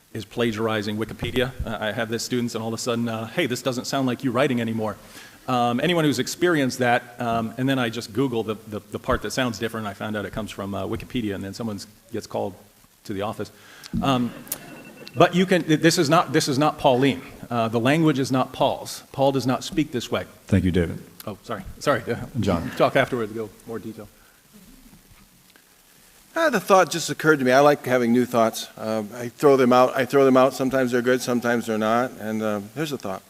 S2: Wikipedia. I have this students, and all of a sudden, hey, this doesn't sound like you writing anymore. Anyone who's experienced that, and then I just Google the part that sounds different, I found out it comes from Wikipedia, and then someone gets called to the office. But you can. This is not Pauline. The language is not Paul's. Paul does not speak this way.
S1: Thank you, David.
S2: Oh, sorry.
S1: John.
S2: Talk afterwards. Go more detail.
S3: The thought just occurred to me. I like having new thoughts. I throw them out. Sometimes they're good, sometimes they're not. And here's a thought.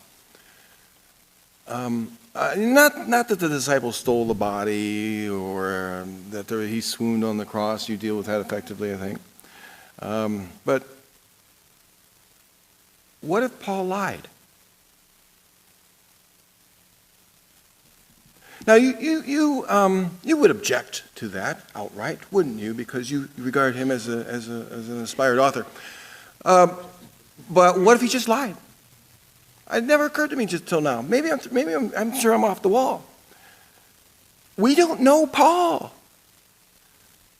S3: Not that the disciples stole the body or that he swooned on the cross. You deal with that effectively, I think. But what if Paul lied? Now, you would object to that outright, wouldn't you? Because you regard him as an inspired author. But what if he just lied? It never occurred to me just till now. I'm sure I'm off the wall. We don't know Paul.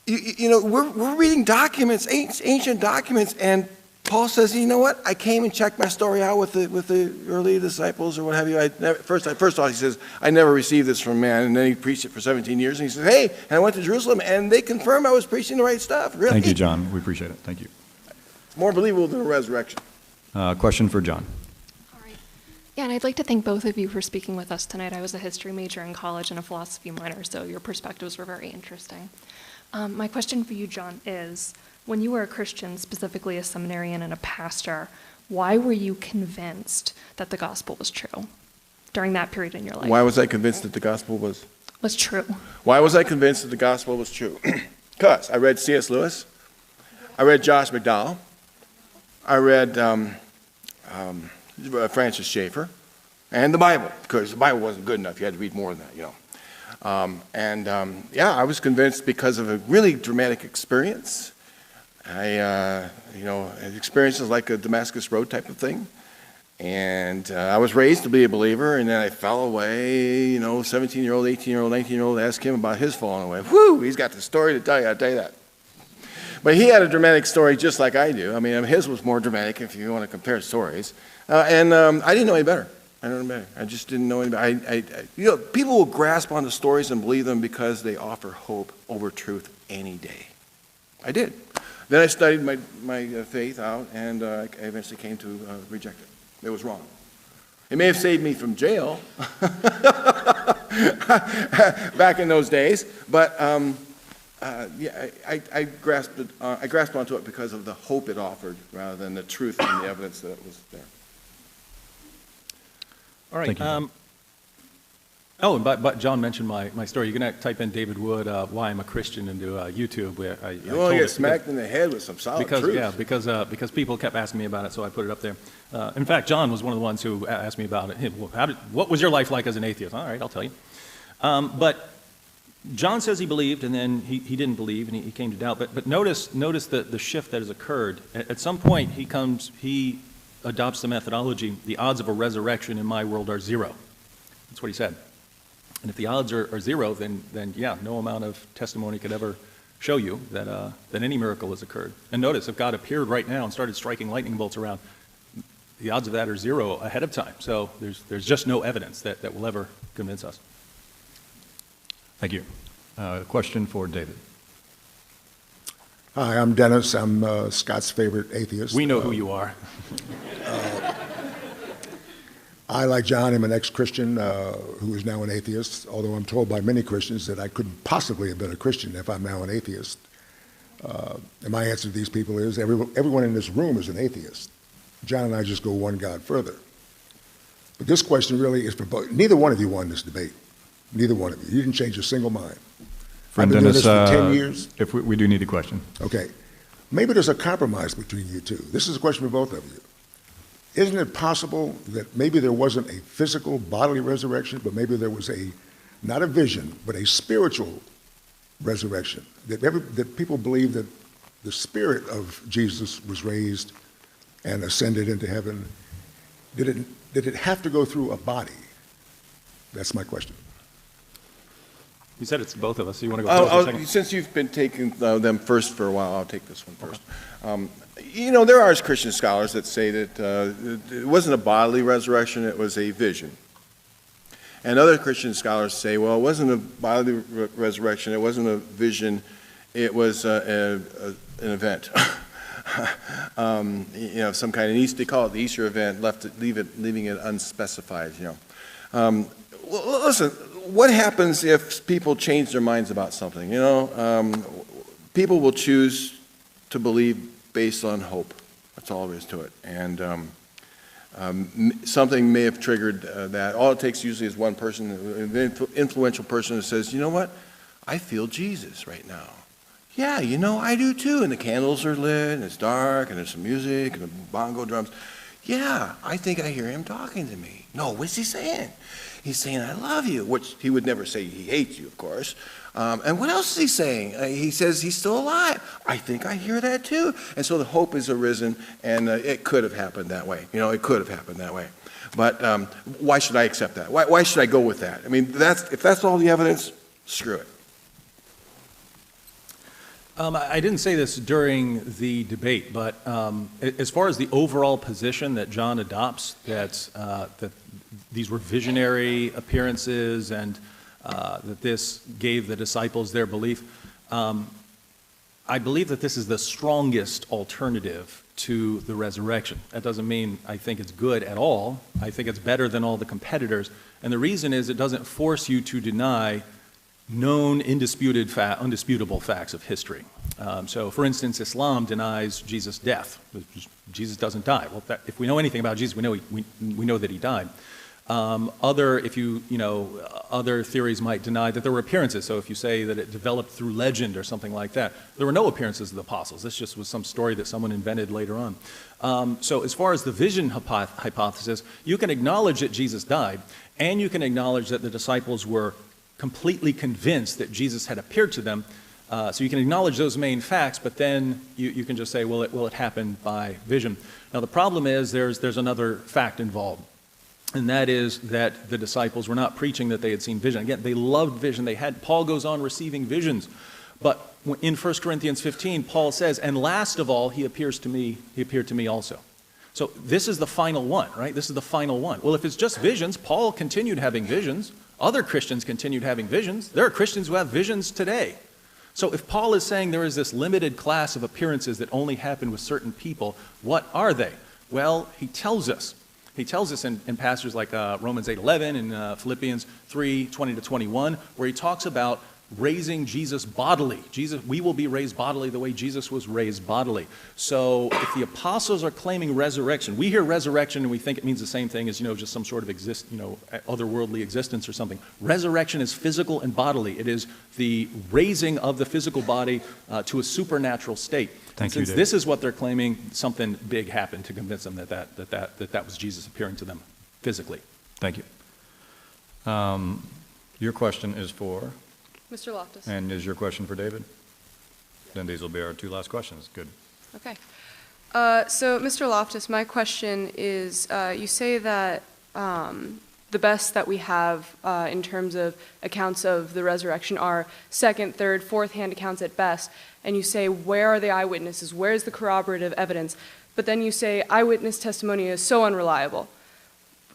S3: We're reading documents, ancient documents, and Paul says, you know what? I came and checked my story out with the early disciples or what have you. First of all, he says, I never received this from man. And then he preached it for 17 years. And he says, hey, and I went to Jerusalem, and they confirmed I was preaching the right stuff. Really?
S1: Thank you, John. We appreciate it. Thank you.
S3: It's more believable than a resurrection.
S1: Question for John.
S5: All right. Yeah, and I'd like to thank both of you for speaking with us tonight. I was a history major in college and a philosophy minor, so your perspectives were very interesting. My question for you, John, is, when you were a Christian, specifically a seminarian and a pastor, why were you convinced that the gospel was true during that period in your life?
S3: Why was I convinced that the gospel was
S5: true?
S3: Why was I convinced that the gospel was true? Because I read C.S. Lewis. I read Josh McDowell. I read Francis Schaeffer. And the Bible, because the Bible wasn't good enough. You had to read more than that, I was convinced because of a really dramatic experience. Experiences like a Damascus Road type of thing. And I was raised to be a believer, and then I fell away, 17-year-old, 18-year-old, 19-year-old, asked him about his falling away. Whew, he's got the story to tell you, I'll tell you that. But he had a dramatic story just like I do. I mean, his was more dramatic if you want to compare stories. I didn't know any better. I just didn't know any better. People will grasp onto stories and believe them because they offer hope over truth any day. I did. Then I studied my faith out, and I eventually came to reject it. It was wrong. It may have saved me from jail back in those days, but I grasped onto it because of the hope it offered rather than the truth and the evidence that it was there.
S2: All right.
S1: Thank you.
S2: But John mentioned my story. You're going to type in David Wood, why I'm a Christian, into YouTube.
S3: You want to get smacked in the head with some solid truth.
S2: Yeah, because people kept asking me about it, so I put it up there. In fact, John was one of the ones who asked me about it. What was your life like as an atheist? All right, I'll tell you. But John says he believed, and then he didn't believe, and he came to doubt. But notice the shift that has occurred. At some point, he adopts the methodology, the odds of a resurrection in my world are zero. That's what he said. And if the odds are zero, then yeah, no amount of testimony could ever show you that any miracle has occurred. And notice, if God appeared right now and started striking lightning bolts around, the odds of that are zero ahead of time. So there's just no evidence that will ever convince us.
S1: Thank you. Question for David.
S6: Hi, I'm Dennis. I'm Scott's favorite atheist.
S2: We know who you are.
S6: I, like John, am an ex-Christian who is now an atheist, although I'm told by many Christians that I couldn't possibly have been a Christian if I'm now an atheist. And my answer to these people is everyone in this room is an atheist. John and I just go one God further. But this question really is for both. Neither one of you won this debate. Neither one of you. You didn't change a single mind.
S1: Friend
S6: I've been
S1: Dennis,
S6: doing this for 10 years.
S1: If we do need a question.
S6: Okay. Maybe there's a compromise between you two. This is a question for both of you. Isn't it possible that maybe there wasn't a physical bodily resurrection, but maybe there was not a vision, but a spiritual resurrection? That people believe that the spirit of Jesus was raised and ascended into heaven. Did it have to go through a body? That's my question.
S2: You said it's both of us, so you want to go first?
S3: Since you've been taking them first for a while, I'll take this one first. Okay. There are Christian scholars that say that it wasn't a bodily resurrection, it was a vision. And other Christian scholars say, well, it wasn't a bodily resurrection, it wasn't a vision, it was an event. some kind of they call it the Easter event, leaving it unspecified. Well, listen, what happens if people change their minds about something? People will choose to believe based on hope. That's all there is to it. And something may have triggered that. All it takes usually is one person, an influential person who says, you know what? I feel Jesus right now. Yeah, I do too. And the candles are lit, and it's dark, and there's some music, and the bongo drums. Yeah, I think I hear him talking to me. No, what's he saying? He's saying, I love you, which he would never say he hates you, of course. And what else is he saying? He says he's still alive. I think I hear that too. And so the hope has arisen, and it could have happened that way. It could have happened that way. But why should I accept that? Why should I go with that? I mean, if that's all the evidence, screw it.
S2: I didn't say this during the debate, but as far as the overall position that John adopts, that these were visionary appearances and that this gave the disciples their belief, I believe that this is the strongest alternative to the resurrection. That doesn't mean I think it's good at all. I think it's better than all the competitors. And the reason is it doesn't force you to deny known, undisputable facts of history. So, for instance, Islam denies Jesus' death. Jesus doesn't die. Well, if we know anything about Jesus, we know that he died. Other theories might deny that there were appearances. So if you say that it developed through legend or something like that, there were no appearances of the apostles. This just was some story that someone invented later on. So as far as the vision hypothesis, you can acknowledge that Jesus died, and you can acknowledge that the disciples were completely convinced that Jesus had appeared to them. So you can acknowledge those main facts, but then you can just say, well, it happened by vision. Now the problem is there's another fact involved. And that is that the disciples were not preaching that they had seen vision. Again, they loved vision. Paul goes on receiving visions. But in 1 Corinthians 15, Paul says, and last of all, he appeared to me also. So this is the final one, right? This is the final one. Well, if it's just visions, Paul continued having visions. Other Christians continued having visions. There are Christians who have visions today. So if Paul is saying there is this limited class of appearances that only happen with certain people, what are they? Well, he tells us. He tells us in passages like Romans 8:11 and Philippians 3:20-21, where he talks about raising Jesus bodily. We will be raised bodily the way Jesus was raised bodily. So if the apostles are claiming resurrection, we hear resurrection and we think it means the same thing as, just some sort of otherworldly existence or something. Resurrection is physical and bodily. It is the raising of the physical body to a supernatural state. Since this is what they're claiming, something big happened to convince them that was Jesus appearing to them physically.
S1: Thank you. Your question is for?
S7: Mr. Loftus.
S1: And is your question for David? Then these will be our two last questions. Good.
S7: Okay. So, Mr. Loftus, my question is, you say that the best that we have in terms of accounts of the resurrection are second, third, fourth-hand accounts at best, and you say, where are the eyewitnesses? Where is the corroborative evidence? But then you say eyewitness testimony is so unreliable.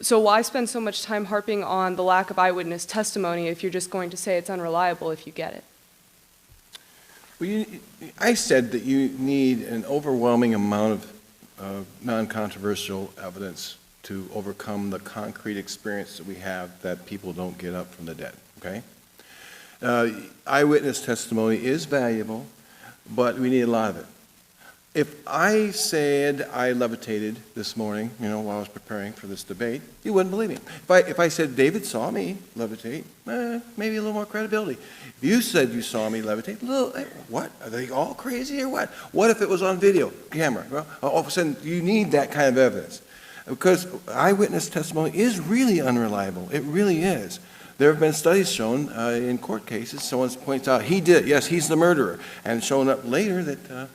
S7: So why spend so much time harping on the lack of eyewitness testimony if you're just going to say it's unreliable if you get it?
S3: Well, I said that you need an overwhelming amount of non-controversial evidence to overcome the concrete experience that we have that people don't get up from the dead, okay? Eyewitness testimony is valuable, but we need a lot of it. If I said I levitated this morning, while I was preparing for this debate, you wouldn't believe me. If I said David saw me levitate, maybe a little more credibility. If you said you saw me levitate, what? Are they all crazy or what? What if it was on video, camera? Well, all of a sudden, you need that kind of evidence. Because eyewitness testimony is really unreliable. It really is. There have been studies shown in court cases, someone points out, he did, yes, he's the murderer, and shown up later that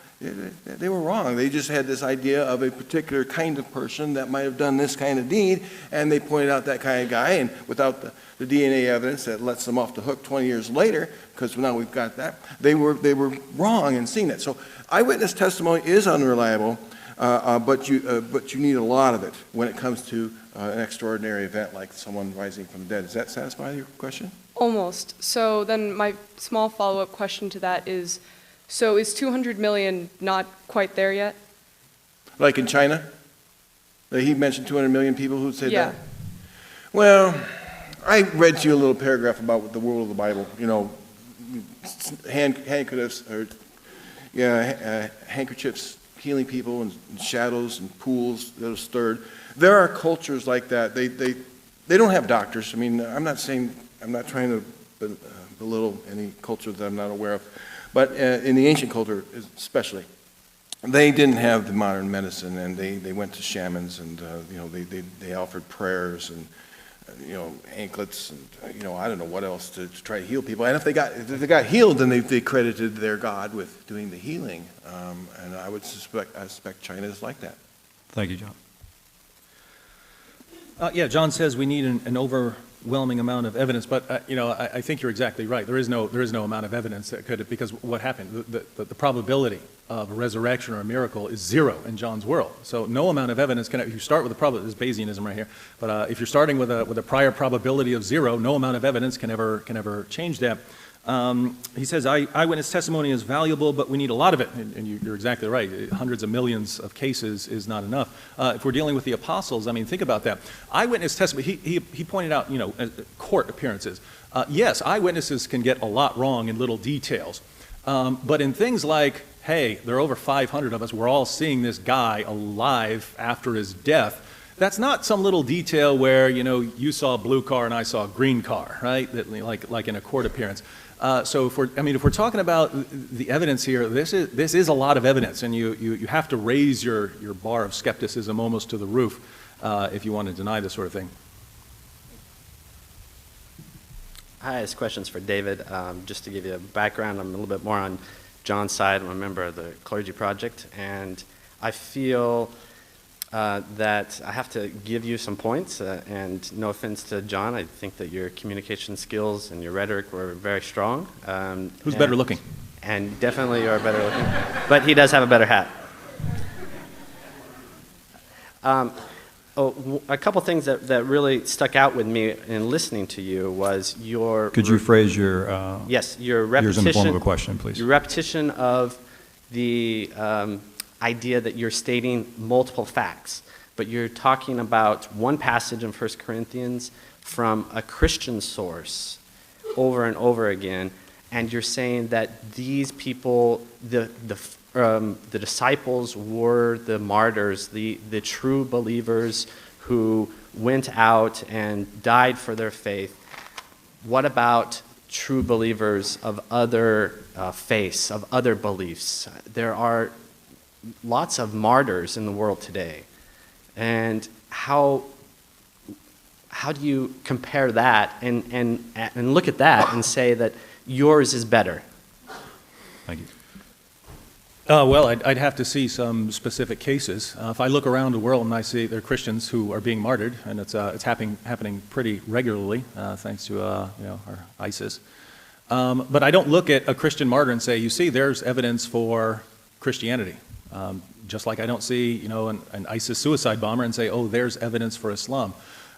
S3: they were wrong. They just had this idea of a particular kind of person that might have done this kind of deed, and they pointed out that kind of guy, and without the DNA evidence that lets them off the hook 20 years later, because now we've got that, they were wrong in seeing that. So eyewitness testimony is unreliable, but you need a lot of it when it comes to an extraordinary event like someone rising from the dead. Does that satisfy your question?
S7: Almost. So then my small follow-up question to that is, so is 200 million not quite there yet?
S3: Like in China? He mentioned 200 million people who said
S7: Yeah.
S3: that? Well, I read to you a little paragraph about the world of the Bible. You know, handkerchiefs, handkerchiefs healing people, and shadows and pools that are stirred. There are cultures like that. They don't have doctors. I mean, I'm not trying to belittle any culture that I'm not aware of, but in the ancient culture especially, they didn't have the modern medicine, and they went to shamans, and they offered prayers and anklets, and I don't know what else to try to heal people. And if they got healed, then they credited their God with doing the healing. And I suspect China is like that.
S1: Thank you, John.
S2: Yeah, John says we need an overwhelming amount of evidence, but I think you're exactly right. There is no amount of evidence that could, because what happened, the probability of a resurrection or a miracle is zero in John's world. So no amount of evidence can. If you start with a probability, this is Bayesianism right here. But if you're starting with a prior probability of zero, no amount of evidence can ever change that. He says eyewitness testimony is valuable, but we need a lot of it. And you're exactly right. Hundreds of millions of cases is not enough. If we're dealing with the apostles, I mean, think about that. Eyewitness testimony, he pointed out, court appearances. Yes, eyewitnesses can get a lot wrong in little details. But in things like, hey, there are over 500 of us, we're all seeing this guy alive after his death, that's not some little detail where, you saw a blue car and I saw a green car, right? That, like in a court appearance. So if we're talking about the evidence here, this is a lot of evidence, and you have to raise your bar of skepticism almost to the roof if you want to deny this sort of thing.
S8: Hi, this question's for David. Just to give you a background, I'm a little bit more on John's side. I'm a member of the Clergy Project, and I feel that I have to give you some points, and no offense to John, I think that your communication skills and your rhetoric were very strong.
S2: Who's better looking?
S8: And definitely you're better looking, but he does have a better hat. A couple things that really stuck out with me in listening to you was your...
S1: Could you phrase your...
S8: yes, your repetition...
S1: yours in the form of a question, please.
S8: Your repetition of the... idea that you're stating multiple facts, but you're talking about one passage in 1 Corinthians from a Christian source over and over again, and you're saying that these people, the disciples were the martyrs, the true believers who went out and died for their faith. What about true believers of other faiths, of other beliefs? There are lots of martyrs in the world today. And how do you compare that and look at that and say that yours is better?
S2: Thank you. Well, I'd have to see some specific cases. If I look around the world and I see there are Christians who are being martyred, and it's happening pretty regularly, thanks to our ISIS. But I don't look at a Christian martyr and say, you see, there's evidence for Christianity. Just like I don't see, an ISIS suicide bomber and say, oh, there's evidence for Islam.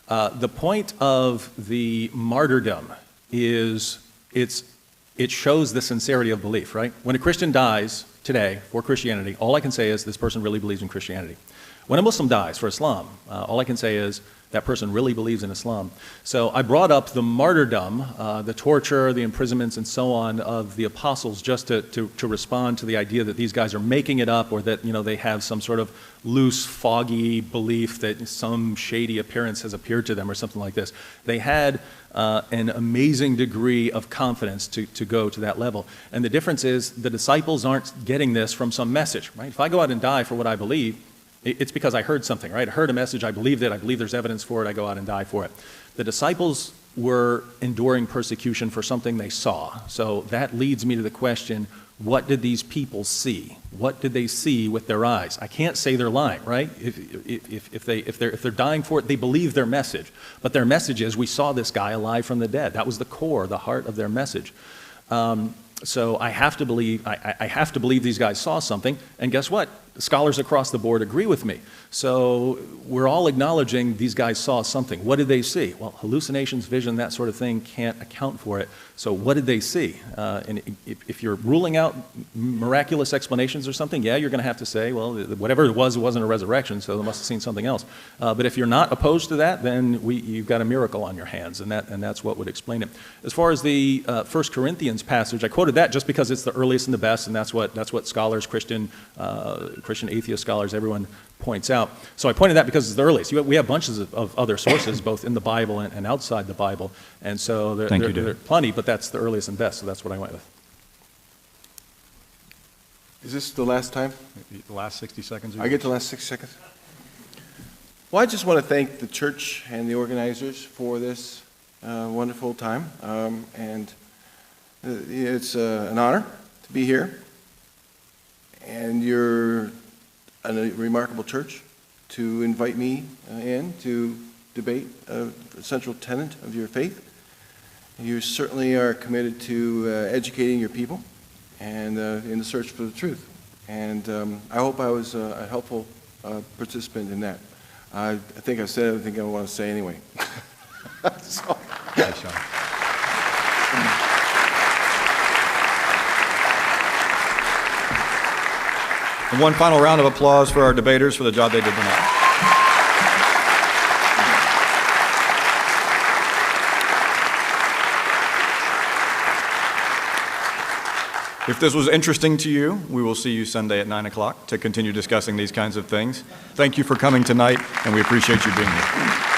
S2: The point of the martyrdom is it shows the sincerity of belief, right? When a Christian dies today for Christianity, all I can say is this person really believes in Christianity. When a Muslim dies for Islam, all I can say is that person really believes in Islam. So I brought up the martyrdom, the torture, the imprisonments, and so on of the apostles just to respond to the idea that these guys are making it up, or that they have some sort of loose, foggy belief that some shady appearance has appeared to them or something like this. They had an amazing degree of confidence to go to that level. And the difference is the disciples aren't getting this from some message, right? If I go out and die for what I believe, it's because I heard something, right? I heard a message, I believed it, I believe there's evidence for it, I go out and die for it. The disciples were enduring persecution for something they saw. So that leads me to the question, what did these people see? What did they see with their eyes? I can't say they're lying, right? If they're dying for it, they believe their message. But their message is, we saw this guy alive from the dead. That was the core, the heart of their message. So I have to believe these guys saw something, and guess what? scholars across the board agree with me. So we're all acknowledging these guys saw something. What did they see? Well, hallucinations, vision, that sort of thing can't account for it. So what did they see? And if you're ruling out miraculous explanations or something, yeah, you're going to have to say, well, whatever it wasn't a resurrection, so they must have seen something else. But if you're not opposed to that, then you've got a miracle on your hands, and that's what would explain it. As far as the 1 Corinthians passage, I quoted that just because it's the earliest and the best, and that's what scholars, Christian atheist scholars, everyone points out. So I pointed that because it's the earliest. We have bunches of other sources, both in the Bible and outside the Bible, and so there are plenty, but that's the earliest and best, so that's what I went with.
S3: Is this the last time?
S1: The last 60 seconds?
S3: I get the last 6 seconds? Well, I just want to thank the church and the organizers for this wonderful time, and it's an honor to be here, and you're a remarkable church to invite me in to debate a central tenet of your faith. You certainly are committed to educating your people and in the search for the truth. And I hope I was a helpful participant in that. I think I've said everything I want to say anyway. So.
S1: Thanks, Sean. And one final round of applause for our debaters for the job they did tonight. If this was interesting to you, we will see you Sunday at 9 o'clock to continue discussing these kinds of things. Thank you for coming tonight, and we appreciate you being here.